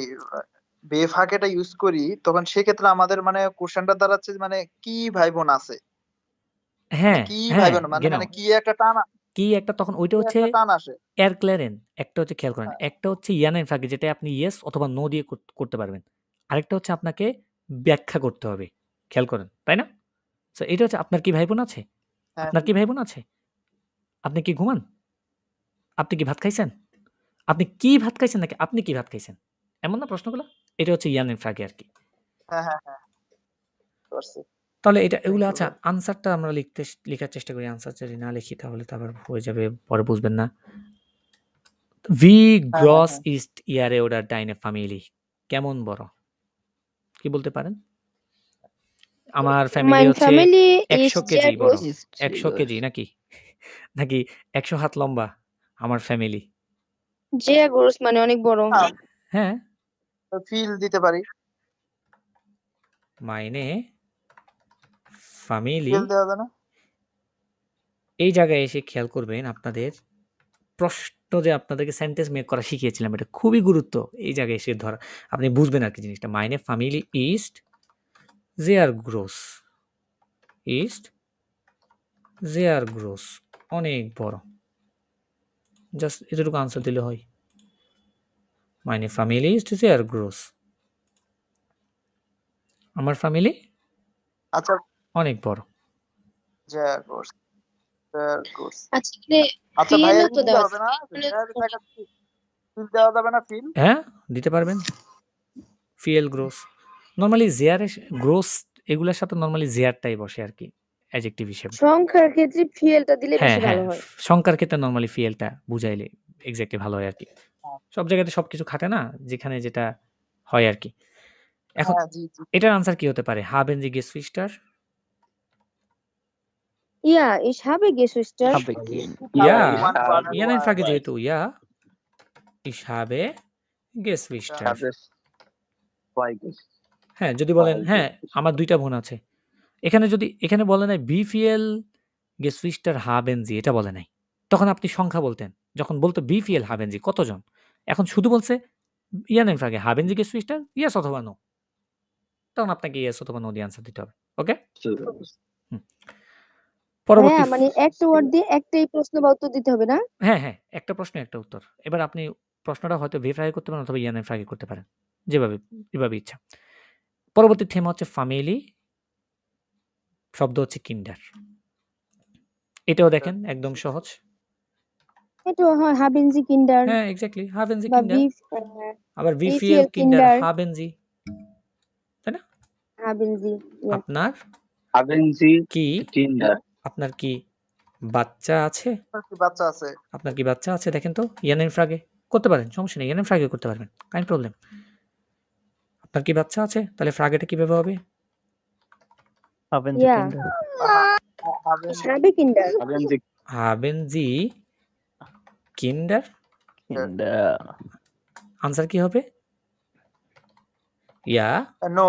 বেফাকেটা ইউজ করি তখন সেক্ষেত্রে আমাদের মানে কোশ্চেনটা দাঁড়াচ্ছে মানে কি ভাই বোন আছে, মানে হ্যাঁ কি ভাই বোন মানে গেনাও মানে কি একটা টান কি একটা, তখন ওইটা কি হচ্ছে একটা টান আসে। এর ক্লেরেন, একটা হচ্ছে খেয়াল করেন, একটা হচ্ছে ইয়ানেন ফ্রাগে যেটা আপনি ইয়েস অথবা নো দিয়ে করতে পারবেন, আরেকটা হচ্ছে আপনাকে ব্যাখ্যা করতে হবে, খেয়াল করেন, তাই না? তো এটা হচ্ছে আপনার কি ভাই বোন আছে? হ্যাঁ আপনার কি ভাই বোন আছে? আপনি কি ঘুমান? আপনি কি ভাত খাইছেন? আপনি কি ভাত খাইছেন নাকি আপনি কি ভাত খাইছেন? এমন না প্রশ্নগুলো? এটা হচ্ছে ইয়ানেন ফ্রাগে আর কি। হ্যাঁ হ্যাঁ হ্যাঁ করছি। তাহলে এটা থ্যাংক এগুলো ইউ আচ্ছা, ভাই। আনসারটা আমরা লেখার চেষ্টা করি। আনসার যদি না লিখি তাহলে তো আবার হয়ে যাবে, পরে বুঝবেন না। ভি হ্যাঁ হ্যাঁ গ্রস হ্যাঁ ইস্ট ইয়ারে ওডার ডাইনে ফ্যামিলি কেমন বড়? কি বলতে পারেন? আমার ফ্যামিলি মাইন হচ্ছে ফ্যামিলি ইজ 100 কেজি sehr বড়। groß 100 কেজি নাকি? নাকি 100 হাত লম্বা আমার ফ্যামিলি? sehr groß মানে অনেক বড় হ্যাঁ, ফিল দিতে পারি, মাইনে ফ্যামিলি। ফিল দেওয়া যায় না? এই জায়গায় এসে খেয়াল করবেন, আপনাদের প্রশ্ন যে আপনাদেরকে সেন্টেন্স মেক করা শিখিয়েছিলাম, এটা খুবই গুরুত্ব এই জায়গায় এসে ধরা, আপনি বুঝবেন আর কি জিনিসটা। মাইনে ফ্যামিলি ইস্ট জেয়ার গ্রোস, ইস্ট জেয়ার গ্রোস অনেক বড়, জাস্ট এতটুকু আনসার দিলে হয়। মাইনে ফ্যামিলি ইস্ট জেয়ার গ্রোস, আমার ফ্যামিলি আচ্ছা অনেক বড়। sehr groß sehr groß আচ্ছা এখানে আচ্ছা ফিল ভাইয়া তো ফিল দেওয়া হবে না? আছে ফিল দেওয়া যাবে না? ফিল হ্যাঁ দিতে পারবেন, ফিএল গ্রোস। নর্মালি জেয়ার গ্রোস এগুলোর সাথে নর্মালি জেয়ারটাই বসে আর কি অ্যাডজেক্টিভ হিসেবে। সংখ্যার ক্ষেত্রে ফিলটা দিলে হ্যাঁ বেশি হ্যাঁ, ভালো হয় সংখ্যার ক্ষেত্রে নর্মালি ফিএলটা বুঝাইলে এক্স্যাক্টলি ভালো হয় আর কি। সব জায়গাতে সবকিছু খাটে না, যেখানে যেটা হয় আর কি। এখন হ্যাঁ জি জি এটার আনসার কি হতে পারে? Haben Sie Geschwister? Ja, ich habe Geschwister. Habe gehen. Ja, one ja, nein, Frage one যেহেতু ja, ich habe Geschwister. habe zwei হ্যাঁ, যদি বলেন হ্যাঁ, আমার ২ টা বোন আছে। এখানে বলে নাই wie viel Geschwister haben Sie, এটা বলে নাই। তখন আপনি সংখ্যা বলতেন। যখন বলতো wie viel haben Sie, কতজন? এখন শুধু বলছে ja, nein, Frage, haben Sie Geschwister? Yes অথবা no. তখন আপনাকে yes অথবা no দিয়ে আনসার দিতে হবে। ওকে? হুম। পরবর্তী হ্যাঁ, মানে একটা ওয়ার্ড দিয়ে একটাই প্রশ্ন বা উত্তর দিতে হবে না? হ্যাঁ, হ্যাঁ, একটা প্রশ্ন একটা উত্তর। এবার আপনি প্রশ্নটা হয়তো ভেরিফাই করতে পারেন অথবা ইয়ানের ফ্রাগে করতে পারেন। যেভাবে ইচ্ছা। পরবর্তী থেম হচ্ছে ফ্যামিলি, শব্দ হচ্ছে কিন্ডার। এটাও দেখেন একদম সহজ। এটা হয় haben Sie Kinder হ্যাঁ, এক্স্যাক্টলি haben Sie বা Kinder। আবার wie wie viel viel Kinder Kinder haben Sie? তাই না? haben Sie? Ja. আপনার haben Sie কি Kinder? আপনার কি বাচ্চা আছে? আপনার কি বাচ্চা আছে? আপনার কি বাচ্চা আছে দেখেন তো ইয়ানের ফ্রাগে করতে পারেন, সমস্যা নেই। ইয়ানের ফ্রাগে করতে পারবেন, কাইন প্রবলেম। আপনার কি বাচ্চা আছে? তাহলে ফ্রাগেটা কিভাবে হবে? Haben Sie Ja. Kinder? Ich habe Kinder. Haben Sie Kinder? Kinder. Answer কি হবে? ইয়া। নো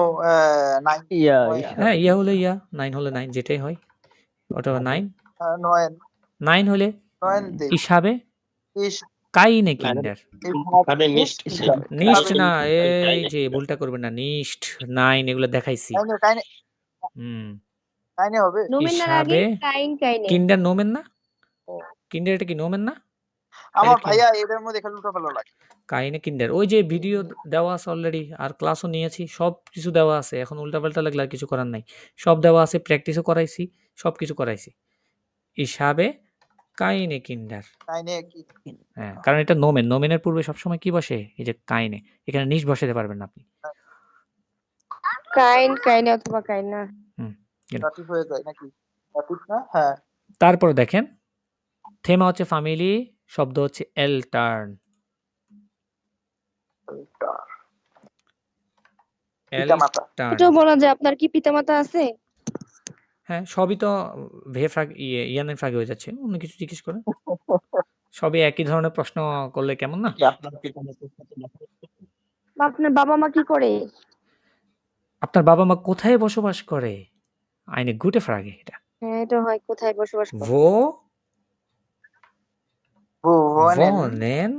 9 Ja, ich হ্যাঁ, habe. ইয়া হলে ইয়া, 9 হলে 9, যেটাই হয়। অথবা 9 9 হলে die ich habe ich keine Kinder। habe nicht নিশ্ট না, এই যে ভুলটা করবেন না। নিশ্ট 9 এগুলো দেখাইছি। হুম। keine হবে নোমেন Ich এর আগে habe keine Kinder নোমেন না? কিন্ডার এটা কি নোমেন না? আমার ভাইয়া এদের মধ্যে খালি উল্টাপাল্টা লাগে। কাইনে কিন্ডার ওই যে ভিডিও দেওয়া আছে অলরেডি, আর ক্লাসও নিয়েছি, সব কিছু দেওয়া আছে। এখন উল্টাপাল্টা লাগলে আর কিছু করার নাই। সব দেওয়া আছে, প্র্যাকটিসও করাইছি, সবকিছু করাইছি। Ich habe keine Kinder। keine কি হ্যাঁ, কারণ এটা নোমেন। নোমেনের পূর্বে সবসময় কি বসে? এই যে কাইনে। এখানে নিশ বসাতে পারবেন না আপনি। keine অথবা keine। হুম। সঠিক হয়ে যায় নাকি? সঠিক না? হ্যাঁ। তারপর দেখেন থেমা হচ্ছে ফ্যামিলি, শব্দ হচ্ছে Eltern। পিতামাতা। এটাও বলা যায় আপনার কি পিতামাতা আছে? হ্যাঁ, সবই তো ইয়ানের ফ্রাগে হয়ে যাচ্ছে। অন্য কিছু জিজ্ঞেস করেন। সবই একই ধরনের প্রশ্ন করলে কেমন না? আপনার বাবা মা কি করে? আপনার বাবা মা কোথায় বসবাস করে? Eine gute Frage এটা। হ্যাঁ, এটা হয় কোথায় বসবাস করে? Wo wohnen wohnen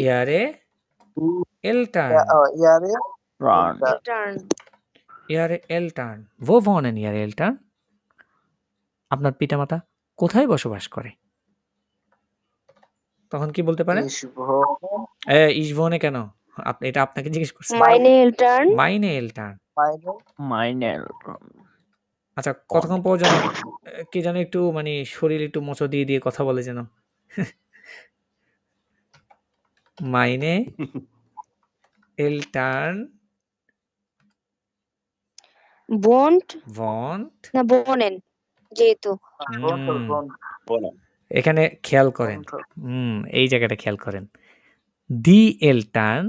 ihre Eltern? Ihre Eltern। Wo wohnen ihre Eltern? আপনার পিতামাতা কোথায় বসবাস করে? তখন কি বলতে পারেন? Ich wohne কেন? এটা আপনাকে জিজ্ঞেস করছি। meine Eltern। Meine Eltern। Meine Eltern। আচ্ছা, কতক্ষণ পর যেন কি যেন একটু মানে শরীর একটু মোচো দিয়ে দিয়ে কথা বলে যেন। Meine Eltern wohnt না wohnen যেহেতু। এখানে খেয়াল করেন। এই জায়গাটা খেয়াল করেন। Die Eltern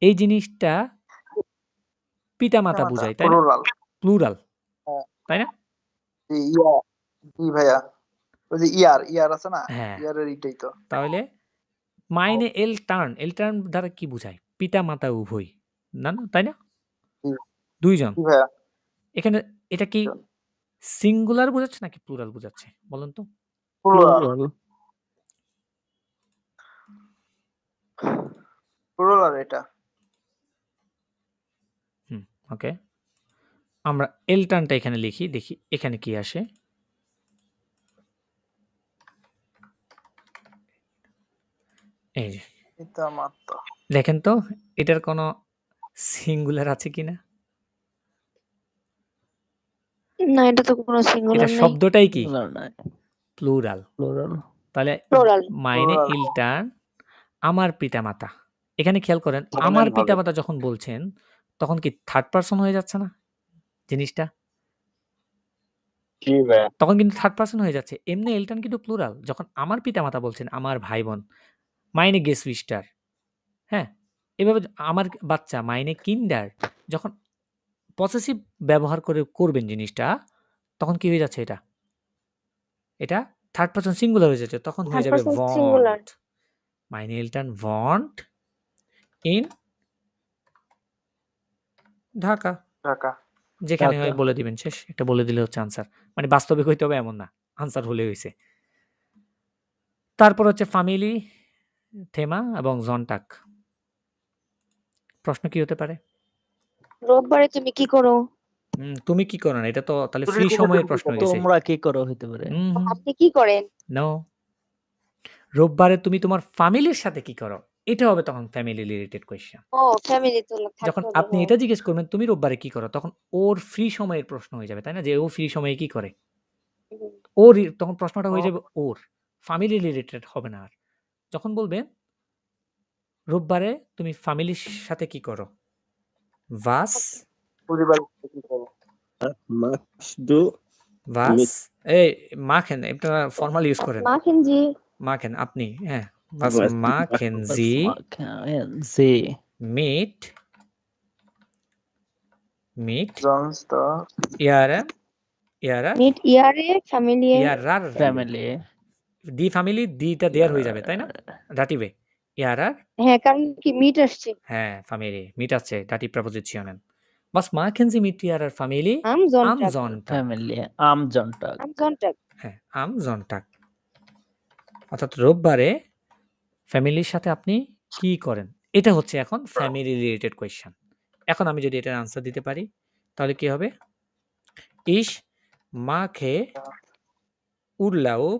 এই জিনিসটা পিতামাতা বোঝায়, তাই না? প্লুরাল, তাই না? জি ভাইয়া। ওই যে ইয়ার আছে না? ইয়ারের এটাই তো। তাহলে মাইনে Eltern দ্বারা কি বোঝায়? পিতামাতা উভয়, না না, তাই না? দুইজন। এখানে এটা কি সিঙ্গুলার বোঝাচ্ছে নাকি প্লুরাল বোঝাচ্ছে বলেন তো? প্লুরাল এটা। ওকে, আমরা Elternটা এখানে লিখি, দেখি এখানে কি আসে। এই যে দেখেন তো এটার কোনো সিঙ্গুলার আছে কিনা? না, এটা তো কোনো সিঙ্গুলার এটা নাই। শব্দটাই কি? প্লুরাল। তাহলে মাইনে Eltern আমার পিতামাতা। এখানে খেয়াল করেন, আমার পিতামাতা যখন বলছেন তখন কি থার্ড পারসন হয়ে যাচ্ছে না জিনিসটা? তখন কিন্তু থার্ড পারসন হয়ে যাচ্ছে। এমনি Eltern কিন্তু প্লুরাল। যখন আমার পিতামাতা বলছেন, আমার ভাই বোন, মাইনে Geschwister, হ্যাঁ, এভাবে আমার বাচ্চা মাইনে কিন্ডার যখন পসেসিভ ব্যবহার করে করবেন জিনিসটা, তখন কি হয়ে যাচ্ছে এটা? এটা থার্ড পারসন সিঙ্গুলার হয়ে যাচ্ছে। তখন হয়ে থার্ড যাবে পারসন সিঙ্গুলার। ওয়ান্ট। মাইনে Elton want in Dhaka. Dhaka. যেখানে ঢাকা। হয় বলে দিবেন, শেষ। এটা বলে দিলে হচ্ছে আনসার। মানে বাস্তবিক হইতে হবে এমন না, আনসার হলে হইছে। তারপর হচ্ছে ফ্যামিলি, থেমা এবং জনটাক। প্রশ্ন কি হতে পারে? রোববারে তুমি কি করো? তুমি কি করো না, এটা তো তাহলে ছুটির ফ্রি দিনে সময়ের তুমি কি প্রশ্ন করো? হয়েছে। তোমরা কি করো হইতে পারে। আপনি কি করেন? নো, রোববারে তুমি তোমার ফ্যামিলির সাথে কি করো, এটা হবে তখন ফ্যামিলি রিলেটেড কোয়েশ্চেন। ও ফ্যামিলি তো যখন থাকতে হবে। আপনি এটা জিজ্ঞেস করবেন তুমি রোববারে কি করো, তখন ওর ফ্রি সময়ের প্রশ্ন হয়ে যাবে, তাই না? যে ও ফ্রি সময়ে কি করে, ওর তখন প্রশ্নটা হয়ে যাবে ওর, ফ্যামিলি রিলেটেড হবে না আর। যখন বলবেন রোববারে তুমি ফ্যামিলির সাথে কি করো, was পরিবারের সাথে কি করো? machst du was mit এই machen, এটা ফর্মাল ইউজ করেন। machen Sie machen আপনি, হ্যাঁ। was was machen Was Sie machen Sie mit Samstag ihrer mit Ihrer Familie ihrer family দি ফ্যামিলি, দিটা দেয়ার হয়ে যাবে, তাই না? ডাটিভে ihrer, হ্যাঁ কারণ কি মিট আসছে। হ্যাঁ ফ্যামিলি মিট আছে dative preposition. was machen Sie mit Ihrer Familie Am am Sonntag. Sonntag? family am Sonntag Am Sonntag. হ্যাঁ am Sonntag। অর্থাৎ রোববারে ফ্যামিলির সাথে আপনি কি করেন, এটা হচ্ছে এখন ফ্যামিলি রিলেটেড কোয়েশ্চেন। এখন আমি যদি এটার আনসার দিতে পারি তাহলে কি হবে? ich mache Urlaub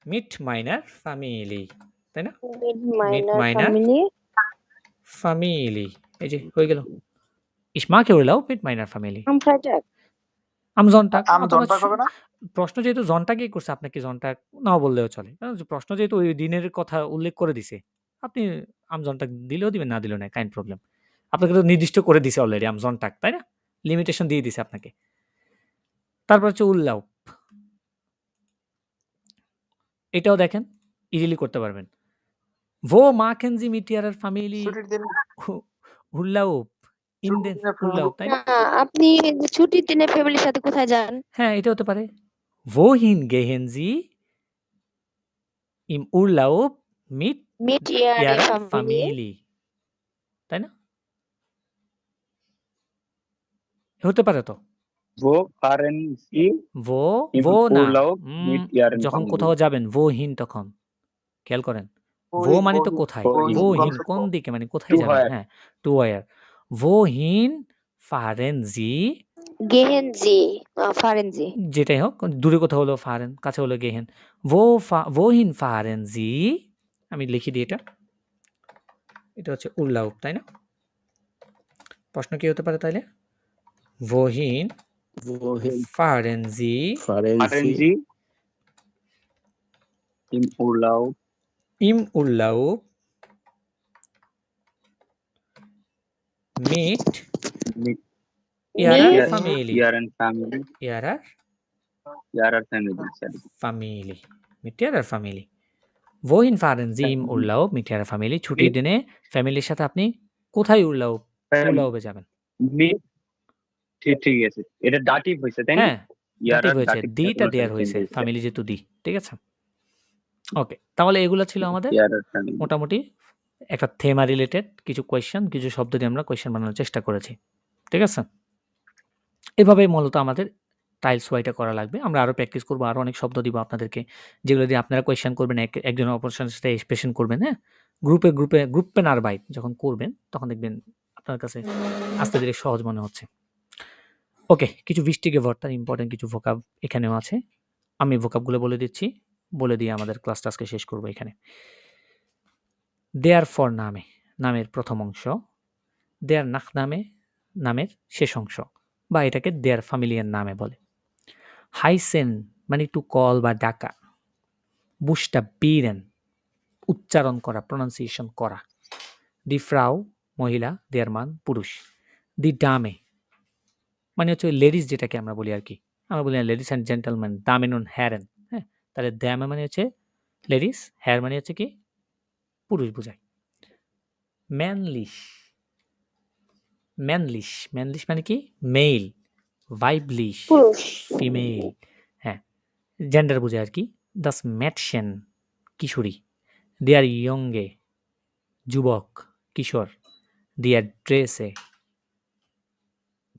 mit meiner Familie, তাই না? Mit mit meiner meiner Familie Familie, এই যে হয়ে গেল। ich mache Urlaub mit meiner Familie am Freitag. am Sonntag। আম জনটা হবে না? প্রশ্ন যেহেতু জনটাকেই করছে, আপনাকে জনটা নাও বললেও চলে, কারণ প্রশ্ন যেহেতু ওই দিনের কথা উল্লেখ করে দিছে, আপনি আম জনটাক দিলেও দিবেন, না দিলেও নাই, কাইন্ড প্রবলেম। আপনাকে তো নির্দিষ্ট করে দিছে অলরেডি আম জনটাক, তাই না? লিমিটেশন দিয়ে দিছে আপনাকে। তারপর হচ্ছে উল্লাউপ, এটাও দেখেন ইজিলি করতে পারবেন। wo machen Sie mit Ihrer Familie ছুটির দিন Urlaub in den Urlaub, তাই না? আপনি ছুটির দিনে ফ্যামিলির সাথে কোথায় যান? হ্যাঁ এটা হতে পারে wohin gehen Sie im Urlaub mit Mit Ihrer Ihrer Familie. Familie, তাই না? হতে পারে তো। wo fahren Sie wo im wo না Urlaub mit Ihren যখন Familie? কোথাও যাবেন wohin, তখন খেয়াল করেন wo মানে তো কোথায়, wohin, wohin wohin, কোন দিকে, মানে কোথায় to যাবেন। where? হ্যাঁ to where, wohin fahren Sie, Gehen Sie, fahren Sie. যেটাই হোক, দূরে কোথাও হলো fahren, কাছে হলো gehen। wohin fahren Sie, আমি লিখি দিই, এটা হচ্ছে Urlaub, তাই না? প্রশ্ন কি হতে পারে তাইলে? wohin fahren Sie fahren Sie im Urlaub im Urlaub mit Ihrer Familie, Ihren Family, Ihrer Ihrer Family, sorry. Familie, mit Ihrer Familie। wohin fahren Sie im Urlaub mit Ihrer Familie, ছুটির দিনে ফ্যামিলির সাথে আপনি কোথায় উরলাউবে যাবেন? Mit ঠিক আছে, এটা ডাটিভ হইছে তাই না? হ্যাঁ ডাটিভ হয়েছে, দিটা দেয়ার হয়েছে, ফ্যামিলি যেহেতু দি, ঠিক আছে। ওকে, তাহলে এগুলো ছিল আমাদের মোটামুটি একটা থেমা রিলেটেড কিছু কোয়েশ্চেন, কিছু শব্দ দিয়ে আমরা কোয়েশ্চেন বানানোর চেষ্টা করেছি, ঠিক আছে। এভাবেই মূলত আমাদের টাইলস ওয়াইটা করা লাগবে। আমরা আরও প্র্যাকটিস করবো, আরও অনেক শব্দ দিব আপনাদেরকে, যেগুলো দিয়ে আপনারা কোয়েশ্চেন করবেন, একজন অপরের সাথে এক্সপ্রেশন করবেন। হ্যাঁ, গ্রুপে আর বাইট যখন করবেন তখন দেখবেন আপনার কাছে আস্তে ধীরে সহজ মনে হচ্ছে। ওকে, কিছু ভিস্টিগে ওয়ার্ড, তার ইম্পর্টেন্ট কিছু ভোকাব এখানেও আছে। আমি ভোকাবগুলো বলে দিচ্ছি, বলে দিয়ে আমাদের ক্লাসটা আজকে শেষ করবো এখানে। দেয়ার ফর নামে, নামের প্রথম অংশ। দেয়ার নাখ নামে, নামের শেষ অংশ, বা এটাকে দেয়ার ফ্যামিলিয়ার নামে বলে। হাইসেন মানে টু কল বা ডাকা। বুস্টা বিরেন উচ্চারণ করা, প্রনাউন্সিয়েশন করা। দি ফ্রাউ মহিলা, দেয়ার মান পুরুষ। দি ডামে মানে হচ্ছে লেডিস, যেটাকে আমরা বলি আর কি, আমরা বলি লেডিস অ্যান্ড জেন্টলম্যান, দামেন অন হ্যারেন। হ্যাঁ, তাহলে দ্যামে মানে হচ্ছে লেডিস, হ্যার মানে হচ্ছে কি পুরুষ বোঝায়। ম্যানলিশ ম্যানলিশ ম্যানলিশ মানে কি মেল, ভাইবলিশ পুরুষ। ফিমেল, হ্যাঁ জেন্ডার বোঝে আর কি। দাস ম্যাটশেন কিশোরী, দে আর ইয়ংগে যুবক কিশোর, দে আর ড্রেসে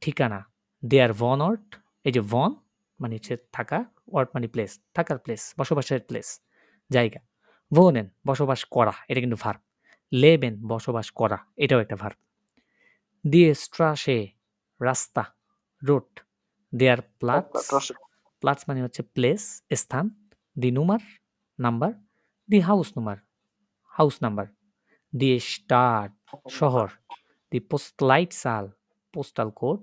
ঠিকানা, দে আর ভন অর্ট, এই যে ভন মানে হচ্ছে থাকা, অর্ট মানে প্লেস, থাকার প্লেস, বসবাসের প্লেস, জায়গা। ভোনেন বসবাস করা, এটা কিন্তু ভার্ব। লেবেন বসবাস করা, এটাও একটা ভার্ব। দিয়ে স্ট্রাসে রাস্তা, রোড, দেয়ার প্লাটস, প্লাটস মানে হচ্ছে প্লেস স্থান, দি নুমার নাম্বার, দি হাউস নুমার হাউস নাম্বার, দিয়ে স্টার্ট শহর, দি পোস্টলাইট সাল পোস্টাল কোড,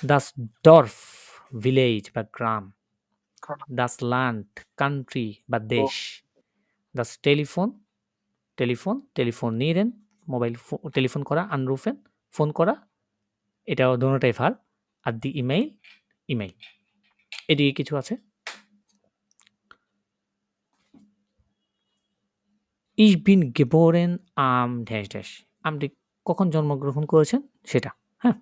দাস ডর্ফ ভিলেজ বা গ্রাম, দাস ল্যান্ড কান্ট্রি বা দেশ, দাস টেলিফোন টেলিফোন টেলিফোন নিরেন মোবাইল টেলিফোন করা, আনরুফেন ফোন করা, এটাও দোনোটাই ভার্ব। আর দি ইমেইল ইমেইল, এদিকে কিছু আছে। Ich bin geboren am ড্যাশ ড্যাশ, আপনি কখন জন্মগ্রহণ করেছেন সেটা, হ্যাঁ।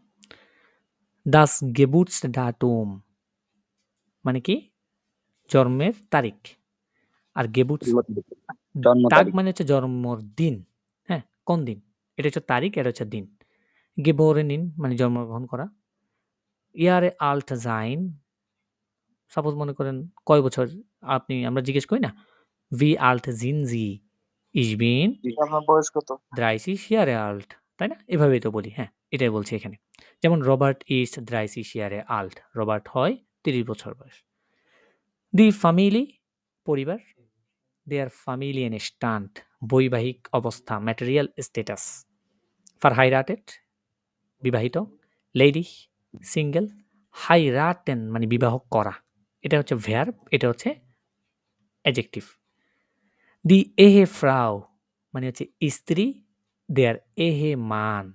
das Geburtsdatum মানে কি জন্মের তারিখ, আর গেবুটস তাগ মানে হচ্ছে জন্মদিন, হ্যাঁ কোন দিন, এটা হচ্ছে তারিখ, এটা হচ্ছে দিন। গেবোরেন ইন মানে জন্মগ্রহণ করা। ইয়ারে আল্ট জাইন, সাপোজ মনে করেন কয় বছর আপনি, আমরা জিজ্ঞেস করি না ভি আল্ট জিন জি, ich bin আপনার বয়স কত? 30 Jahre alt, তাই না? এভাবেই তো বলি, হ্যাঁ এটাই বলছি এখানে। যেমন Robert is 30 Jahre alt, Robert হয় 30 বছর বয়স। দি ফ্যামিলি পরিবার, দেয়ার ফ্যামিলিয়ান স্ট্যান্ড বৈবাহিক অবস্থা, ম্যাটেরিয়াল স্ট্যাটাস। ফারহাইরাটেড বিবাহিত, লেডি সিঙ্গেল, হাইরাটেন মানে বিবাহ করা, এটা হচ্ছে ভার্ব, এটা হচ্ছে অ্যাডজেক্টিভ। দি এহে ফ্রাউ মানে হচ্ছে স্ত্রী, দেয়ার এহে মান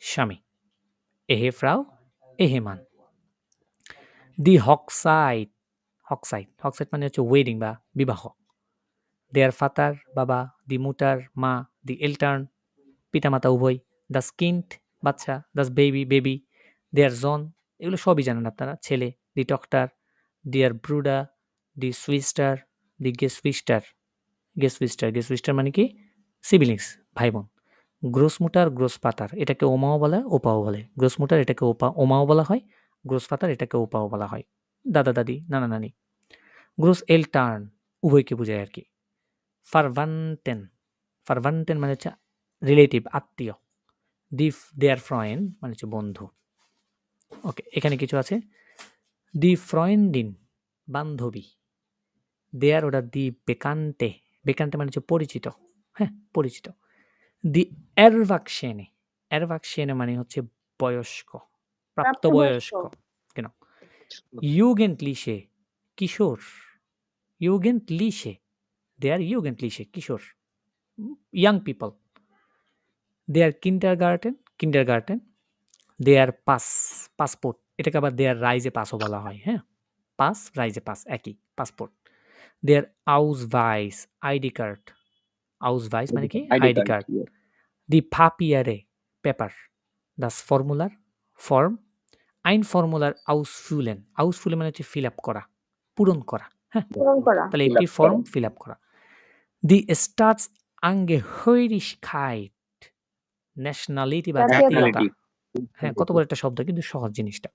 স্বামী, এহে ফ্রাউ এহে মান। দি হকসাইট হকসাইট হকসাইট মানে হচ্ছে ওয়েডিং বা বিবাহ, দেয়ার ফাতার বাবা, দি মুটার মা, দি এলটার্ন পিতামাতা উভয়, দাস কিন্ড বাচ্চা, দাস বেবি বেবি, দেয়ার জন এগুলো সবই জানেন আপনারা, ছেলে, দি ডক্টর, দেয়ার ব্রুডা, দি সুইস্টার, দি গেসউইস্টার গেসউইস্টার মানে কি সিবিলিংস ভাই বোন। গ্রোসমুটার গ্রোসপাতার এটাকে ওমাও বলে ওপাও বলে, গ্রোসমুটার এটাকে ওমাও বলা হয়, গ্রোসপাতার এটাকে ওপাও বলা হয়, দাদা দাদি নানা নানি। গ্রোস এলটার্ন উভয়কে বোঝায় আর কি। ফারভান্টেন মানে হচ্ছে রিলেটিভ আত্মীয়, দেয়ার ফ্রয়েন্ড মানে হচ্ছে বন্ধু। ওকে, এখানে কিছু আছে। দি ফ্রয়েন্ডিন বান্ধবী, দেয়ার ওটা দি বেকান্তে, বেকান্তে মানে হচ্ছে পরিচিত, হ্যাঁ পরিচিত। দি এরভাকশেনে মানে হচ্ছে বয়স্ক, প্রাপ্তবয়স্ক কেন। ইউগেন্টলিশে কিশোর, ইউগেন্টলিশে দেয়ার ইউগেন্টলিশে কিশোর, ইয়াং পিপল। দেয়ার কিন্ডারগার্টেন, দেয়ার পাসপোর্ট এটাকে আবার দেয়ার রাইজে পাসও বলা হয়, হ্যাঁ পাস রাইজে পাস একই, পাসপোর্ট। দেয়ার আউসভাইস আইডি কার্ড, আউসভাইস মানে কি আইডি কার্ড। দি পাপিয়ারে পেপার, দাস ফর্মুলার ফর্ম, আইন ফর্মুলার আউসফুলেন, আউসফুলেন মানে হচ্ছে ফিল আপ করা, পূরণ করা, হ্যাঁ তাহলে একটি ফর্ম ফিল আপ করা। দি স্টার্টস আঙ্গেহৈরিশকাইট ন্যাশনালিটি বা জাতীয়তা, হ্যাঁ কত বড় একটা শব্দ কিন্তু সহজ জিনিসটা।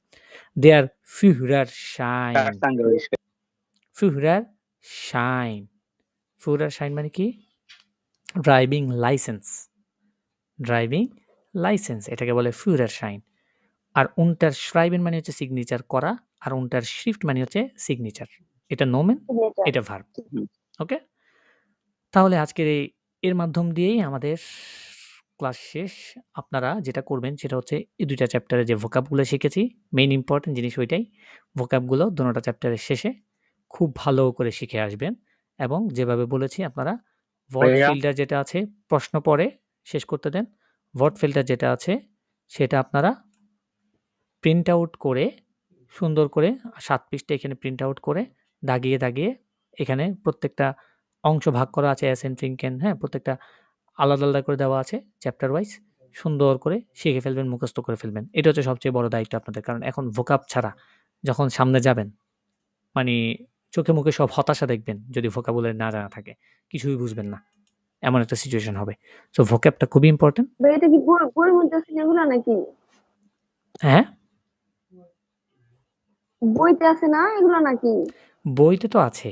দেয়ার ফিউরার শাইন, ফিউরার শাইন, ফিউরার শাইন মানে কি ড্রাইভিং লাইসেন্স, ড্রাইভিং লাইসেন্স এটাকে বলে ফিউরার শাইন। আর উন্টার শ্রাইবেন মানে হচ্ছে সিগনেচার করা, আর উন্টার শিফট মানে হচ্ছে সিগনেচার, এটা নোমেন এটা ভার্ব। ওকে, তাহলে আজকের এর মাধ্যম দিয়েই আমাদের ক্লাস শেষ। আপনারা যেটা করবেন সেটা হচ্ছে এই দুইটা চ্যাপ্টারে যে ভোকাবগুলো শিখেছি, মেইন ইম্পর্টেন্ট জিনিস ওইটাই, ভোকাবগুলো দুটোটা চ্যাপ্টারের শেষে খুব ভালো করে শিখে আসবেন। এবং যেভাবে বলেছি আপনারা ওয়ার্ড ফিল্টার যেটা আছে প্রশ্ন পরে শেষ করতে দেন, ওয়ার্ড ফিল্টার যেটা আছে সেটা আপনারা প্রিন্ট আউট করে সুন্দর করে 7 পৃষ্ঠা এখানে প্রিন্ট আউট করে দাগিয়ে দাগিয়ে, এখানে প্রত্যেকটা অংশ ভাগ করা আছে অ্যাসেন্ট ট্রিঙ্কেন, হ্যাঁ প্রত্যেকটা আলাদা আলাদা করে দেওয়া আছে চ্যাপ্টার ওয়াইজ, সুন্দর করে শিখে ফেলবেন, মুখস্থ করে ফেলবেন। এটা হচ্ছে সবচেয়ে বড় দায়িত্ব আপনাদের। কারণ এখন ভোকাব ছাড়া যখন সামনে যাবেন, মানে চোখে মুখে সব হতাশা দেখবেন যদি ভোকাবুলারি না জানা থাকে। কিছুই বুঝবেন না। এমন একটা সিচুয়েশন হবে। সো ভোকাবটা খুবই ইম্পর্টেন্ট। ভাই এটা কি বইয়ের মধ্যে আছে না এগুলা নাকি? হ্যাঁ? বইতে আছে না এগুলা নাকি? বইতে তো আছে।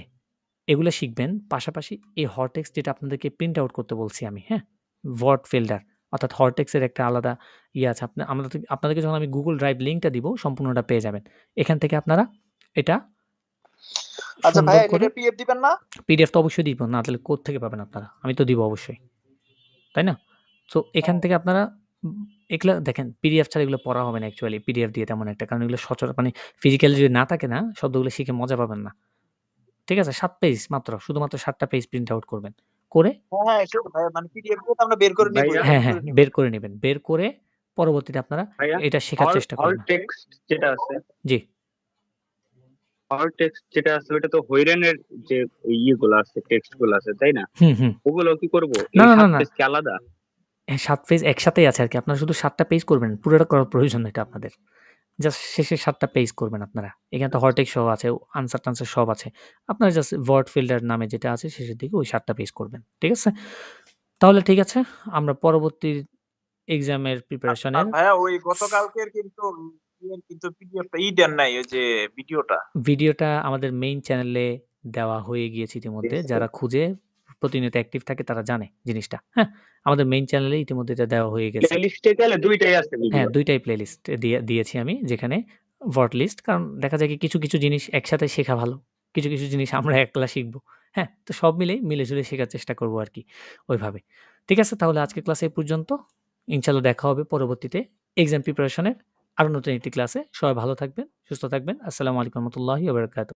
এগুলা শিখবেন। পাশাপাশি এই হরটেক্স যেটা আপনাদেরকে প্রিন্ট আউট করতে বলছি আমি, হ্যাঁ? ওয়ার্ড ফিল্টার অর্থাৎ হরটেক্সের একটা আলাদা আছে। আপনাদেরকে যখন আমি Google Drive লিংকটা দিব সম্পূর্ণটা পেয়ে যাবেন। এখান থেকে আপনারা এটা আচ্ছা ভাই, সুন্দর করে এটা পিডিএফ দিবেন না? পিডিএফ তো অবশ্যই দিব। না তাহলে কোথা থেকে পাবেন আপনারা? আমি তো দিব অবশ্যই। তাই না? সো এখান থেকে আপনারা এগুলা দেখেন, পিডিএফ ছাড়া এগুলো পড়া হবে না অ্যাকচুয়ালি পিডিএফ দিয়ে তেমন একটা। কারণ এগুলো মানে ফিজিক্যালি যদি না থাকে না, শব্দগুলো শিখে মজা পাবেন না। ঠিক আছে? 7 পেজ মাত্র, শুধুমাত্র 7 টা পেজ প্রিন্ট আউট করবেন। করে হ্যাঁ, সেটা ভাই, মানে পিডিএফ গুলো তো আমরা বের করে নিব। হ্যাঁ, বের করে নেবেন। বের করে পরবর্তীতে আপনারা এটা শেখার চেষ্টা অল করবেন। টেক্সট যেটা আছে, জি। অল টেক্সট যেটা আছে ওটা তো হৈরেনের যে ইয়েগুলো আছে, টেক্সট গুলো আছে, তাই না? ওগুলো কি করব? না, এই না, 7 না। পেজ কি আলাদা? 7 পেজ একসাথেই আছে আরকি। আপনারা শুধু 7 টা পেজ করবেন। পুরোটা করার প্রয়োজন নেই এটা আপনাদের। জাস্ট শেষের 7 টা পেজ করবেন আপনারা। এখানে তো হরটেক্স সহ আছে, আনসার-টানসার সব আছে। আপনারা জাস্ট ওয়ার্ড ফিল্টার নামে যেটা আছে শেষের দিকে ওই 7 টা পেজ করবেন। ঠিক আছে? তাহলে ঠিক আছে। আমরা পরবর্তী এক্সামের প্রিপারেশনের ভাইয়া ওই গতকালকের কিন্তু পিডিএফটা দেন নাই, ওই যে ভিডিওটা আমাদের মেইন চ্যানেলে দেওয়া হয়ে গিয়েছে ইতিমধ্যে। যারা খুঁজে প্রতিনিয়ত অ্যাক্টিভ থাকে তারা জানে জিনিসটা। হ্যাঁ? আমাদের মেইন চ্যানেলে ইতিমধ্যে এটা দেওয়া হয়ে গেছে। প্লেলিস্টে গেলে দুইটাই আছে ভিডিও। হ্যাঁ, 2 টাই প্লেলিস্ট দিয়েছি আমি, যেখানে ওয়ার্ড লিস্ট। কারণ দেখা যায় কি কিছু জিনিস একসাথে শেখা ভালো। কিছু জিনিস আমরা একলা শিখব। হ্যাঁ? তো সব মিলে-ঝুলে শেখার চেষ্টা করব আরকি ওইভাবে। ঠিক আছে? তাহলে আজকের ক্লাস এই পর্যন্ত। ইনশাআল্লাহ দেখা হবে পরবর্তীতে এক্সাম প্রিপারেশনের আরো নতুন একটি ক্লাসে। সবাই ভালো থাকবেন, সুস্থ থাকবেন। আসসালামু আলাইকুম ওয়া রাহমাতুল্লাহি ওয়া বারাকাতুহু।